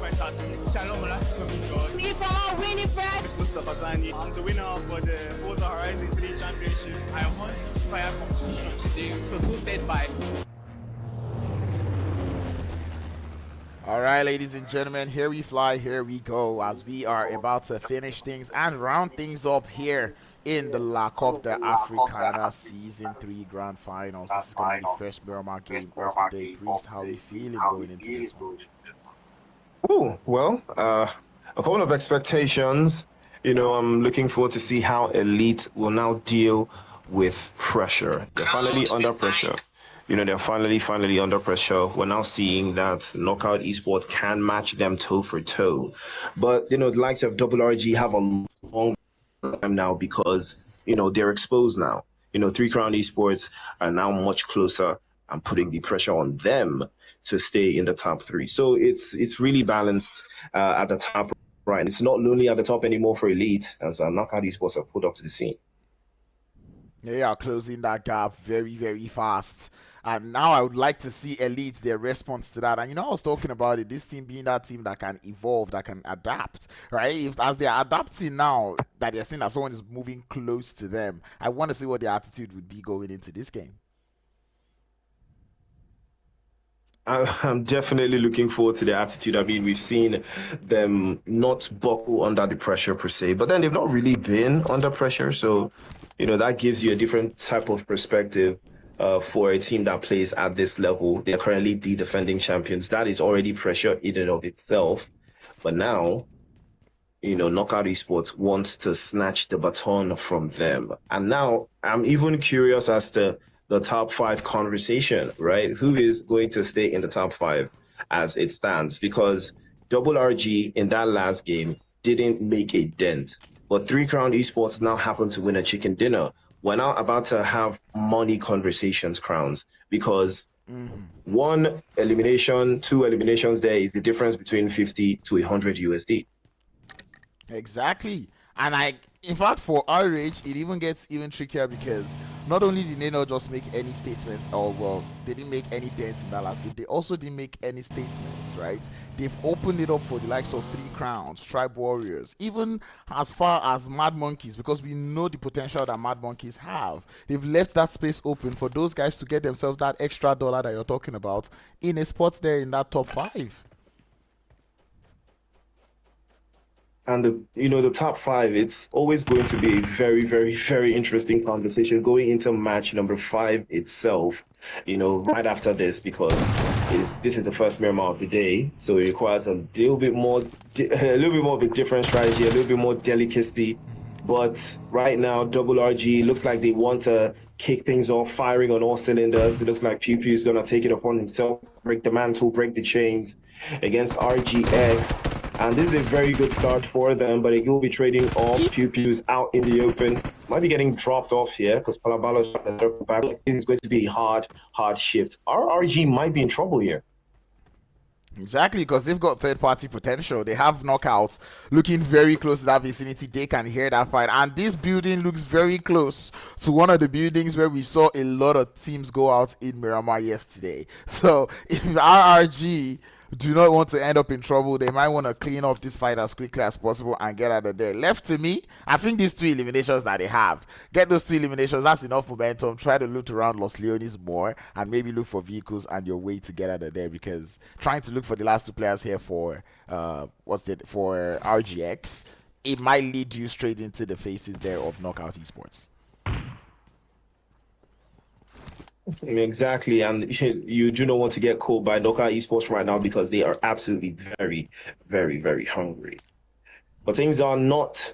fighters. Shalom Olafemi. Me from our winning friend. Mustafa Sani. I'm the winner for the Forza Horizon 3 Championship. I won the fire competition. They were voted by. All right, ladies and gentlemen, here we fly, here we go, as we are about to finish things and round things up here in the La Coupe d'Africaine Season 3 Grand Finals. This is going to be the first Miramar game of the day. Priest, how are we feeling going into this one? Oh, well, a couple of expectations. You know, I'm looking forward to see how Elite will now deal with pressure. They're finally under pressure. You know, they're finally under pressure. We're now seeing that Knockout Esports can match them toe for toe. But, you know, the likes of RRAGE have a long time now because, you know, they're exposed now. You know, 3 Crown Esports are now much closer and putting the pressure on them to stay in the top 3. So it's really balanced at the top, right? It's not lonely at the top anymore for Elite as Knockout Esports have pulled up to the scene. They are closing that gap very, very fast. And now I would like to see Elite, their response to that. And you know, I was talking about it, this team being that team that can evolve, that can adapt, right? If as they're adapting now, that they're seeing that someone is moving close to them, I want to see what their attitude would be going into this game. I'm definitely looking forward to their attitude. I mean, we've seen them not buckle under the pressure per se, but then they've not really been under pressure. So, you know, that gives you a different type of perspective for a team that plays at this level. They're currently the defending champions. That is already pressure in and of itself. But now, you know, Knockout Esports wants to snatch the baton from them. And now I'm even curious as to the top 5 conversation, right? Who is going to stay in the top 5 as it stands? Because RRAGE in that last game didn't make a dent. But 3 Crown Esports now happen to win a chicken dinner. We're now about to have money conversations, Crowns, because 1 elimination, 2 eliminations there is the difference between 50 to 100 USD. Exactly. And in fact, for RRAGE, it even gets even trickier because not only did they not just make any statements, or well, they didn't make any dents in that last game, they also didn't make any statements, right? They've opened it up for the likes of 3 Crowns, Tribe Warriors, even as far as Mad Monkeys, because we know the potential that Mad Monkeys have. They've left that space open for those guys to get themselves that extra dollar that you're talking about in a spot there in that top 5. And you know, the top 5, it's always going to be a very, very, very interesting conversation going into match number 5 itself. You know, right after this, because this is the first Miramar of the day, so it requires a little bit more of a different strategy, a little bit more delicacy. But right now, RRAGE looks like they want to kick things off, firing on all cylinders. It looks like Pew Pew is going to take it upon himself, break the mantle, break the chains against RGX. And this is a very good start for them, but it will be trading off. Pew Pew's out in the open. Might be getting dropped off here because Palabalo's trying to circle back. This is going to be a hard shift. RRAGE might be in trouble here. Exactly, because they've got third-party potential. They have knockouts looking very close to that vicinity. They can hear that fight. And this building looks very close to one of the buildings where we saw a lot of teams go out in Miramar yesterday. So if RRAGE do not want to end up in trouble, they might want to clean up this fight as quickly as possible and get out of there. Left to me, I think these 2 eliminations that they have, get those 2 eliminations, that's enough momentum. Try to loot around Los Leones more and maybe look for vehicles and your way to get out of there, because trying to look for the last 2 players here for for RGX, it might lead you straight into the faces there of Knockout Esports. Exactly, and you do not want to get caught by Knockout Esports right now because they are absolutely very, very, very hungry. But things are not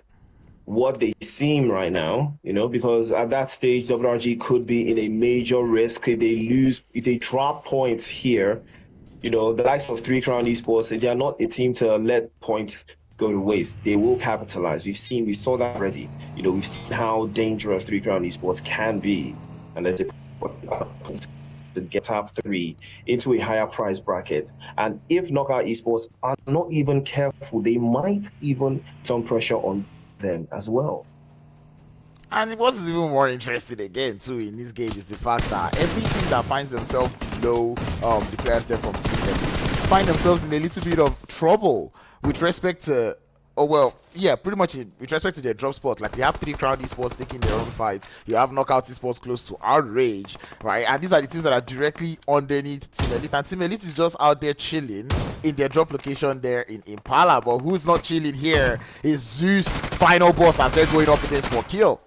what they seem right now, you know, because at that stage, RRAGE could be in a major risk if they drop points here. You know, the likes of 3 Crown Esports, they are not a team to let points go to waste. They will capitalize. We saw that already. You know, we've seen how dangerous 3 Crown Esports can be, and there's a to get top 3 into a higher price bracket. And if Knockout Esports are not even careful, they might even some pressure on them as well. And what's even more interesting again too in this game is the fact that every team that finds themselves below the players there from Team Elite, find themselves in a little bit of trouble with respect to, oh well, yeah, pretty much with respect to their drop spot. Like, you have 3 Crown Esports taking their own fights. You have Knockout Esports close to RRAGE, right? And these are the teams that are directly underneath Team Elite. And Team Elite is just out there chilling in their drop location there in Impala. But who's not chilling here is ZEUS Final Boss as they're going up against FORKILL.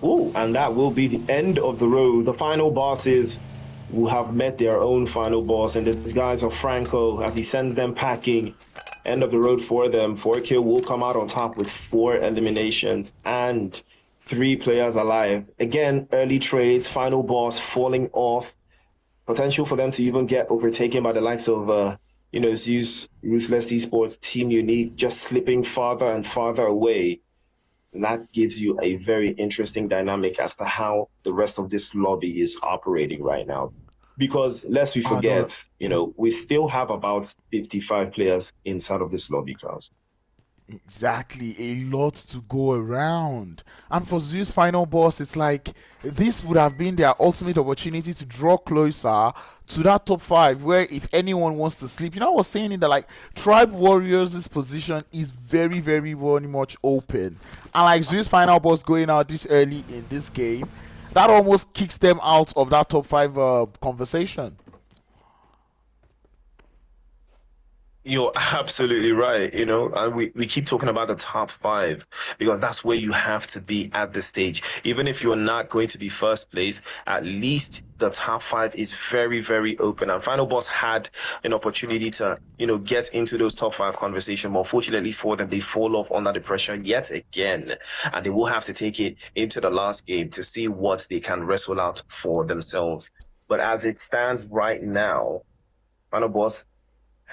Oh, and that will be the end of the road. The final bosses will have met their own final boss, and these guys are Franco as he sends them packing. End of the road for them. FORKILL will come out on top with 4 eliminations and 3 players alive. Again, early trades, final boss falling off. Potential for them to even get overtaken by the likes of ZEUS, Ruthless Esports, Team Unique, just slipping farther and farther away. And that gives you a very interesting dynamic as to how the rest of this lobby is operating right now. Because lest we forget, we still have about 55 players inside of this lobby, Klaus. Exactly, a lot to go around. And for ZEUS Final Boss, it's like this would have been their ultimate opportunity to draw closer to that top 5, where if anyone wants to sleep, I was saying that, like, Tribe Warriors' position is very, very, very much open. And like ZEUS Final Boss going out this early in this game, that almost kicks them out of that top 5 conversation. You're absolutely right, and we keep talking about the top 5 because that's where you have to be at this stage. Even if you're not going to be first place, at least the top 5 is very, very open. And Final Boss had an opportunity to, get into those top 5 conversations. But unfortunately for them, they fall off under the pressure yet again. And they will have to take it into the last game to see what they can wrestle out for themselves. But as it stands right now, Final Boss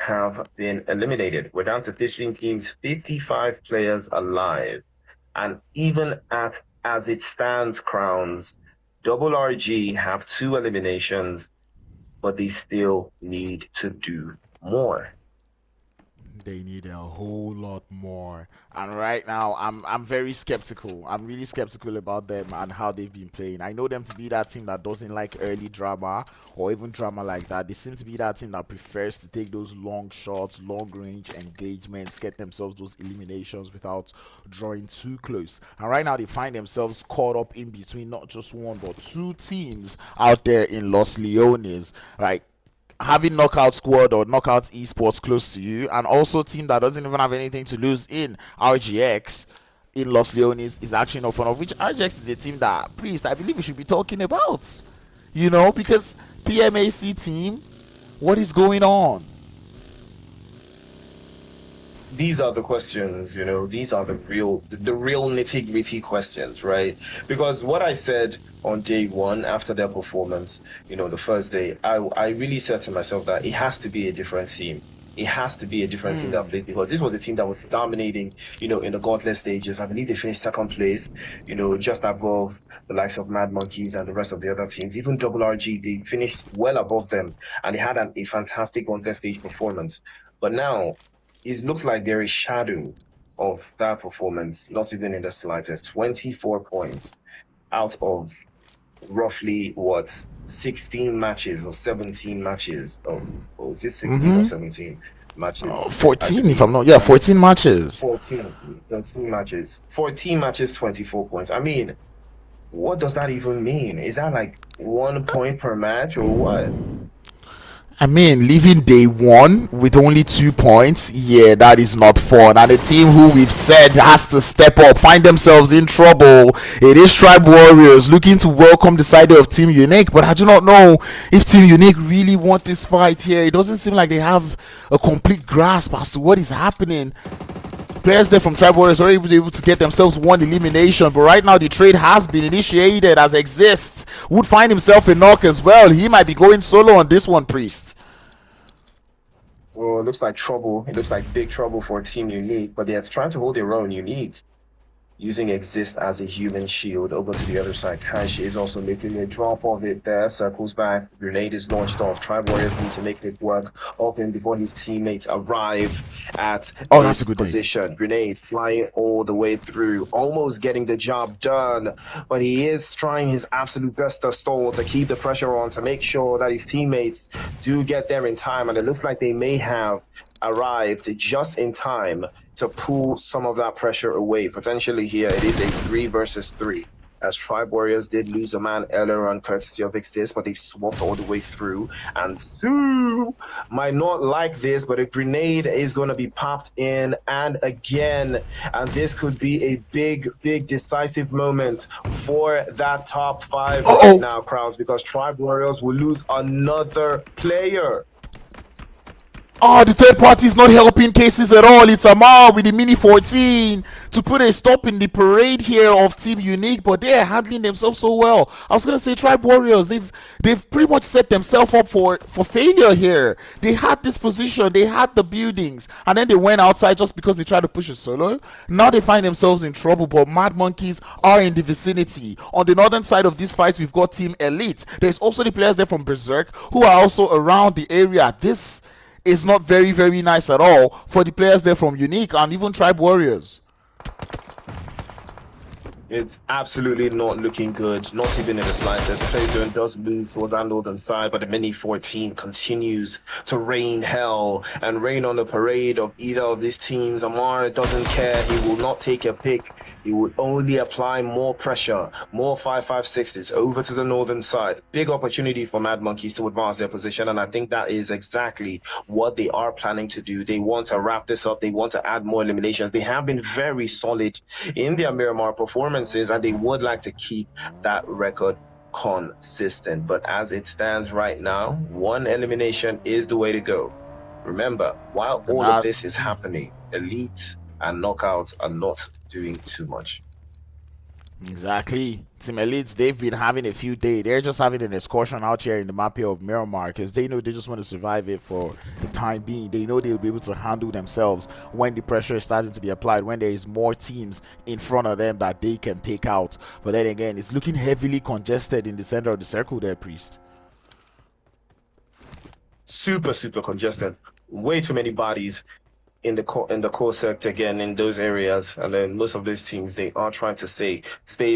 have been eliminated. We're down to 15 teams, 55 players alive. And even as it stands, Crowns, RRAGE have 2 eliminations, but they still need to do more. They need a whole lot more. And right now, I'm very skeptical. I'm really skeptical about them and how they've been playing. I know them to be that team that doesn't like early drama or even drama like that. They seem to be that team that prefers to take those long shots, long range engagements, get themselves those eliminations without drawing too close. And right now, they find themselves caught up in between not just 1 but 2 teams out there in Los Leones, right? Having Knockout Squad or Knockout Esports close to you, and also a team that doesn't even have anything to lose in RGX in Los Leones is actually not fun of, which RGX is a team that, Priest, I believe we should be talking about, because PMAC team, what is going on? These are the questions, these are the real nitty-gritty questions, right? Because what I said on day 1 after their performance, the first day, I really said to myself that it has to be a different team. It has to be a different team that played, because this was a team that was dominating, in the gauntlet stages. I believe they finished 2nd place, just above the likes of Mad Monkeys and the rest of the other teams. Even RRAGE, they finished well above them, and they had a fantastic gauntlet stage performance. But now, it looks like there is shadow of that performance, not even in the slightest. 24 points out of roughly 16 matches or 17 matches. Oh, is it 16 or 17 matches? 14 if I'm not. 14 matches. 14 matches. 14 matches, 24 points. I mean, what does that even mean? Is that like 1 point per match or what? I mean, leaving day 1 with only 2 points, yeah, that is not fun. And the team who we've said has to step up, find themselves in trouble. It is Tribe Warriors looking to welcome the side of Team Unique, but I do not know if Team Unique really want this fight here. It doesn't seem like they have a complete grasp as to what is happening. Players there from Tribe Warriors are able to get themselves 1 elimination, but right now the trade has been initiated as Exists would find himself a knock as well. He might be going solo on this one, Priest. Well, it looks like trouble. It looks like big trouble for Team Unique, but they're trying to hold their own. Unique using Exist as a human shield. Over to the other side, Cash is also making a drop of it there, circles back, grenade is launched off. Tribe Warriors need to make it work of him before his teammates arrive at that's a this good position. Grenades flying all the way through, almost getting the job done, but he is trying his absolute best to stall, to keep the pressure on, to make sure that his teammates do get there in time, and it looks like they may have arrived just in time to pull some of that pressure away. Potentially here, it is a 3 versus 3. As Tribe Warriors did lose a man earlier on courtesy of Exist, but they swapped all the way through. And Sue might not like this, but a grenade is going to be popped in and again. And this could be a big, big decisive moment for that top 5 right now, crowds, because Tribe Warriors will lose another player. Oh, the third party is not helping cases at all. It's Amal with the Mini 14 to put a stop in the parade here of Team Unique, but they are handling themselves so well. I was gonna say Tribe Warriors, they've pretty much set themselves up for failure here. They had this position, they had the buildings, and then they went outside just because they tried to push a solo. Now they find themselves in trouble, but Mad Monkeys are in the vicinity. On the northern side of this fight, we've got Team Elite. There's also the players there from Berserk who are also around the area. This is not very, very nice at all for the players there from Unique and even Tribe Warriors. It's absolutely not looking good, not even in the slightest. The play zone does move toward that northern side, but the Mini 14 continues to rain hell and rain on the parade of either of these teams. Amar doesn't care. He will not take a pick. He would only apply more pressure, more 5.56s over to the northern side. Big opportunity for Mad Monkeys to advance their position, and I think that is exactly what they are planning to do. They want to wrap this up. They want to add more eliminations. They have been very solid in their Miramar performances, and they would like to keep that record consistent. But as it stands right now, 1 elimination is the way to go. Remember, while all of this is happening, Elite and Knockouts are not doing too much. Exactly. Team Elites, they've been having a few days. They're just having an excursion out here in the map here of Miramar because they know they just want to survive it for the time being. They know they'll be able to handle themselves when the pressure is starting to be applied, when there is more teams in front of them that they can take out. But then again, it's looking heavily congested in the center of the circle there, Priest. Super congested. Way too many bodies in the core sector again in those areas, and then most of those teams, they are trying to stay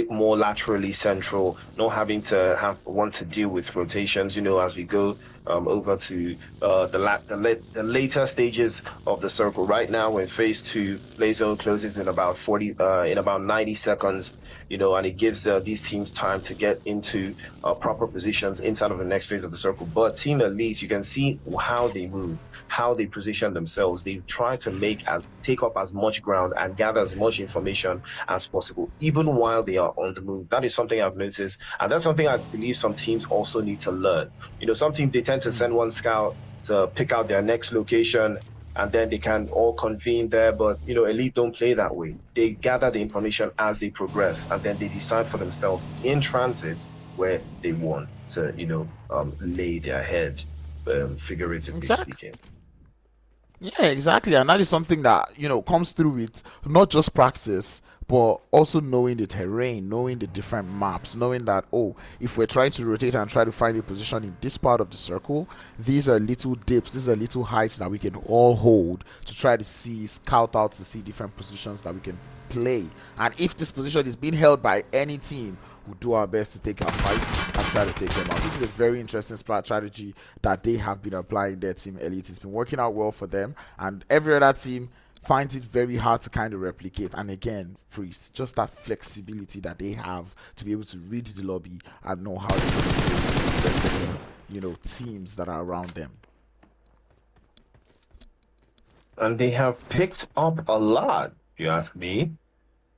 more laterally central, not having to want to deal with rotations, you know, as we go over to the later stages of the circle. Right now when phase 2 play zone closes in about 90 seconds, you know, and it gives these teams time to get into proper positions inside of the next phase of the circle. But Team Elite, you can see how they move, how they position themselves. They try to take up as much ground and gather as much information as possible, even while they are on the move. That is something I've noticed, and that's something I believe some teams also need to learn. You know, some teams, they tend to send one scout to pick out their next location, and then they can all convene there. But, you know, Elite don't play that way. They gather the information as they progress, and then they decide for themselves in transit where they want to, you know, lay their head, figuratively speaking. Yeah, exactly. And that is something that, you know, comes through with not just practice, but also knowing the terrain, knowing the different maps, knowing that, oh, if we're trying to rotate and try to find a position in this part of the circle, these are little dips, these are little heights that we can all hold to try to scout out to see different positions that we can play. And if this position is being held by any team, we'll do our best to take our fights and try to take them out. This is a very interesting strategy that they have been applying their Team Elite. It's been working out well for them, and every other team finds it very hard to kind of replicate. And again, Priest, just that flexibility that they have to be able to read the lobby and know how to play respective, you know, teams that are around them. And they have picked up a lot, if you ask me.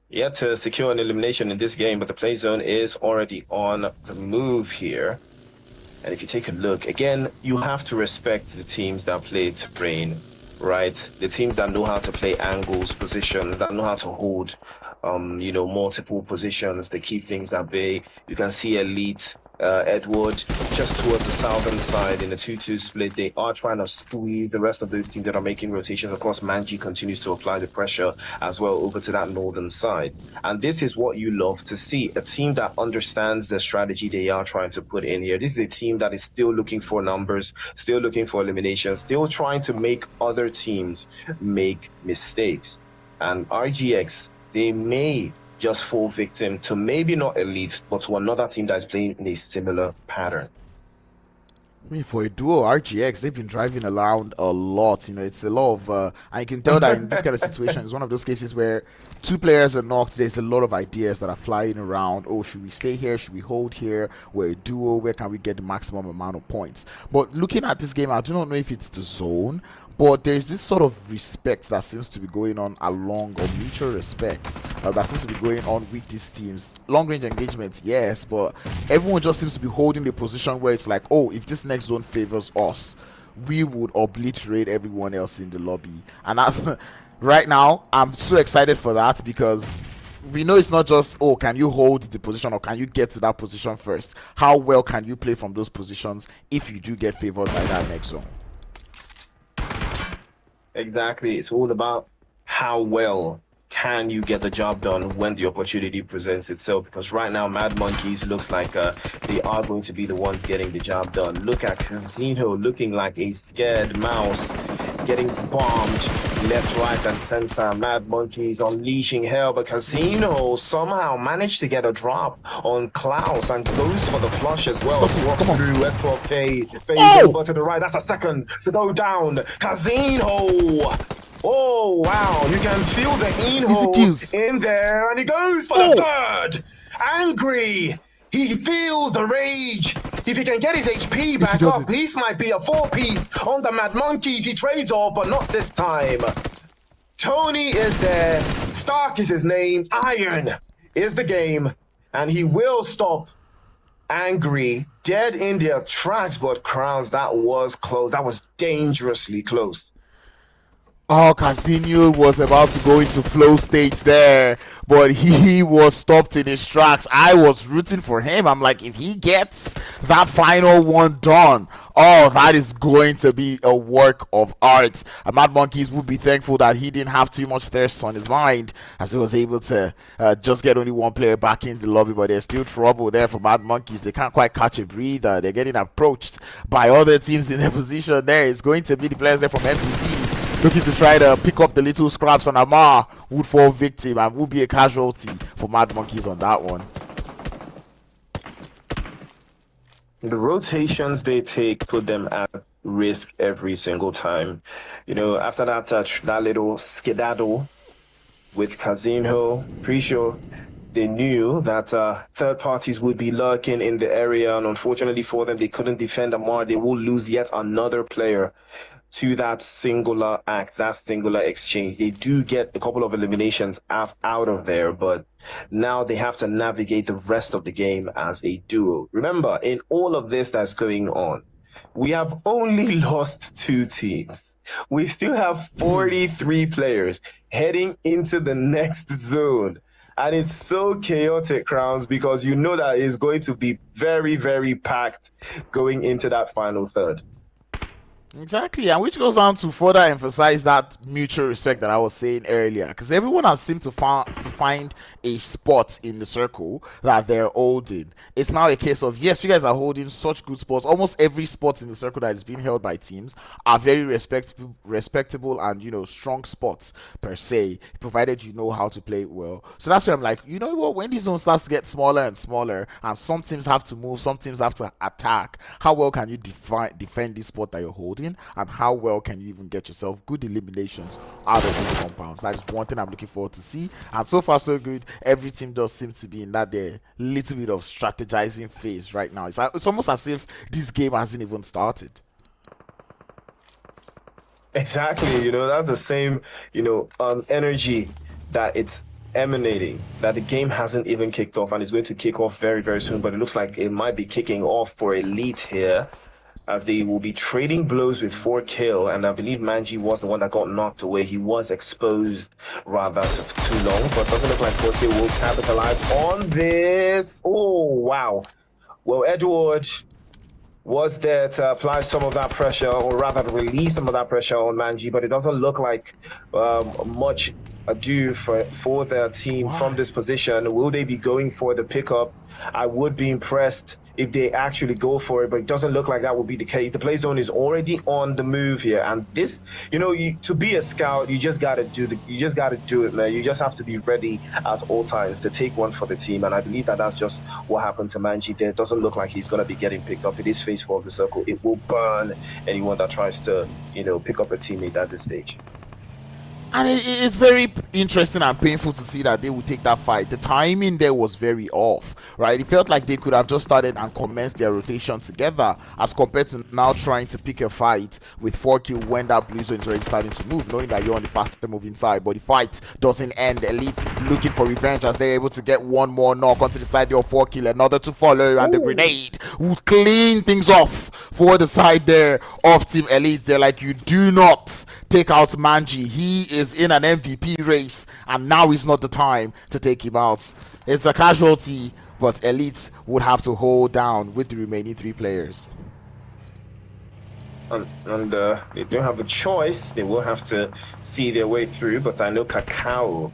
Yet to secure an elimination in this game, but the play zone is already on the move here. And if you take a look, again, you have to respect the teams that play terrain, right? The teams that know how to play angles, positions, that know how to hold, you know, multiple positions, to keep things at bay. You can see Elite Edward, just towards the southern side in a 2-2 split. They are trying to squeeze the rest of those teams that are making rotations. Of course, Manji continues to apply the pressure as well over to that northern side. And this is what you love to see, a team that understands the strategy they are trying to put in here. This is a team that is still looking for numbers, still looking for elimination, still trying to make other teams make mistakes. And RGX, they may just fall victim to maybe not elite, but to another team that's playing in a similar pattern. I mean, for a duo, RGX, they've been driving around a lot. You know, it's a lot of, and you can tell that in this kind of situation, it's one of those cases where two players are knocked. There's a lot of ideas that are flying around. Oh, should we stay here? Should we hold here? We're a duo. Where can we get the maximum amount of points? But looking at this game, I do not know if it's the zone, but there's this sort of respect that seems to be going on along, or mutual respect that seems to be going on with these teams. Long range engagements, yes, but everyone just seems to be holding the position where it's like, oh, if this next zone favors us, we would obliterate everyone else in the lobby. And that's right now, I'm so excited for that, because we know it's not just, oh, can you hold the position or can you get to that position first? How well can you play from those positions if you do get favored by that next zone? Exactly. It's all about how well can you get the job done when the opportunity presents itself. Because right now, Mad Monkeys looks like they are going to be the ones getting the job done. Look at Casino looking like a scared mouse, getting bombed left, right, and center. Mad Monkeys unleashing hell, but Casino somehow managed to get a drop on Klaus and goes for the flush as well. Swaps through F4K, fades over to the right. That's a second to go down. Casino! Oh, wow. You can feel the Inho in there, and he goes for the third. Angry. He feels the rage. If he can get his HP back up, this might be a 4-piece on the Mad Monkeys. He trades off, but not this time. Tony is there. Stark is his name. Iron is the game, and he will stop Angry dead in their tracks. But Crowns, that was close. That was dangerously close. Oh, Casino was about to go into flow states there, but he was stopped in his tracks. I was rooting for him. I'm like, if he gets that final one done, oh, that is going to be a work of art. And Mad Monkeys would be thankful that he didn't have too much thirst on his mind, as he was able to just get only one player back in the lobby. But there's still trouble there for Mad Monkeys. They can't quite catch a breather. They're getting approached by other teams in their position there. It's going to be the players there from MVP looking to try to pick up the little scraps, on Amar would fall victim and would be a casualty for Mad Monkeys on that one. The rotations they take put them at risk every single time. You know, after that that little skedaddle with Casino, pretty sure they knew that third parties would be lurking in the area, and unfortunately for them, they couldn't defend Amar. They will lose yet another player to that singular act, that singular exchange. They do get a couple of eliminations out of there, but now they have to navigate the rest of the game as a duo. Remember, in all of this that's going on, we have only lost 2 teams. We still have 43 players heading into the next zone. And it's so chaotic, Crowns, because you know that it's going to be very, very packed going into that final third. Exactly, and which goes on to further emphasize that mutual respect that I was saying earlier, because everyone has seemed to find a spot in the circle that they're holding. It's now a case of, yes, you guys are holding such good spots. Almost every spot in the circle that is being held by teams are very respectable and, you know, strong spots per se, provided you know how to play it well. So that's why I'm like, you know what, when this zone starts to get smaller and smaller, and some teams have to move, some teams have to attack, how well can you defend this spot that you're holding? And how well can you even get yourself good eliminations out of these compounds? That is one thing I'm looking forward to see, and so far so good. Every team does seem to be in that little bit of strategizing phase right now. It's almost as if this game hasn't even started. Exactly, you know, that's the same, you know, energy that it's emanating, that the game hasn't even kicked off, and it's going to kick off very, very soon. But it looks like it might be kicking off for Elite here, as they will be trading blows with FORKILL, and I believe Manji was the one that got knocked away. He was exposed rather too long, but doesn't look like FORKILL will capitalize on this. Oh, wow. Well, Edward was there to apply some of that pressure, or rather to relieve some of that pressure on Manji, but it doesn't look like much ado for their team from this position. Will they be going for the pickup? I would be impressed if they actually go for it, but it doesn't look like that will be the case. The play zone is already on the move here, and this, to be a scout, you just got to do it, man. You just have to be ready at all times to take one for the team, and I believe that that's just what happened to Manji there. It doesn't look like he's going to be getting picked up. It is phase 4 of the circle. It will burn anyone that tries to, pick up a teammate at this stage. And it's very interesting and painful to see that they would take that fight. The timing there was very off, right? It felt like they could have just started and commenced their rotation together, as compared to now trying to pick a fight with FORKILL when that blue zone is already starting to move, knowing that you're on the faster moving side. But the fight doesn't end. Elite looking for revenge as they're able to get one more knock onto the side of FORKILL, another to follow, and the grenade would clean things off for the side there of Team Elite. They're like, you do not take out Manji. He is in an MVP race, and now is not the time to take him out. It's a casualty, but Elite would have to hold down with the remaining 3 players. And they don't have a choice. They will have to see their way through, but I know Kakao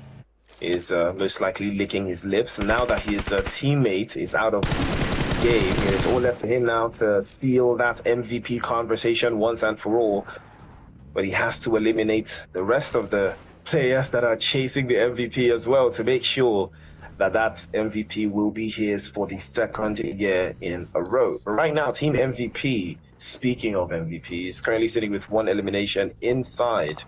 is most likely licking his lips. Now that his teammate is out of the game, it's all left to him now to steal that MVP conversation once and for all. But he has to eliminate the rest of the players that are chasing the MVP as well to make sure that that MVP will be his for the 2nd year in a row. But right now, Team MVP, speaking of MVP, is currently sitting with 1 elimination inside.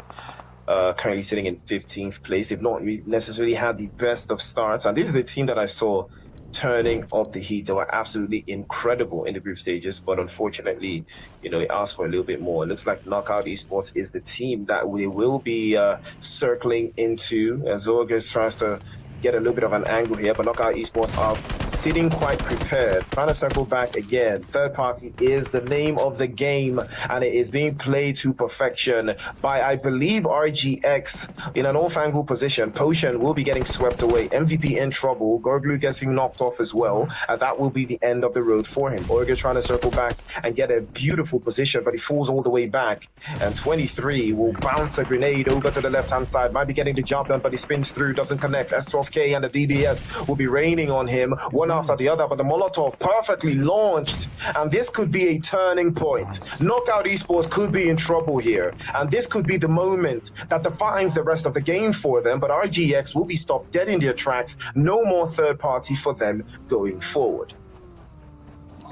Currently sitting in 15th place. They've not necessarily had the best of starts. And this is the team that I saw turning up the heat. They were absolutely incredible in the group stages, but unfortunately, it asked for a little bit more. It looks like Knockout Esports is the team that we will be circling into, as Zorgas tries to get a little bit of an angle here, but Knockout Esports are sitting quite prepared. Trying to circle back again. Third party is the name of the game, and it is being played to perfection by, I believe, RGX in an off-angle position. Potion will be getting swept away. MVP in trouble. Gorglu getting knocked off as well, and that will be the end of the road for him. Orga trying to circle back and get a beautiful position, but he falls all the way back, and 23 will bounce a grenade over to the left-hand side. Might be getting the job done, but he spins through, doesn't connect. S12K and the DBS will be raining on him one after the other, but the Molotov perfectly launched, and this could be a turning point. Knockout Esports could be in trouble here, and this could be the moment that defines the rest of the game for them, but RGX will be stopped dead in their tracks. No more third party for them going forward.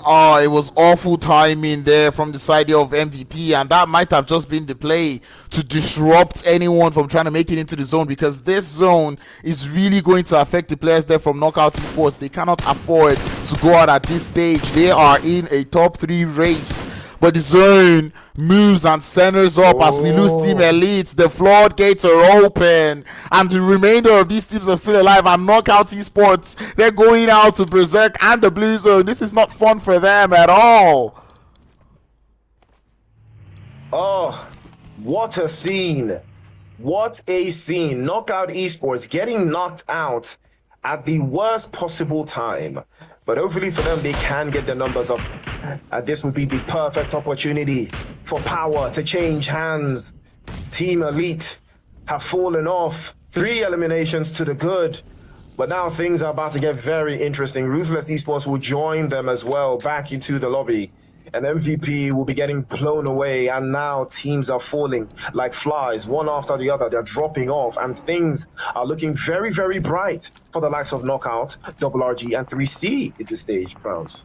Oh, it was awful timing there from the side of MVP, and that might have just been the play to disrupt anyone from trying to make it into the zone, because this zone is really going to affect the players there from Knockout Esports. They cannot afford to go out at this stage. They are in a top 3 race, but the zone moves and centers up as we lose Team Elite. The floodgates are open, and the remainder of these teams are still alive. And Knockout Esports, they're going out to Berserk and the Blue Zone. This is not fun for them at all. Oh, what a scene. What a scene. Knockout Esports getting knocked out at the worst possible time. But hopefully for them, they can get the numbers up. This will be the perfect opportunity for power to change hands. Team Elite have fallen off. 3 eliminations to the good. But now things are about to get very interesting. Ruthless Esports will join them as well back into the lobby. And MVP will be getting blown away, and now teams are falling like flies, one after the other. They're dropping off, and things are looking very, very bright for the likes of Knockout, RRAGE, and 3C at this stage, Browns.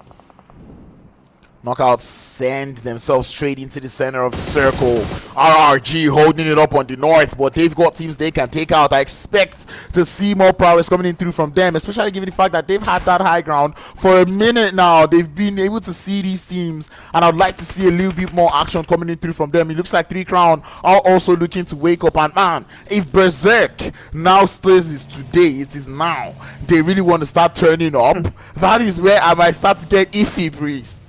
Knockout send themselves straight into the center of the circle. RRG holding it up on the north, but they've got teams they can take out. I expect to see more prowess coming in through from them, especially given the fact that they've had that high ground for a minute now. They've been able to see these teams, and I'd like to see a little bit more action coming in through from them. It looks like 3 Crown are also looking to wake up, and man, if Berserk now stays is today, it is now, they really want to start turning up, that is where I might start to get iffy, Priest.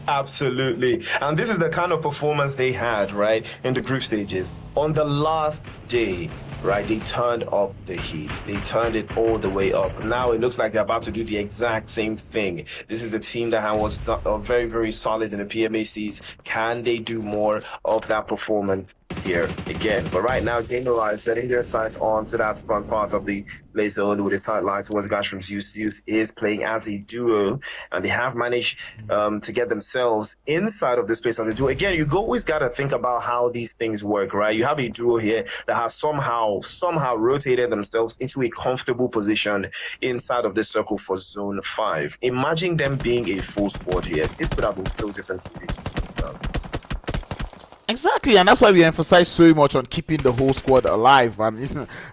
Absolutely. And this is the kind of performance they had, right, in the group stages. On the last day, right, they turned up the heat. They turned it all the way up. Now it looks like they're about to do the exact same thing. This is a team that was very, very solid in the PMACs. Can they do more of that performance here again? But right now, GAMERIZE setting their sights on to that front part of the play zone with his sight line towards the guys from ZEUS. ZEUS is playing as a duo, and they have managed to get themselves inside of this space as a duo. Again, you always got to think about how these things work, right? You have a duo here that has somehow rotated themselves into a comfortable position inside of this circle for zone 5. Imagine them being a full squad here. This could have been so different. Exactly, and that's why we emphasize so much on keeping the whole squad alive, man.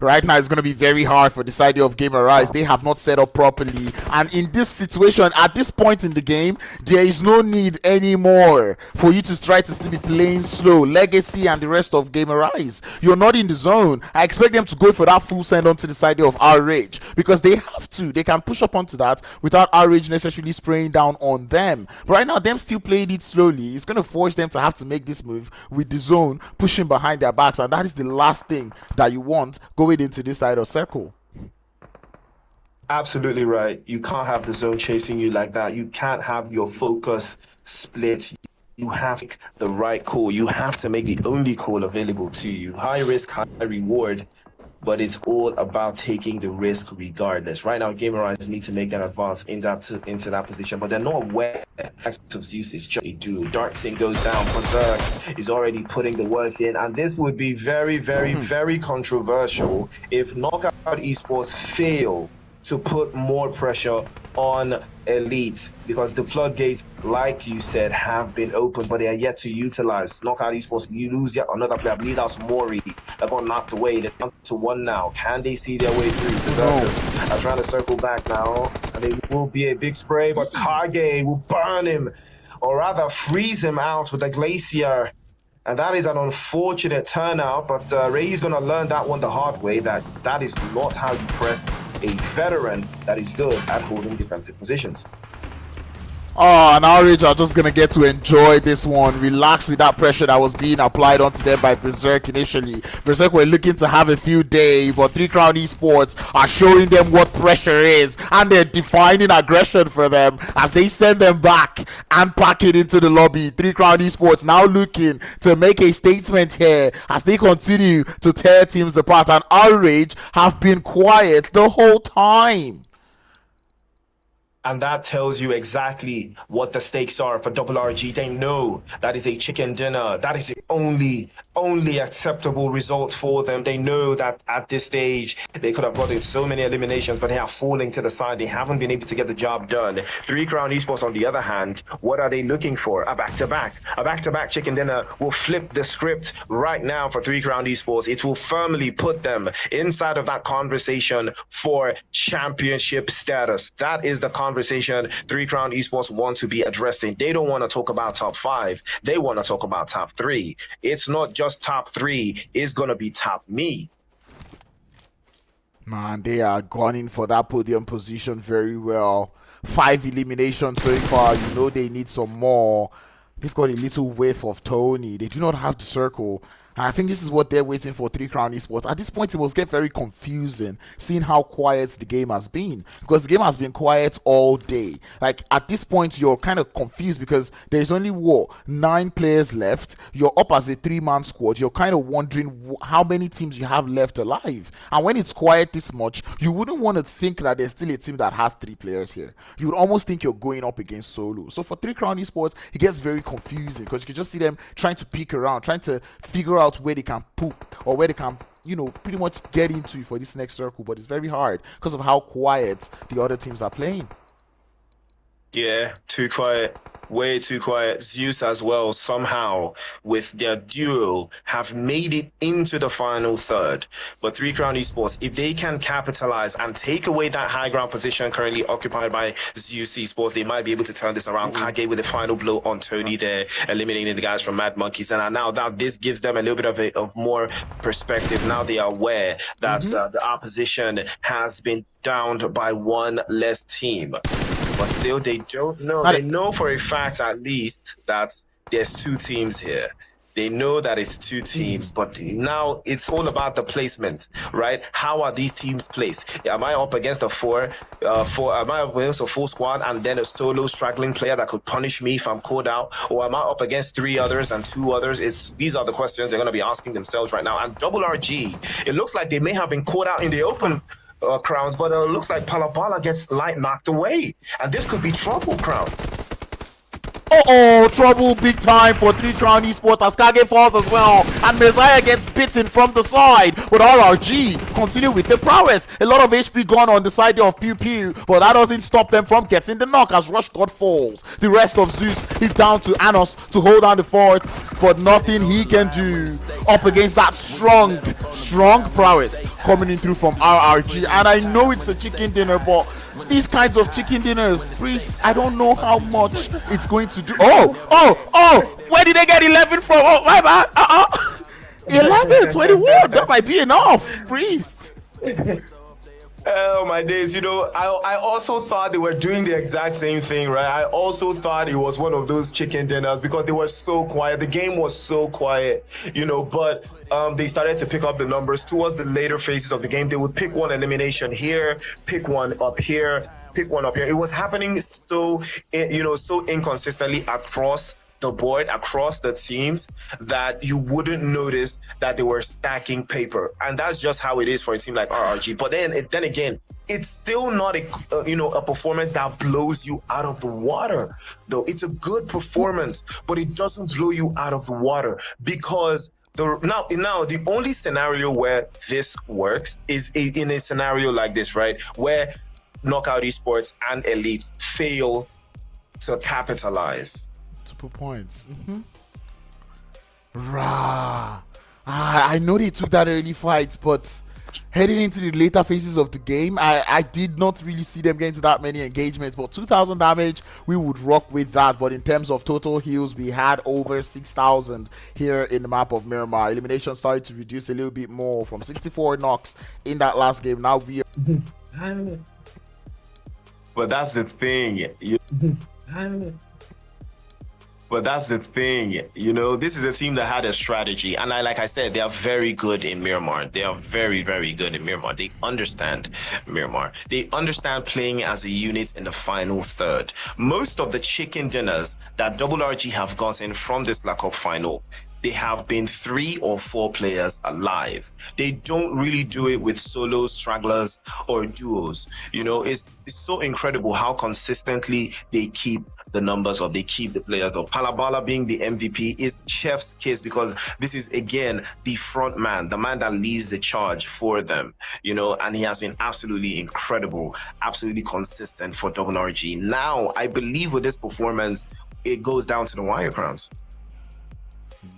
Right now, it's going to be very hard for this idea of GAMERIZE. They have not set up properly, and in this situation, at this point in the game, there is no need anymore for you to try to still be playing slow. Legacy and the rest of GAMERIZE, you're not in the zone. I expect them to go for that full send onto this idea of RRAGE, because they have to. They can push up onto that without RRAGE necessarily spraying down on them. But right now, them still playing it slowly, it's going to force them to have to make this move with the zone pushing behind their backs, and that is the last thing that you want going into this side of circle. Absolutely right. You can't have the zone chasing you like that. You can't have your focus split. You have to make the right call. You have to make the only call available to you. High risk, high reward, but it's all about taking the risk regardless. Right now, GAMERIZE need to make that advance into that position, but they're not aware of ZEUS is just a dude. Darksin goes down. BERSERK is already putting the work in, and this would be very, very, very controversial if Knockout Esports fail to put more pressure on Elite, because the floodgates, like you said, have been open, but they are yet to utilize. Knockout Esports, you lose yet another player. I believe that's MORIS that got knocked away. They're down to 1 now. Can they see their way through? Berserkers are trying to circle back now, and it will be a big spray, but Kage will burn him, or rather freeze him out with a glacier. And that is an unfortunate turnout, but Ray is going to learn that one the hard way, that is not how you press a veteran that is good at holding defensive positions. Oh, and RRAGE are just gonna get to enjoy this one, relax with that pressure that was being applied onto them by Berserk initially. Berserk were looking to have a field day, but 3 Crown Esports are showing them what pressure is, and they're defining aggression for them as they send them back and pack it into the lobby. 3 Crown Esports now looking to make a statement here as they continue to tear teams apart, and RRAGE have been quiet the whole time. And that tells you exactly what the stakes are for RRAGE. They know that is a chicken dinner. That is the only acceptable result for them. They know that at this stage, they could have gotten so many eliminations, but they are falling to the side. They haven't been able to get the job done. 3 Crown Esports, on the other hand, what are they looking for? A back-to-back. A back-to-back chicken dinner will flip the script right now for 3 Crown Esports. It will firmly put them inside of that conversation for championship status. That is the conversation 3 Crown Esports want to be addressing. They don't want to talk about top 5. They want to talk about top 3. It's not just top 3. It's going to be top me. Man, they are gunning for that podium position very well. 5 eliminations so far. You know they need some more. They've got a little whiff of Tony. They do not have the circle. I think this is what they're waiting for 3 Crown Esports. At this point, it must get very confusing seeing how quiet the game has been, because the game has been quiet all day. Like, at this point, you're kind of confused because there's only 9 players left. You're up as a 3-man squad. You're kind of wondering how many teams you have left alive. And when it's quiet this much, you wouldn't want to think that there's still a team that has 3 players here. You would almost think you're going up against solo. So for 3 Crown Esports, it gets very confusing because you can just see them trying to peek around, trying to figure out where they can poop or where they can, you know, pretty much get into for this next circle, but it's very hard because of how quiet the other teams are playing. Yeah, too quiet. Way too quiet. ZEUS as well, somehow, with their duo, have made it into the final third. But 3 Crown Esports, if they can capitalize and take away that high ground position currently occupied by ZEUS Esports, they might be able to turn this around. Kage with the final blow on Tony there, eliminating the guys from Mad Monkeys. And now that this gives them a little bit of more perspective. Now they are aware that the opposition has been downed by 1 less team. but still they don't know. They know for a fact at least that there's two teams here. They know that it's two teams, but now it's all about the placement, right? How are these teams placed? Am I up against a four? Am I up against a full squad and then a solo straggling player that could punish me if I'm called out? Or am I up against three others and two others? These are the questions they're going to be asking themselves right now. And RRG, it looks like they may have been caught out in the open, Crowns, but it looks like Palabala gets light knocked away. And this could be trouble, Crowns. Trouble big time for 3 Crown Esports as Kage falls as well, and Messiah gets bitten from the side, but RRG continue with the prowess. A lot of HP gone on the side of Pew Pew, but that doesn't stop them from getting the knock as Rush God falls. The rest of Zeus is down to Anos to hold down the fort, but nothing he can do up against that strong prowess coming in through from RRG. And I know it's a chicken dinner, but these kinds of chicken dinners, Priest, I don't know how much it's going to do. Where did they get 11 from? Oh, my bad. 11, 21. That might be enough, Priest. Oh my days, I also thought they were doing the exact same thing, right? I also thought it was one of those chicken dinners because they were so quiet. The game was so quiet, but they started to pick up the numbers towards the later phases of the game. They would pick one elimination here, pick one up here, pick one up here. It was happening so inconsistently across the board, across the teams, that you wouldn't notice that they were stacking paper. And that's just how it is for a team like RRG. But then again, it's still not a performance that blows you out of the water, though. It's a good performance, but it doesn't blow you out of the water because now the only scenario where this works is in a scenario like this, right? Where Knockout Esports and Elite fail to capitalize. Points. I know they took that early fight, but heading into the later phases of the game, I did not really see them getting to that many engagements. But 2,000 damage, we would rock with that. But in terms of total heals, we had over 6,000 here in the map of Miramar. Elimination started to reduce a little bit more from 64 knocks in that last game. Now we are. But that's the thing. But that's the thing, this is a team that had a strategy. And like I said, they are very good in Miramar. They are very, very good in Miramar. They understand Miramar. They understand playing as a unit in the final third. Most of the chicken dinners that RRG have gotten from this Black Cup final, they have been 3 or 4 players alive. They don't really do it with solos, stragglers, or duos. It's so incredible how consistently they keep the numbers up, they keep the players up. Palabala being the MVP is chef's kiss because this is, again, the front man, the man that leads the charge for them, and he has been absolutely incredible, absolutely consistent for RRG. Now, I believe with this performance, it goes down to the wire, Crowns.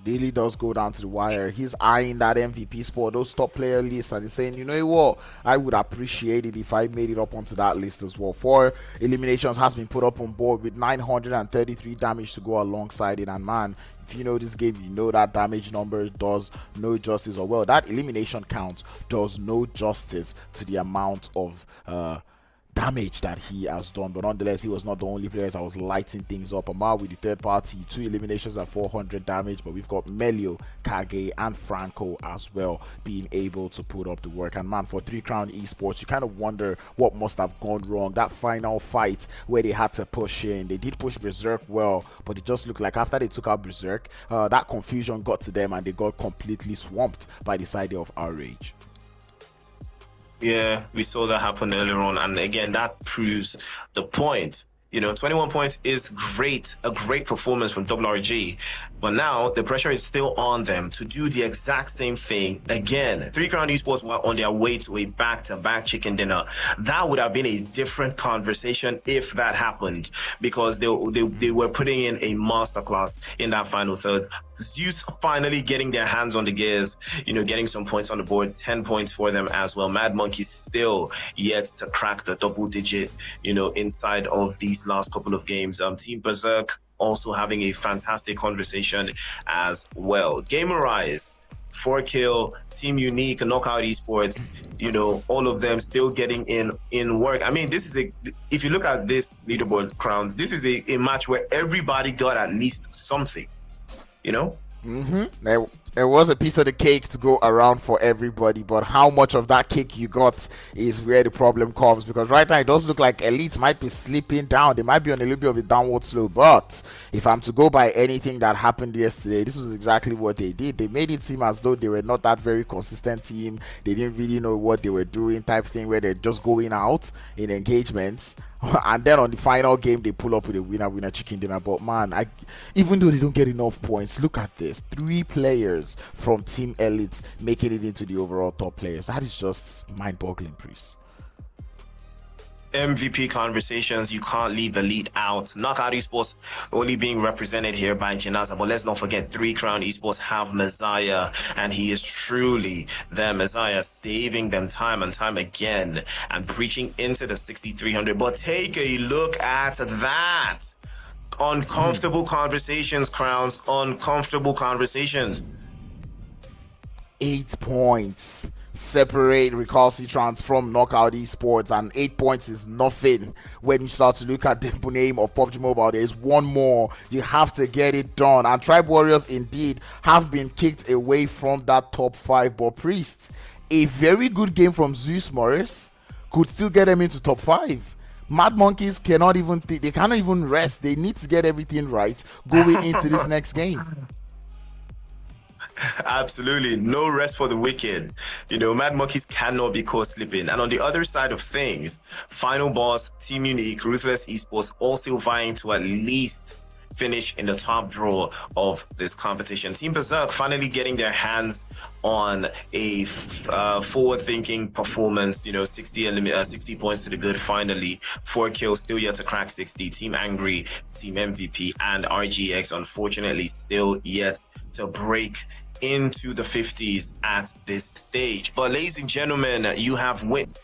Really does go down to the wire. He's eyeing that MVP spot, those top player lists, and he's saying, you know what, I would appreciate it if I made it up onto that list as well. 4 eliminations has been put up on board with 933 damage to go alongside it. And man, if you know this game, you know that damage number does no justice, or well, that elimination count does no justice to the amount of damage that he has done. But nonetheless, he was not the only player that was lighting things up. Amar with the third party, 2 eliminations at 400 damage, but we've got Melio, Kage, and Franco as well being able to put up the work. And man, for 3 Crown Esports, you kind of wonder what must have gone wrong. That final fight where they had to push in, they did push Berserk well, but it just looked like after they took out Berserk, that confusion got to them and they got completely swamped by the side of RRAGE. Yeah, we saw that happen earlier on, and again, that proves the point. 21 points is great, a great performance from RRG, but now the pressure is still on them to do the exact same thing again. 3 Crown Esports were on their way to a back-to-back chicken dinner. That would have been a different conversation if that happened, because they were putting in a masterclass in that final third. ZEUS finally getting their hands on the gears, getting some points on the board, 10 points for them as well. Mad Monkey still yet to crack the double digit, inside of these last couple of games. Team Berserk also having a fantastic conversation as well. GAMERIZE, FORKILL, Team Unique, Knockout Esports, you know, all of them still getting in work. I mean, this is if you look at this leaderboard crowns, this is a match where everybody got at least something, you know? There was a piece of the cake to go around for everybody, but how much of that cake you got is where the problem comes, because right now it does look like elites might be slipping down. They might be on a little bit of a downward slope, but if I'm to go by anything that happened yesterday, this was exactly what they did. They made it seem as though they were not that very consistent team. They didn't really know what they were doing, type thing, where they're just going out in engagements and then on the final game they pull up with a winner chicken dinner. But man, even though they don't get enough points, look at this: 3 players from Team Elite making it into the overall top players. That is just mind-boggling, Priest. MVP conversations, you can't leave Elite out. Knockout Esports only being represented here by Janaza, but let's not forget 3 Crown Esports have Messiah, and he is truly their Messiah, saving them time and time again and preaching into the 6,300. But take a look at that. Uncomfortable conversations, Crowns. Uncomfortable conversations. 8 points separate RECALCITRANTS from Knockout Esports, and 8 points is nothing when you start to look at the name of PUBG Mobile. There is one more. You have to get it done, and Tribe Warriors indeed have been kicked away from that top 5. But Priest, a very good game from ZEUS MORIS could still get them into top 5. Mad Monkeys cannot even rest. They need to get everything right going into this next game. Absolutely, no rest for the wicked. You know, Mad Monkeys cannot be caught slipping. And on the other side of things, FINALBOSS, Team Unique, RUTHLESS Esports all still vying to at least finish in the top draw of this competition. Team BERSERK finally getting their hands on a forward-thinking performance. You know, 60 points to the good finally. 4 kills, still yet to crack 60. Team Angry, Team MVP, and RGX unfortunately still yet to break into the 50s at this stage. But ladies and gentlemen, you have witnessed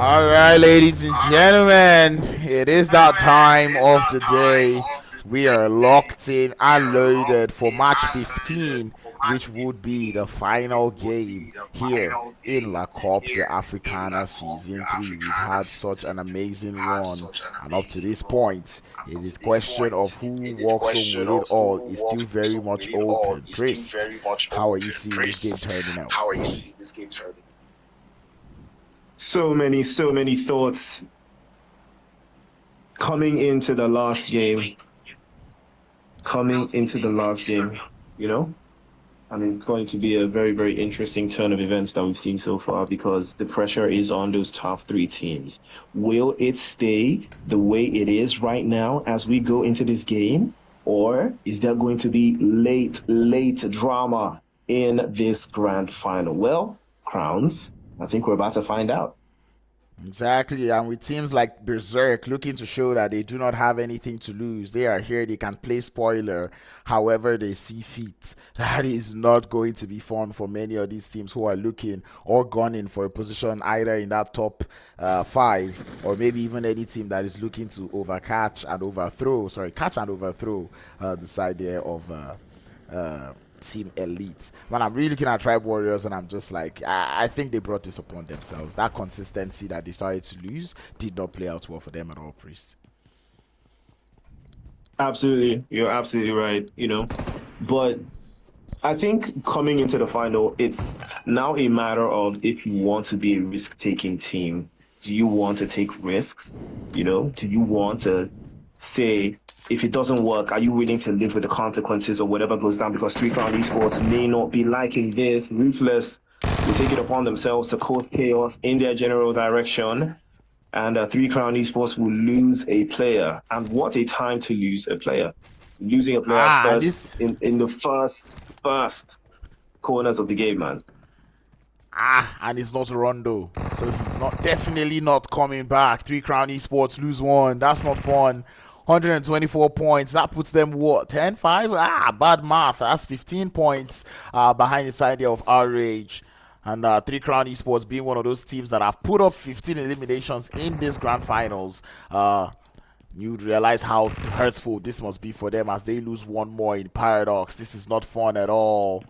All right, ladies and gentlemen, it is that time of the day. We are locked in and loaded for match 15, which would be the final game here in La Coupe de Africana Season 3. We've had such an amazing run, and up to this point, it is question of who walks home with it all is still very much open. Priest, how are you seeing this game turning out? So many thoughts coming into the last game. You know? And it's going to be a very, very interesting turn of events that we've seen so far because the pressure is on those top three teams. Will it stay the way it is right now as we go into this game? Or is there going to be late drama in this grand final? Well, Crowns, I think we're about to find out. Exactly, and with teams like Berserk looking to show that they do not have anything to lose, they are here, they can play spoiler however they see fit. That is not going to be fun for many of these teams who are looking or gunning for a position either in that top 5 or maybe even any team that is looking to catch and overthrow the side there of Team Elite. When I'm really looking at Tribe Warriors and I'm just like, I think they brought this upon themselves. That consistency that they started to lose did not play out well for them at all, Priest. Absolutely. You're absolutely right, you know. But I think coming into the final, it's now a matter of if you want to be a risk-taking team. Do you want to take risks? You know, do you want to say, if it doesn't work, are you willing to live with the consequences or whatever goes down? Because 3 Crown Esports may not be liking this. Ruthless will take it upon themselves to cause chaos in their general direction. And 3 Crown Esports will lose a player. And what a time to lose a player. Losing a player in the first corners of the game, man. And it's not Rondo. So he's definitely not coming back. 3 Crown Esports lose one. That's not fun. 124 points. That puts them, what, 10-5? Bad math. That's 15 points behind the side there of RRAGE. And 3 Crown Esports being one of those teams that have put up 15 eliminations in this grand finals. You'd realize how hurtful this must be for them as they lose one more in Paradox. This is not fun at all.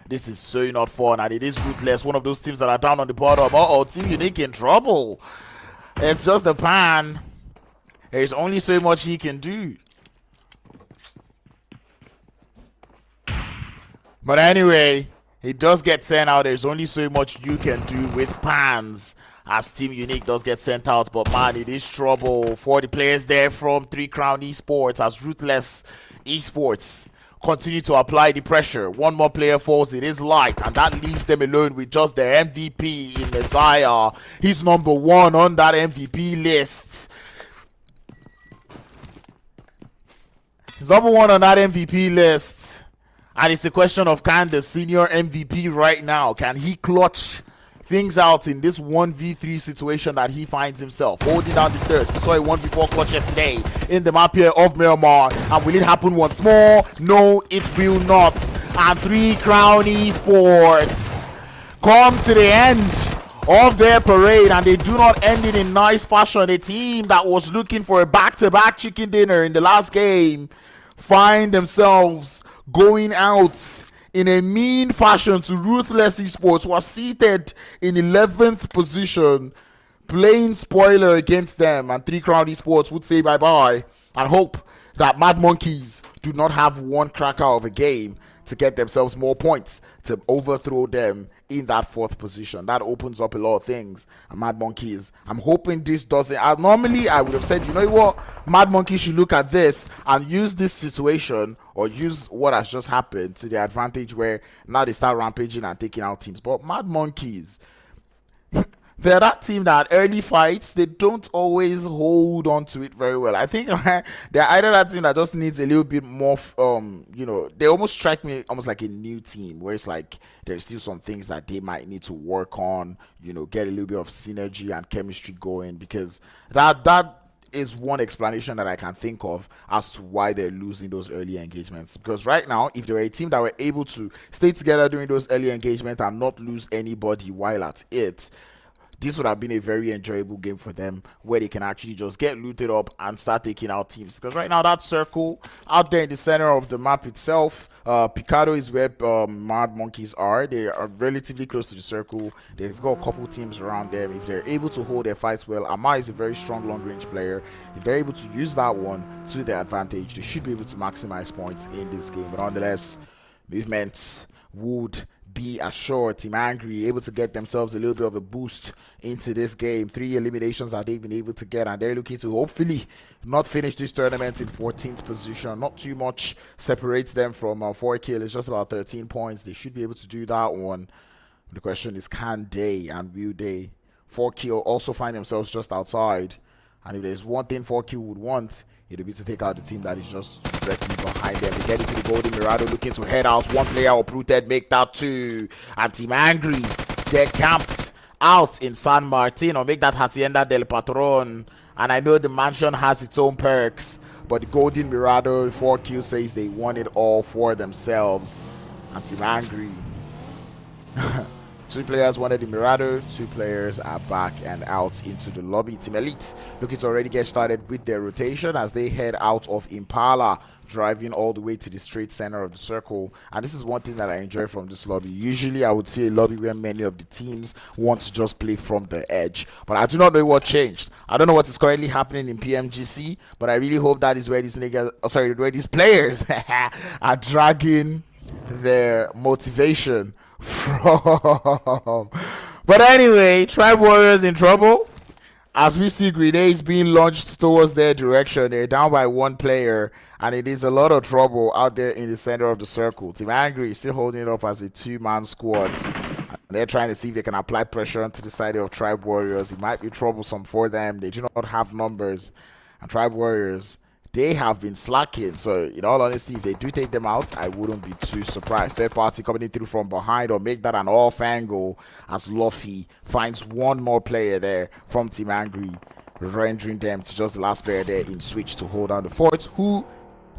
This is so not fun. And it is Ruthless, one of those teams that are down on the bottom. Uh-oh, Team Unique in trouble. It's just a pan. There's only so much he can do. But anyway, he does get sent out. There's only so much you can do with pans as Team Unique does get sent out. But man, it is trouble for the players there from 3 Crown Esports as Ruthless Esports continue to apply the pressure. One more player falls, it is Light, and that leaves them alone with just their MVP in Messiah. He's number 1 on that MVP list. He's number 1 on that MVP list. And it's a question of, can the senior MVP right now, can he clutch things out in this 1v3 situation that he finds himself? Holding down the stairs. We saw a 1v4 clutch yesterday in the map here of Myanmar. And will it happen once more? No, it will not. And 3 Crown Esports come to the end of their parade, and they do not end it in nice fashion. A team that was looking for a back-to-back chicken dinner in the last game find themselves going out in a mean fashion to Ruthless Esports, who are seated in 11th position, playing spoiler against them. And 3 Crown Esports would say bye-bye and hope that Mad Monkeys do not have one cracker of a game to get themselves more points to overthrow them in that 4th position. That opens up a lot of things. And Mad Monkeys, I'm hoping this doesn't. Normally, I would have said, you know what? Mad Monkeys should look at this and use this situation or use what has just happened to their advantage, where now they start rampaging and taking out teams. But Mad Monkeys, they're that team that early fights, they don't always hold on to it very well. I think they're either that team that just needs a little bit more, they almost strike me almost like a new team, where it's like there's still some things that they might need to work on, get a little bit of synergy and chemistry going, because that is one explanation that I can think of as to why they're losing those early engagements. Because right now, if they were a team that were able to stay together during those early engagements and not lose anybody while at it, this would have been a very enjoyable game for them, where they can actually just get looted up and start taking out teams. Because right now, that circle out there in the center of the map itself, Picado is where Mad Monkeys are. They are relatively close to the circle. They've got a couple teams around them. If they're able to hold their fights well, Amar is a very strong long-range player. If they're able to use that one to their advantage, they should be able to maximize points in this game. But nonetheless, movements would be assured. Team Angry able to get themselves a little bit of a boost into this game. 3 eliminations that they've been able to get, and they're looking to hopefully not finish this tournament in 14th position. Not too much separates them from FORKILL. It's just about 13 points. They should be able to do that one. The question is, can they and will they? FORKILL also find themselves just outside, and if there's one thing FORKILL would want, it would be to take out the team that is just directly behind them. They get into the Golden Mirado, looking to head out. One player uprooted, make that 2. And Team Angry, they're camped out in San Martin, or make that Hacienda del Patron. And I know the mansion has its own perks, but the Golden Mirado, FORKILL says they want it all for themselves. And Team Angry, 2 players wanted the Mirado, 2 players are back and out into the lobby. Team Elite looking to already get started with their rotation as they head out of Impala, driving all the way to the straight center of the circle. And this is one thing that I enjoy from this lobby. Usually I would see a lobby where many of the teams want to just play from the edge, but I do not know what changed. I don't know what is currently happening in PMGC, but I really hope that is where these niggas, where these players are dragging their motivation from. But anyway, Tribe Warriors in trouble as we see grenades being launched towards their direction. They're down by 1 player, and it is a lot of trouble out there in the center of the circle. Team Angry is still holding it up as a 2-man squad, and they're trying to see if they can apply pressure onto the side of Tribe Warriors. It might be troublesome for them. They do not have numbers, and Tribe Warriors, they have been slacking. So in all honesty, if they do take them out, I wouldn't be too surprised. Third party coming in through from behind, or make that an off angle as Luffy finds 1 more player there from Team Angry, rendering them to just the last player there in switch to hold down the fort, who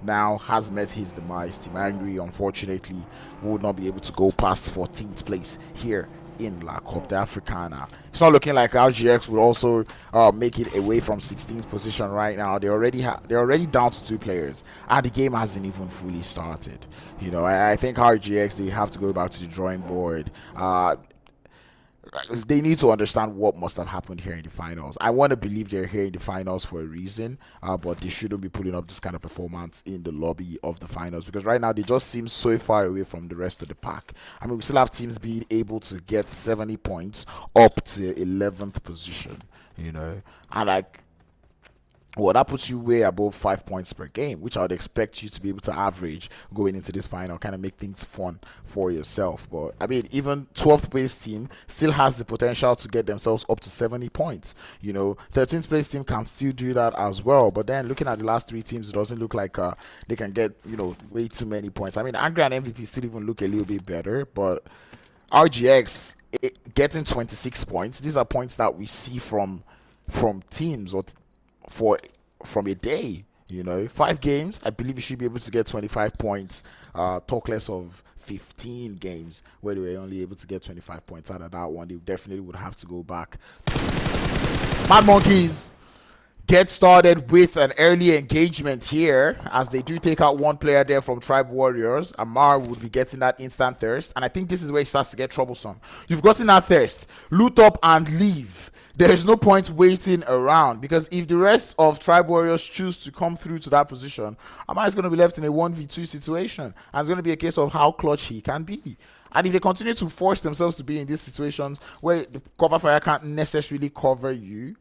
now has met his demise. Team Angry, unfortunately, would not be able to go past 14th place here in La Coupe d'Africana. It's not looking like RGX would also make it away from 16th position right now. They're already down to 2 players, and the game hasn't even fully started. You know, I think RGX, they have to go back to the drawing board. They need to understand what must have happened here in the finals. I want to believe they're here in the finals for a reason, but they shouldn't be putting up this kind of performance in the lobby of the finals, because right now they just seem so far away from the rest of the pack. I mean, we still have teams being able to get 70 points up to 11th position, you know, and like, well, that puts you way above 5 points per game, which I would expect you to be able to average going into this final, kind of make things fun for yourself. But I mean, even 12th place team still has the potential to get themselves up to 70 points. You know, 13th place team can still do that as well. But then looking at the last 3 teams, it doesn't look like they can get, you know, way too many points. I mean, Angry and MVP still even look a little bit better, but RGX getting 26 points. These are points that we see from teams or from a day. You know, 5 games, I believe you should be able to get 25 points. Talk less of 15 games where they were only able to get 25 points out of that one. They definitely would have to go back to Mad Monkeys. Get started with an early engagement here, as they do take out 1 player there from Tribe Warriors. Amar would be getting that instant thirst, and I think this is where it starts to get troublesome. You've gotten that thirst, loot up and leave. There's no point waiting around, because if the rest of Tribe Warriors choose to come through to that position, Amar is going to be left in a 1v2 situation, and it's going to be a case of how clutch he can be. And if they continue to force themselves to be in these situations where the cover fire can't necessarily cover you,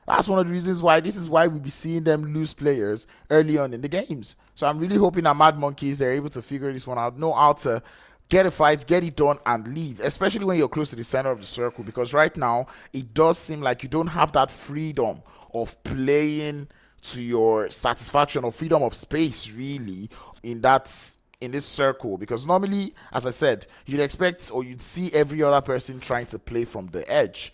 that's one of the reasons why this is why we'll be seeing them lose players early on in the games. So I'm really hoping that Mad Monkeys, they're able to figure this one out, know how to get a fight, get it done, and leave, especially when you're close to the center of the circle, because right now it does seem like you don't have that freedom of playing to your satisfaction, or freedom of space really in this circle, because normally, as I said, you'd expect or you'd see every other person trying to play from the edge,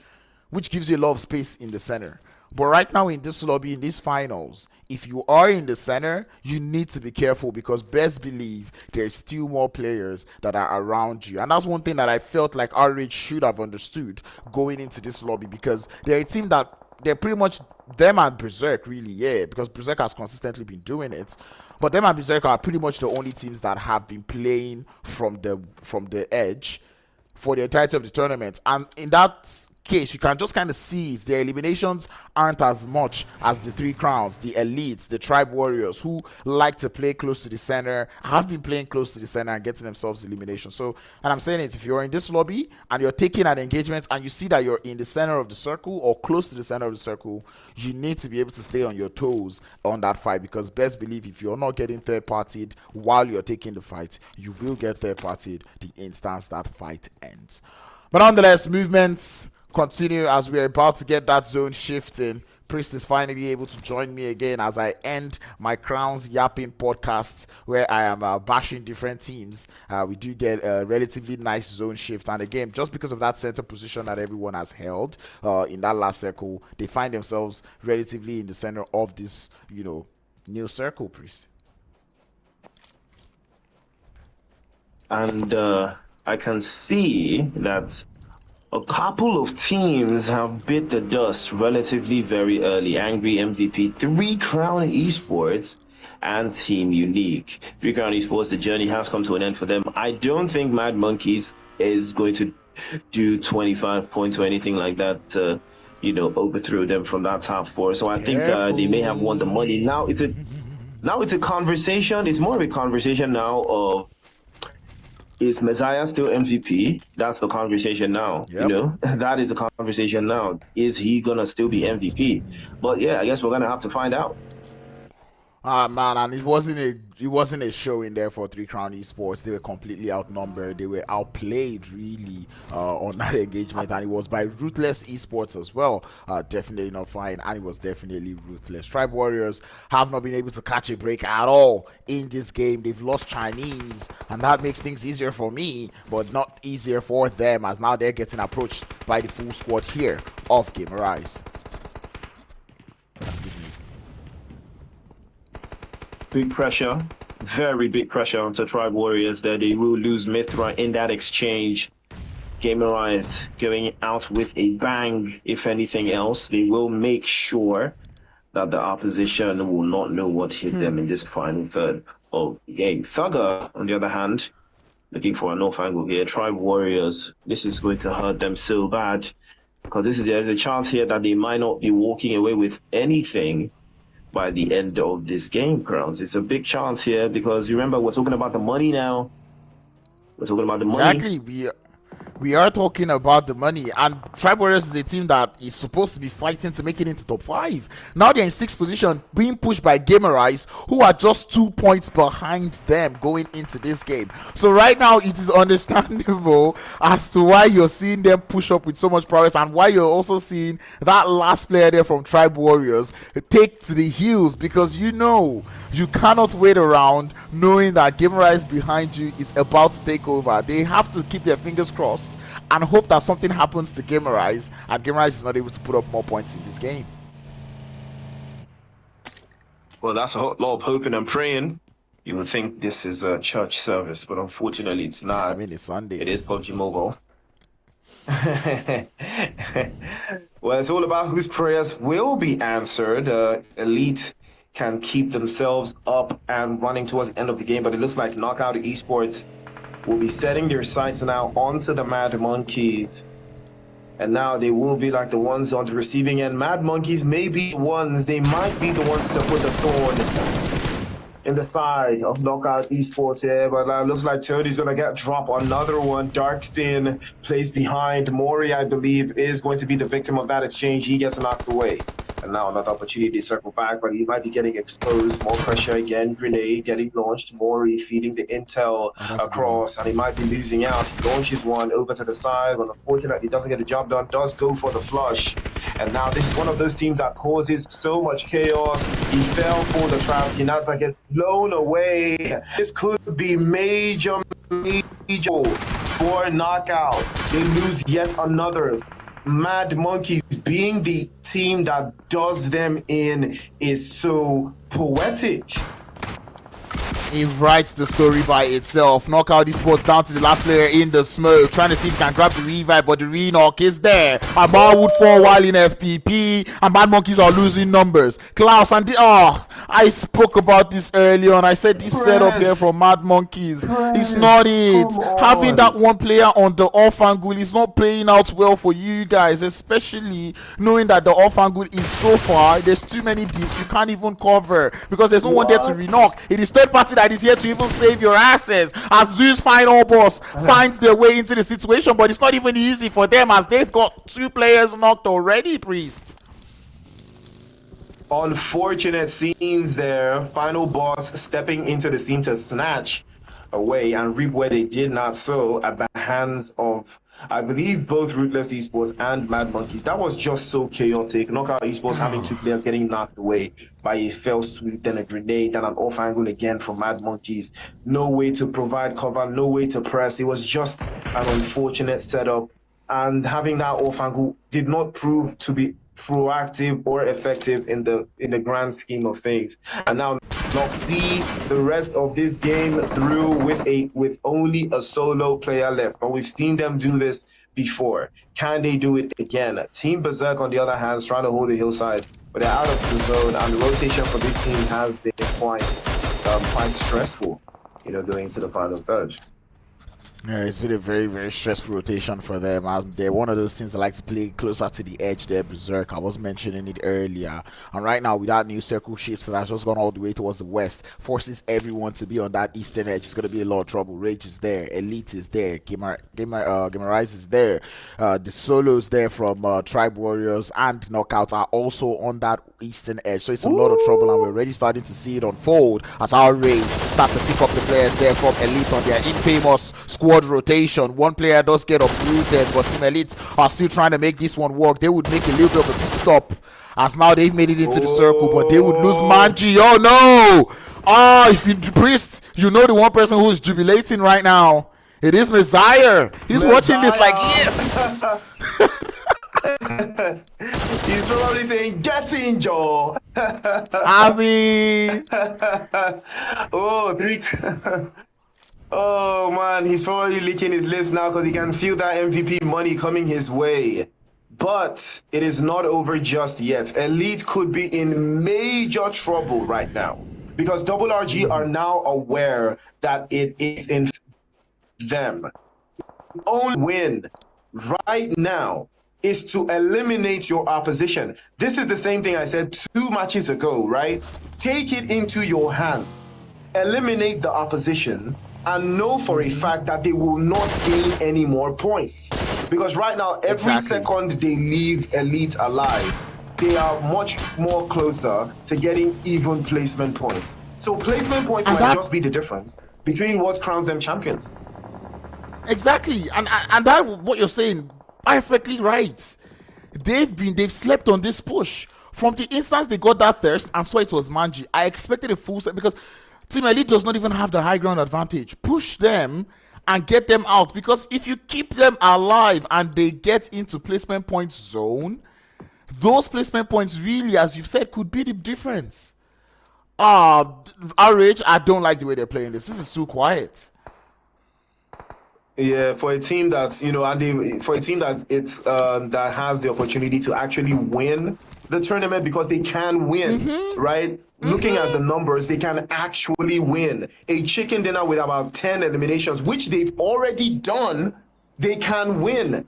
which gives you a lot of space in the center. But right now in this lobby, in these finals, if you are in the center, you need to be careful because best believe there's still more players that are around you. And that's one thing that I felt like RRAGE should have understood going into this lobby, because they're a team that they're pretty much them and BERSERK, really, yeah, because BERSERK has consistently been doing it. But them and BERSERK are pretty much the only teams that have been playing from the edge for the entirety of the tournament. And in that case, you can just kind of see their eliminations aren't as much as the Three Crowns, the Elites, the Tribe Warriors, who like to play close to the center, have been playing close to the center and getting themselves elimination. So, and I'm saying it, if you're in this lobby and you're taking an engagement and you see that you're in the center of the circle or close to the center of the circle, you need to be able to stay on your toes on that fight, because best believe if you're not getting third-partied while you're taking the fight, you will get third-partied the instant that fight ends. But nonetheless, movements continue as we're about to get that zone shift in. Priest is finally able to join me again as I end my Crowns Yapping podcast, where I am bashing different teams. We do get a relatively nice zone shift, and again, just because of that center position that everyone has held in that last circle, they find themselves relatively in the center of this, new circle, Priest. And I can see that a couple of teams have bit the dust relatively very early. Angry MVP, 3 Crown Esports, and Team Unique. 3 Crown Esports, the journey has come to an end for them. I don't think Mad Monkeys is going to do 25 points or anything like that to, overthrow them from that top 4. So I think they may have won the money. Now it's a conversation. It's more of a conversation now of, is Messiah still MVP? That's the conversation now. Yep. That is the conversation now. Is he gonna still be MVP? But yeah, I guess we're gonna have to find out. Man, and it wasn't a show in there for 3 Crown Esports. They were completely outnumbered. They were outplayed really on that engagement, and it was by Ruthless Esports as well. Definitely not fine, and it was definitely Ruthless. Tribe Warriors have not been able to catch a break at all in this game. They've lost Chinese, and that makes things easier for me, but not easier for them, as now they're getting approached by the full squad here of GAMERIZE. That's good news. Big pressure, very big pressure onto Tribe Warriors there. They will lose Mithra in that exchange. GAMERIZE going out with a bang, if anything else. They will make sure that the opposition will not know what hit them in this final third of the game. Thugger, on the other hand, looking for a north angle here. Tribe Warriors, this is going to hurt them so bad, because there's a chance here that they might not be walking away with anything by the end of this game, Crowns. It's a big chance here, because remember, we're talking about the money now. We're talking about the money. Exactly. We are talking about the money, and Tribe Warriors is a team that is supposed to be fighting to make it into top 5. Now they're in 6th position, being pushed by GAMERIZE, who are just 2 points behind them going into this game. So right now it is understandable as to why you're seeing them push up with so much prowess, and why you're also seeing that last player there from Tribe Warriors take to the heels, because you cannot wait around knowing that GAMERIZE behind you is about to take over. They have to keep their fingers crossed and hope that something happens to GAMERIZE, and GAMERIZE is not able to put up more points in this game. Well, that's a lot of hoping and praying. You would think this is a church service, but unfortunately it's not. I mean, it's Sunday. It is PUBG Mobile. Well, it's all about whose prayers will be answered. Elite can keep themselves up and running towards the end of the game, but it looks like Knockout Esports will be setting their sights now onto the Mad Monkeys. And now they will be like the ones on the receiving end. Mad Monkeys may be the ones, they might be the ones to put the thorn in the side of Knockout Esports here, but looks like Tony's gonna get drop another one. Darkstein plays behind. Mori, I believe, is going to be the victim of that exchange. He gets knocked away. And now another opportunity to circle back, but he might be getting exposed. More pressure again. Grenade getting launched. Mori feeding the intel across, and he might be losing out. He launches one over to the side, but unfortunately doesn't get the job done. Does go for the flush. And now this is one of those teams that causes so much chaos. He fell for the trap. Hinata gets blown away. This could be major for Knockout. They lose yet another. Mad Monkeys being the team that does them in is so poetic. He writes the story by itself. Knockout Esports down to the last player in the smoke, trying to see if he can grab the revive, but the re-knock is there. Amar would fall while in FPP, and Mad Monkeys are losing numbers. Klaus and I spoke about this earlier on. I said this setup there from Mad Monkeys, it's not it. Having that one player on the off angle is not playing out well for you guys, especially knowing that the off angle is so far. There's too many dips you can't even cover because there's no one there to re-knock. It is third party that is here to even save your asses as ZEUS final boss finds their way into the situation, but it's not even easy for them as they've got 2 players knocked already, Priest. Unfortunate scenes there. Final boss stepping into the scene to snatch away and reap where they did not sow at the hands of, I believe, both Ruthless Esports and Mad Monkeys. That was just so chaotic. Knockout Esports having 2 players getting knocked away by a fell sweep, then a grenade, then an off angle again from Mad Monkeys. No way to provide cover, no way to press. It was just an unfortunate setup. And having that off angle did not prove to be proactive or effective in the grand scheme of things. And now not see the rest of this game through with only a solo player left. But we've seen them do this before. Can they do it again? Team Berserk, on the other hand, is trying to hold the hillside, but they're out of the zone, and the rotation for this team has been quite stressful, going into the final third. Yeah, it's been a very, very stressful rotation for them. They're one of those teams that like to play closer to the edge there, Berserk. I was mentioning it earlier. And right now, with that new circle shifts that has just gone all the way towards the west, forces everyone to be on that eastern edge. It's going to be a lot of trouble. Rage is there. Elite is there. GAMERIZE is there. The solos there from Tribe Warriors and Knockouts are also on that eastern edge. So it's a lot of trouble, and we're already starting to see it unfold as RRAGE start to pick up the players there from Elite on their infamous squad rotation. One player does get uprooted, but Team Elite are still trying to make this one work. They would make a little bit of a pit stop as now they've made it into the circle, but they would lose Manji. Oh no! If you Priest, you know the one person who is jubilating right now. It is Messiah. He's watching this like, yes! He's probably saying, get in, Joe. Azzy. Oh man, he's probably licking his lips now because he can feel that MVP money coming his way. But it is not over just yet. Elite could be in major trouble right now because RRAGE are now aware that it is in them. Only win right now is to eliminate your opposition. This is the same thing I said 2 matches ago, right? Take it into your hands. Eliminate the opposition and know for a fact that they will not gain any more points. Because right now, every second they leave Elite alive, they are much more closer to getting even placement points. So placement points might just be the difference between what crowns them champions. Exactly, and that what you're saying, perfectly right. They've slept on this push. From the instance they got that thirst and saw it was Manji, I expected a full set because Team Elite does not even have the high ground advantage. Push them and get them out, because if you keep them alive and they get into placement points zone, those placement points really, as you've said, could be the difference. RRAGE, I don't like the way they're playing this. This is too quiet. Yeah, for a team that's, for a team that that has the opportunity to actually win the tournament, because they can win, right? Looking at the numbers, they can actually win. A chicken dinner with about 10 eliminations, which they've already done, they can win.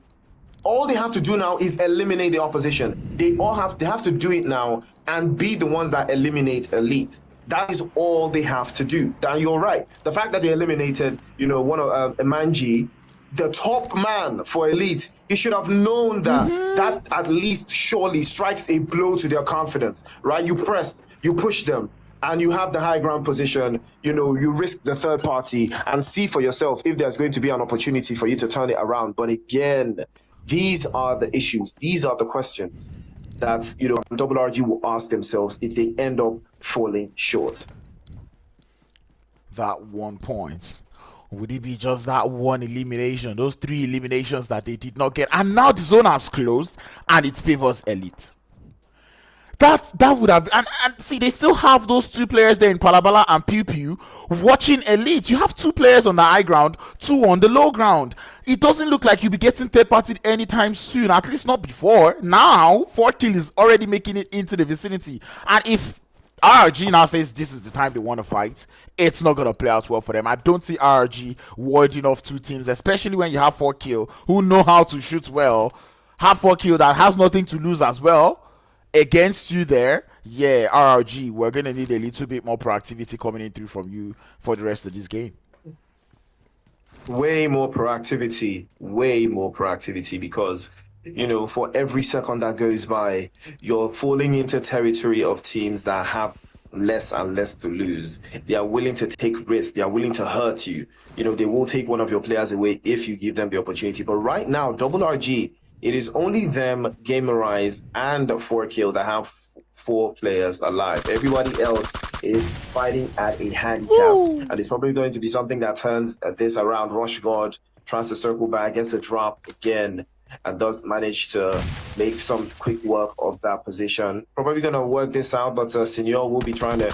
All they have to do now is eliminate the opposition. They have to do it now and be the ones that eliminate Elite. That is all they have to do. Now you're right. The fact that they eliminated, one of Manji, the top man for Elite, he should have known that that at least surely strikes a blow to their confidence, right? You pressed, you push them, and you have the high ground position. You risk the third party and see for yourself if there's going to be an opportunity for you to turn it around. But again, these are the issues. These are the questions that RRAGE will ask themselves if they end up falling short. That 1 point Would it be just that one elimination, those 3 eliminations that they did not get? And now the zone has closed and it favors Elite. That would have, and see, they still have those 2 players there in Palabala and Pew Pew watching Elite. You have 2 players on the high ground, 2 on the low ground. It doesn't look like you'll be getting third party anytime soon, at least not before. Now, FORKILL is already making it into the vicinity. And if RRG now says this is the time they want to fight, it's not going to play out well for them. I don't see RRG warding off 2 teams, especially when you have FORKILL who know how to shoot well, have FORKILL that has nothing to lose as well against you there. Yeah, RRG, we're going to need a little bit more proactivity coming in through from you for the rest of this game. Way more proactivity, because you know, for every second that goes by, you're falling into territory of teams that have less and less to lose. They are willing to take risks. They are willing to hurt you. You know, they will take one of your players away if you give them the opportunity. But right now, Double RG, it is only them, GAMERIZE, and FORKILL that have 4 players alive. Everybody else is fighting at a handicap. Ooh. And it's probably going to be something that turns this around. Rush God tries to circle back, gets a drop again, and does manage to make some quick work of that position. Probably going to work this out, but Senor will be trying to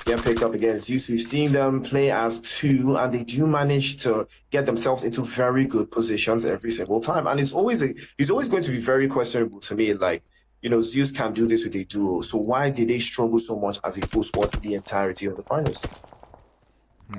get picked up against ZEUS. We've seen them play as 2, and they do manage to get themselves into very good positions every single time. And it's always going to be very questionable to me, like, you know, ZEUS can do this with a duo, so why did they struggle so much as a full squad the entirety of the finals?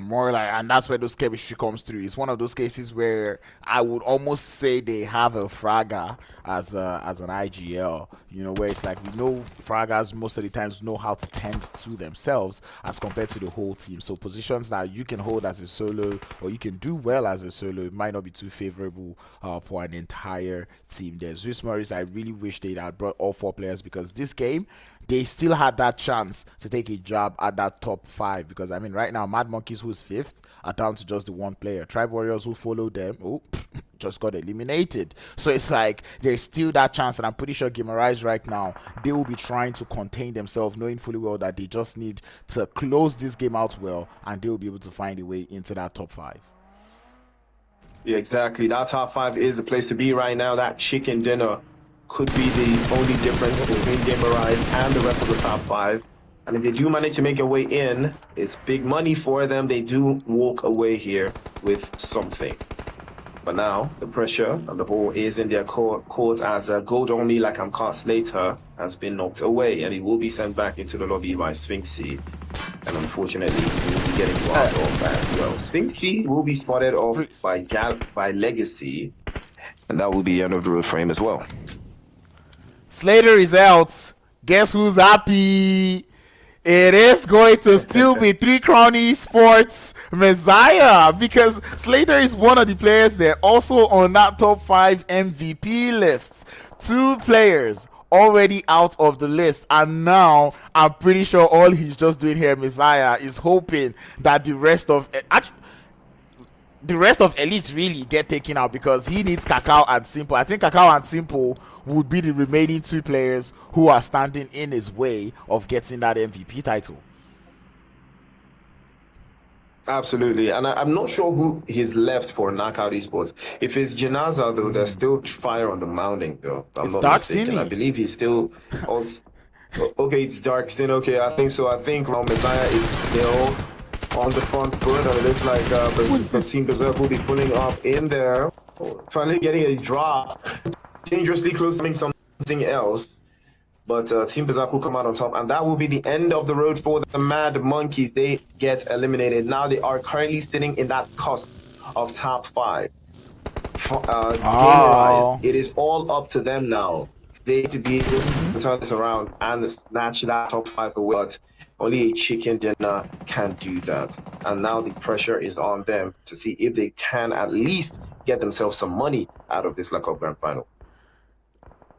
More like, and that's where those chemistry comes through. It's one of those cases where I would almost say they have a Fragga as an IGL, you know, where it's like we know Fraggas most of the times know how to tend to themselves as compared to the whole team. So positions that you can hold as a solo or you can do well as a solo, it might not be too favorable for an entire team there. ZEUS MORIS, I really wish they had brought all 4 players, because this game they still had that chance to take a jab at that top 5, because I mean right now Mad Monkeys, who's 5th, are down to just the 1 player. Tribe Warriors, who follow them, just got eliminated. So it's like there's still that chance, and I'm pretty sure GAMERIZE right now, they will be trying to contain themselves, knowing fully well that they just need to close this game out well, and they will be able to find a way into that top 5. Yeah, exactly. That top 5 is the place to be right now. That chicken dinner could be the only difference between GAMERIZE and the rest of the top 5. And if they do manage to make a way in, it's big money for them. They do walk away here with something. But now, the pressure and the ball is in their court as Gold Only, like Amcar Slater, has been knocked away, and he will be sent back into the lobby by Sphinxy. And unfortunately, he will be getting blocked off as well. Sphinxy will be spotted off by Legacy, and that will be the end of the road for him as well. Slater is out. Guess who's happy? It is going to still be 3 Crown Esports Messiah, because Slater is one of the players there also on that top 5 MVP list. 2 players already out of the list, and now I'm pretty sure all he's just doing here, Messiah, is hoping that the rest of Elite really get taken out, because he needs Kakao and Simple. I think Kakao and Simple would be the remaining 2 players who are standing in his way of getting that MVP title. Absolutely, and I'm not sure who he's left for Knockout Esports. If it's Janaza, though, there's still fire on the mounting, though. I'm not mistaken. I believe he's still also... Okay, it's Dark Sin. Okay, I think so. I think Messiah is still on the front foot, and it looks like the Team Berserk will be pulling up in there. Finally getting a drop. Dangerously close to doing something else. But Team Berserk will come out on top, and that will be the end of the road for the Mad Monkeys. They get eliminated. Now they are currently sitting in that cusp of top 5. GAMERIZE, it is all up to them now. They have to be able to turn this around and snatch that top 5 away. But only a chicken dinner can do that. And now the pressure is on them to see if they can at least get themselves some money out of this Luck Cup Grand Final.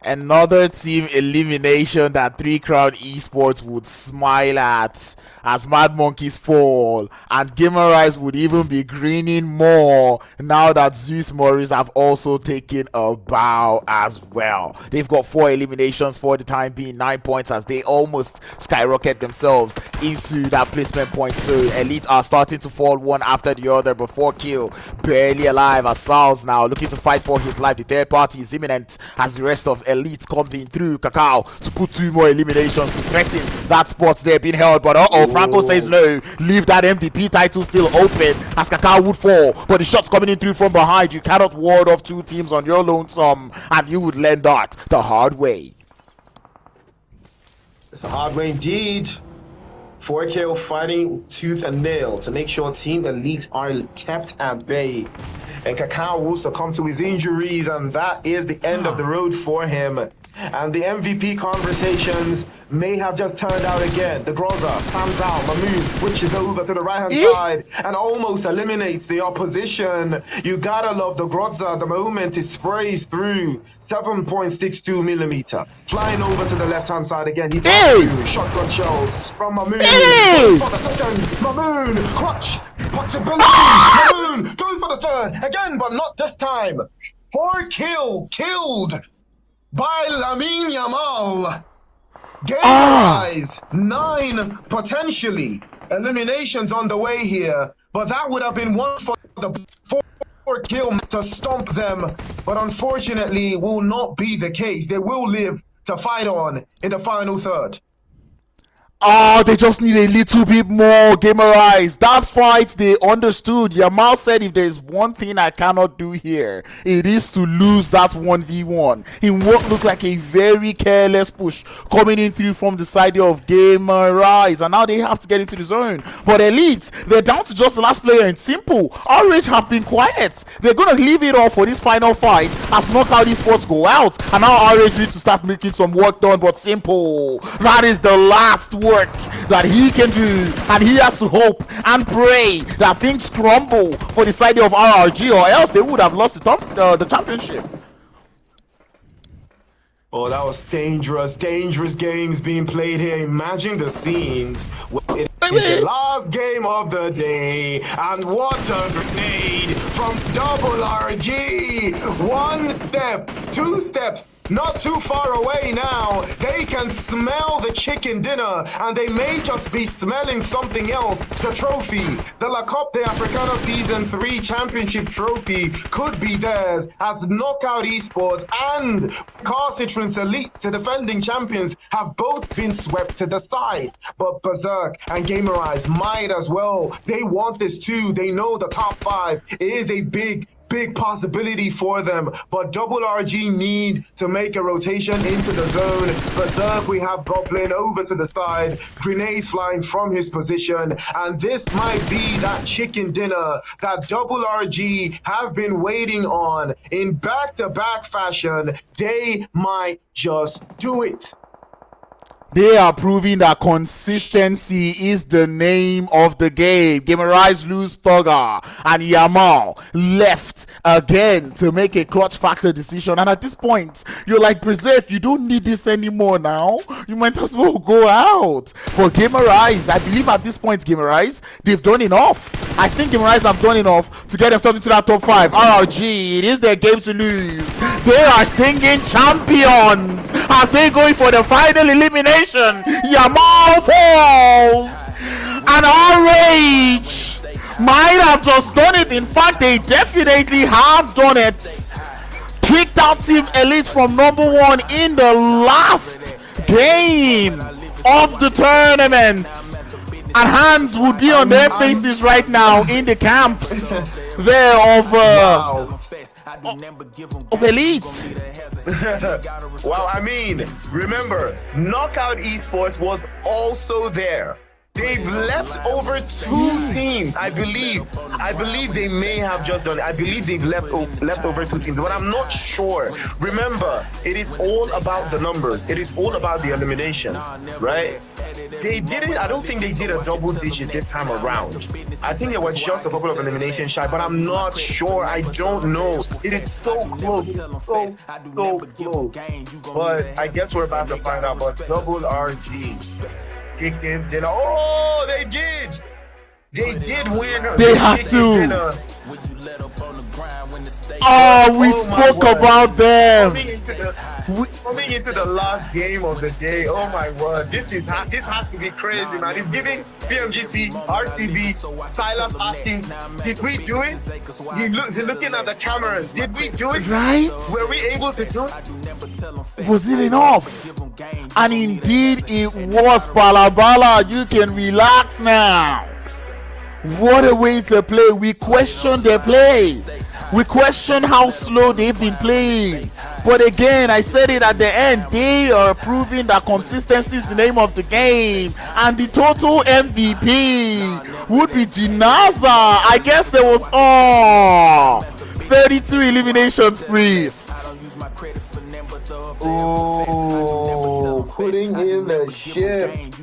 Another team elimination that 3 Crown Esports would smile at as Mad Monkeys fall, and GAMERIZE would even be grinning more now that ZEUS MORIS have also taken a bow as well. They've got 4 eliminations for the time being, 9 points as they almost skyrocket themselves into that placement point. So Elite are starting to fall one after the other, but FORKILL barely alive as Sal's now looking to fight for his life. The third party is imminent as the rest of Elite coming through. Kakao to put 2 more eliminations to threaten that spot there being held, but Franco says no, leave that MVP title still open as Kakao would fall, but the shots coming in through from behind. You cannot ward off 2 teams on your lonesome, and you would learn that the hard way. It's a hard way indeed. FORKILL fighting tooth and nail to make sure Team Elite are kept at bay. And Kakao will succumb to his injuries, and that is the end of the road for him. And the MVP conversations may have just turned out again. The Groza stands out. Mamoon switches over to the right-hand side and almost eliminates the opposition. You gotta love the Groza. The moment it sprays through 7.62 millimeter. Flying over to the left-hand side again. He through shotgun shells from Mamoon. Goes for the second. Mamoon, clutch, possibility. Mamoon goes for the third again, but not this time. FORKILL killed by Lamine Yamal. GAMERIZE 9 potentially eliminations on the way here, but that would have been one for the FORKILL to stomp them, but unfortunately will not be the case. They will live to fight on in the final third. They just need a little bit more. GAMERIZE, that fight, they understood. Yamal said, if there's one thing I cannot do here, it is to lose that 1v1. It won't look like a very careless push coming in through from the side of GAMERIZE, and now they have to get into the zone. But Elite, they're down to just the last player, and simple. RRAGE have been quiet. They're gonna leave it all for this final fight as Knockout Esports go out, and now RRAGE needs to start making some work done. But simple, that is the last work that he can do, and he has to hope and pray that things crumble for the side of RRG, or else they would have lost the championship. Oh, that was dangerous games being played here. Imagine the scenes. It is the last game of the day, and what a grenade from Double RG. 1 step, 2 steps, not too far away now. They can smell the chicken dinner, and they may just be smelling something else. The trophy, the La Coupe d'Africaine Season 3 Championship trophy could be theirs, as Knockout Esports and RECALCITRANTS Elite, the defending champions, have both been swept to the side. But BERSERK and GAMERIZE might as well. They want this too. They know the top 5 is a big possibility for them, but Double RG need to make a rotation into the zone. BERSERK, we have Goblin over to the side, grenades flying from his position, and this might be that chicken dinner that Double RG have been waiting on in back-to-back fashion. They might just do it. They are proving that consistency is the name of the game. GAMERIZE lose Toga, and Yamal left again to make a clutch factor decision. And at this point, you're like, BERSERK, you don't need this anymore now. You might as well go out. For GAMERIZE, I believe at this point, GAMERIZE, they've done enough. I think GAMERIZE have done enough to get themselves into that top 5. RRG, it is their game to lose. They are singing champions as they going for the final elimination. Yamal falls, and RRAGE might have just done it. In fact, they definitely have done it. Kicked out Team Elite from #1 in the last game of the tournament, and hands would be on their faces right now in the camps there of Elite. Well, I mean, remember, Knockout Esports was also there. They've left over 2 teams. I believe they may have just done it. I believe they've left over 2 teams, but I'm not sure. Remember, it is all about the numbers. It is all about the eliminations, right? they didn't. I don't think they did a double digit this time around. I think they were just a couple of elimination shy, but I'm not sure. I don't know. It is so close, so close. But I guess we're about to find out. But double RG, chicken dinner. Oh, they did. They did win. They had to. Dinner. Oh, we spoke about them. Coming into the last game of the day. Oh my word, this has to be crazy, man. It's giving BMGC, RCB, Silas asking, did we do it? He's looking at the cameras. Did we do it? Right? Were we able to do it? Was it enough? And indeed, it was. Balabala, you can relax now. What a way to play. We question their play. We question how slow they've been playing. But again, I said it at the end, they are proving that consistency is the name of the game. And the total MVP would be Jinaza. I guess there was 32 eliminations, Priest. Oh, putting in the shift.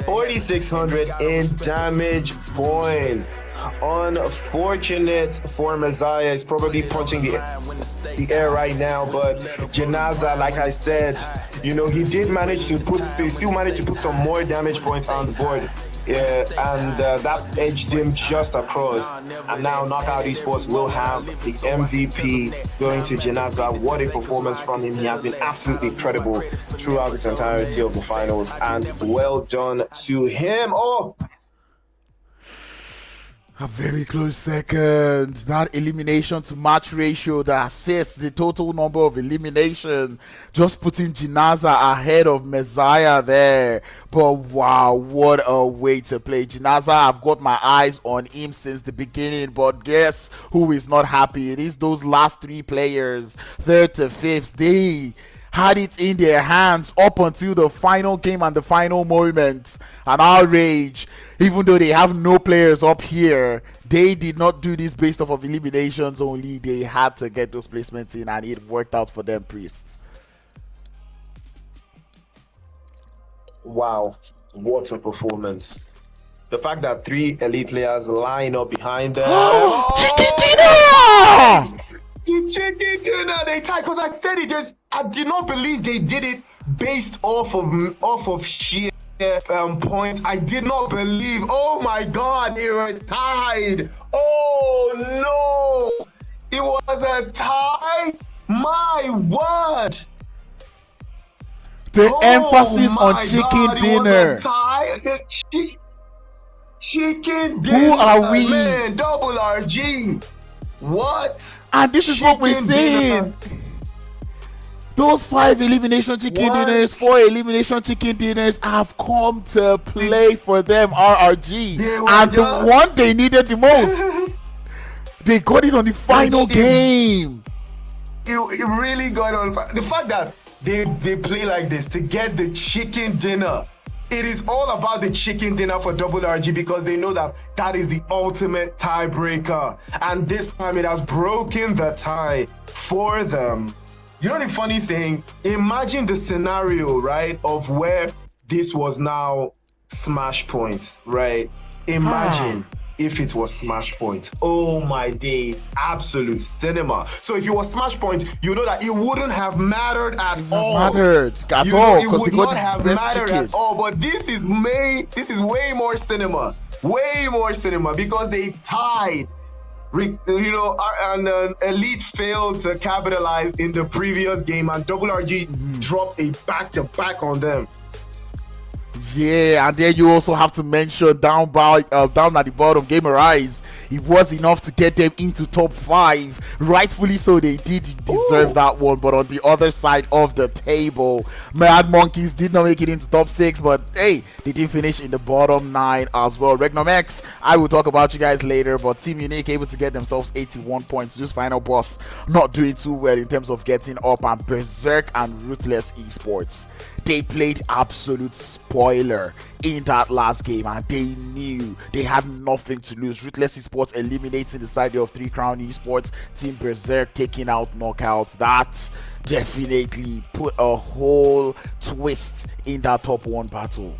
4,600 in damage points. Unfortunate for Messiah. He's probably punching the air right now, but Janaza, like I said, you know, he still managed to put some more damage points on the board. Yeah, and that edged him just across. And now Knockout Esports will have the MVP going to Janaza. What a performance from him. He has been absolutely incredible throughout this entirety of the finals. And well done to him. Oh! A very close second. That elimination to match ratio, the assist, the total number of elimination, just putting Jinaza ahead of Messiah there. But wow, what a way to play. Jinaza, I've got my eyes on him since the beginning, but guess who is not happy? It is those last three players, third to fifth. They had it in their hands up until the final game and the final moment. And RRAGE, even though they have no players up here, they did not do this based off of eliminations only. They had to get those placements in, and it worked out for them, Priests. Wow, what a performance. The fact that 3 elite players line up behind them. The chicken dinner, they tied, because I said it. I did not believe they did it based off of sheer points. I did not believe. Oh my God, they were tied. Oh no, it was a tie. My word. The emphasis on chicken dinner. It was a tie. Chicken dinner. Who are we? Man, double RG. What? And this is what we're saying. Those 5 elimination chicken dinners, 4 elimination chicken dinners have come to play for them, RRG. And the one they needed the most, they got it on the final game. It really got on. The fact that they play like this to get the chicken dinner. It is all about the chicken dinner for double RG, because they know that that is the ultimate tiebreaker. And this time it has broken the tie for them. You know the funny thing? Imagine the scenario, right, of where this was now Smash Point, right? Imagine if it was Smash Point. Oh my days, absolute cinema. So if it was Smash Point, you know that it wouldn't have mattered at all. It would not have mattered at all. But this is way more cinema. Way more cinema, because they tied. You know, and Elite failed to capitalize in the previous game, and double RG dropped a back-to-back on them. Yeah, and then you also have to mention down at the bottom, GAMERIZE. It was enough to get them into top 5. Rightfully so, they did deserve that one. But on the other side of the table, Mad Monkeys did not make it into top 6, but hey, they did finish in the bottom 9 as well. REGNUM-X, I will talk about you guys later, but Team Unique able to get themselves 81 points. Just FINALBOSS not doing too well in terms of getting up, and BERSERK and RUTHLESS esports, they played absolute spoiler in that last game, and they knew they had nothing to lose. RUTHLESS esports eliminating the side of 3 Crown esports, Team BERSERK taking out knockouts. That definitely put a whole twist in that top 1 battle.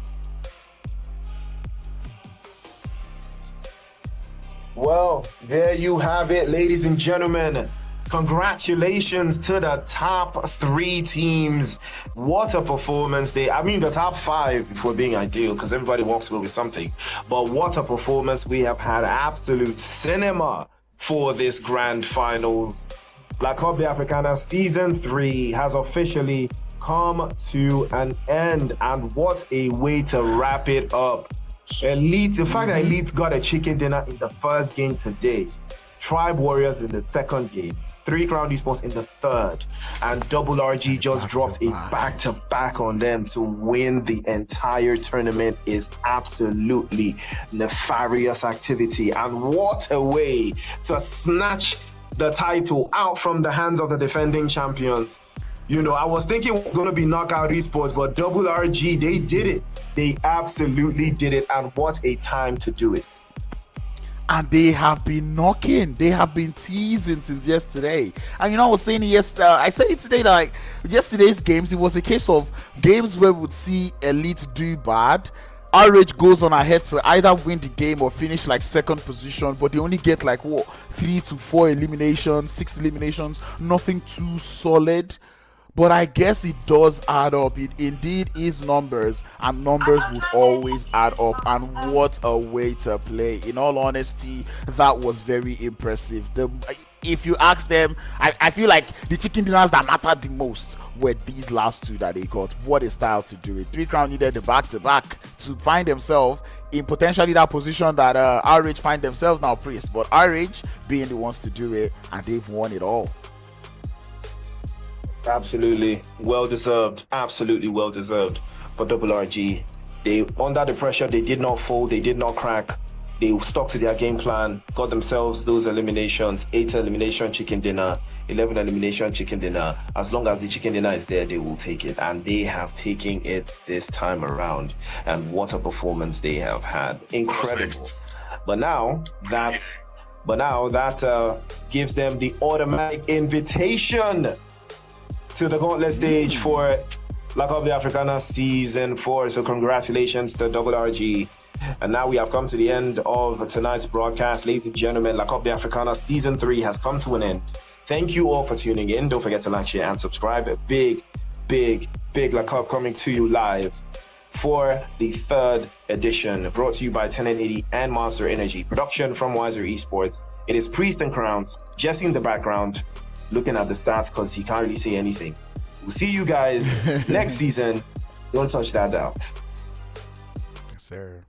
Well, there you have it, ladies and gentlemen. Congratulations to the top 3 teams. What a performance the top 5 if we're being ideal, because everybody walks away with something. But what a performance. We have had absolute cinema for this grand finals. La Coupe d'Africaana Season 3 has officially come to an end, and what a way to wrap it up. Elite, the fact that Elite got a chicken dinner in the first game today, Tribe Warriors in the second game, 3 Crown Esports in the third, and Double RG just dropped a back-to-back on them to win the entire tournament is absolutely nefarious activity. And what a way to snatch the title out from the hands of the defending champions. You know, I was thinking it was going to be Knockout Esports, but Double RG, they did it. They absolutely did it, and what a time to do it. And they have been knocking, they have been teasing since yesterday. And you know, I was saying yesterday, I said it today, like yesterday's games, it was a case of games where we would see Elite do bad. RRAGE goes on ahead to either win the game or finish like second position, but they only get like 3 to 4 eliminations, 6 eliminations, nothing too solid. But I guess it does add up. It indeed is numbers, and numbers would always add up. And what a way to play. In all honesty, that was very impressive. If you ask them, I feel like the chicken dinners that mattered the most were these last 2 that they got. What a style to do it. 3 Crown needed the back-to-back to find themselves in potentially that position that RRAGE find themselves now, Priest. But RRAGE being the ones to do it, and they've won it all. Absolutely well deserved. Absolutely well deserved for Double RG. They, under the pressure, they did not fold, they did not crack. They stuck to their game plan, got themselves those eliminations, 8 elimination chicken dinner, 11 elimination chicken dinner. As long as the chicken dinner is there, they will take it. And they have taken it this time around. And what a performance they have had. Incredible. But now that gives them the automatic invitation to the gauntlet stage for La Coupe d'Africaana Season 4. So congratulations to Double RG. And now we have come to the end of tonight's broadcast. Ladies and gentlemen, La Coupe d'Africaana Season 3 has come to an end. Thank you all for tuning in. Don't forget to like, share, and subscribe. A big La Coupe coming to you live for the 3rd edition, brought to you by 1080 and Monster Energy. Production from Wiser Esports. It is Priest and Crowns, Jesse in the background, looking at the stats because he can't really say anything. We'll see you guys next season. Don't touch that dial. Yes, sir.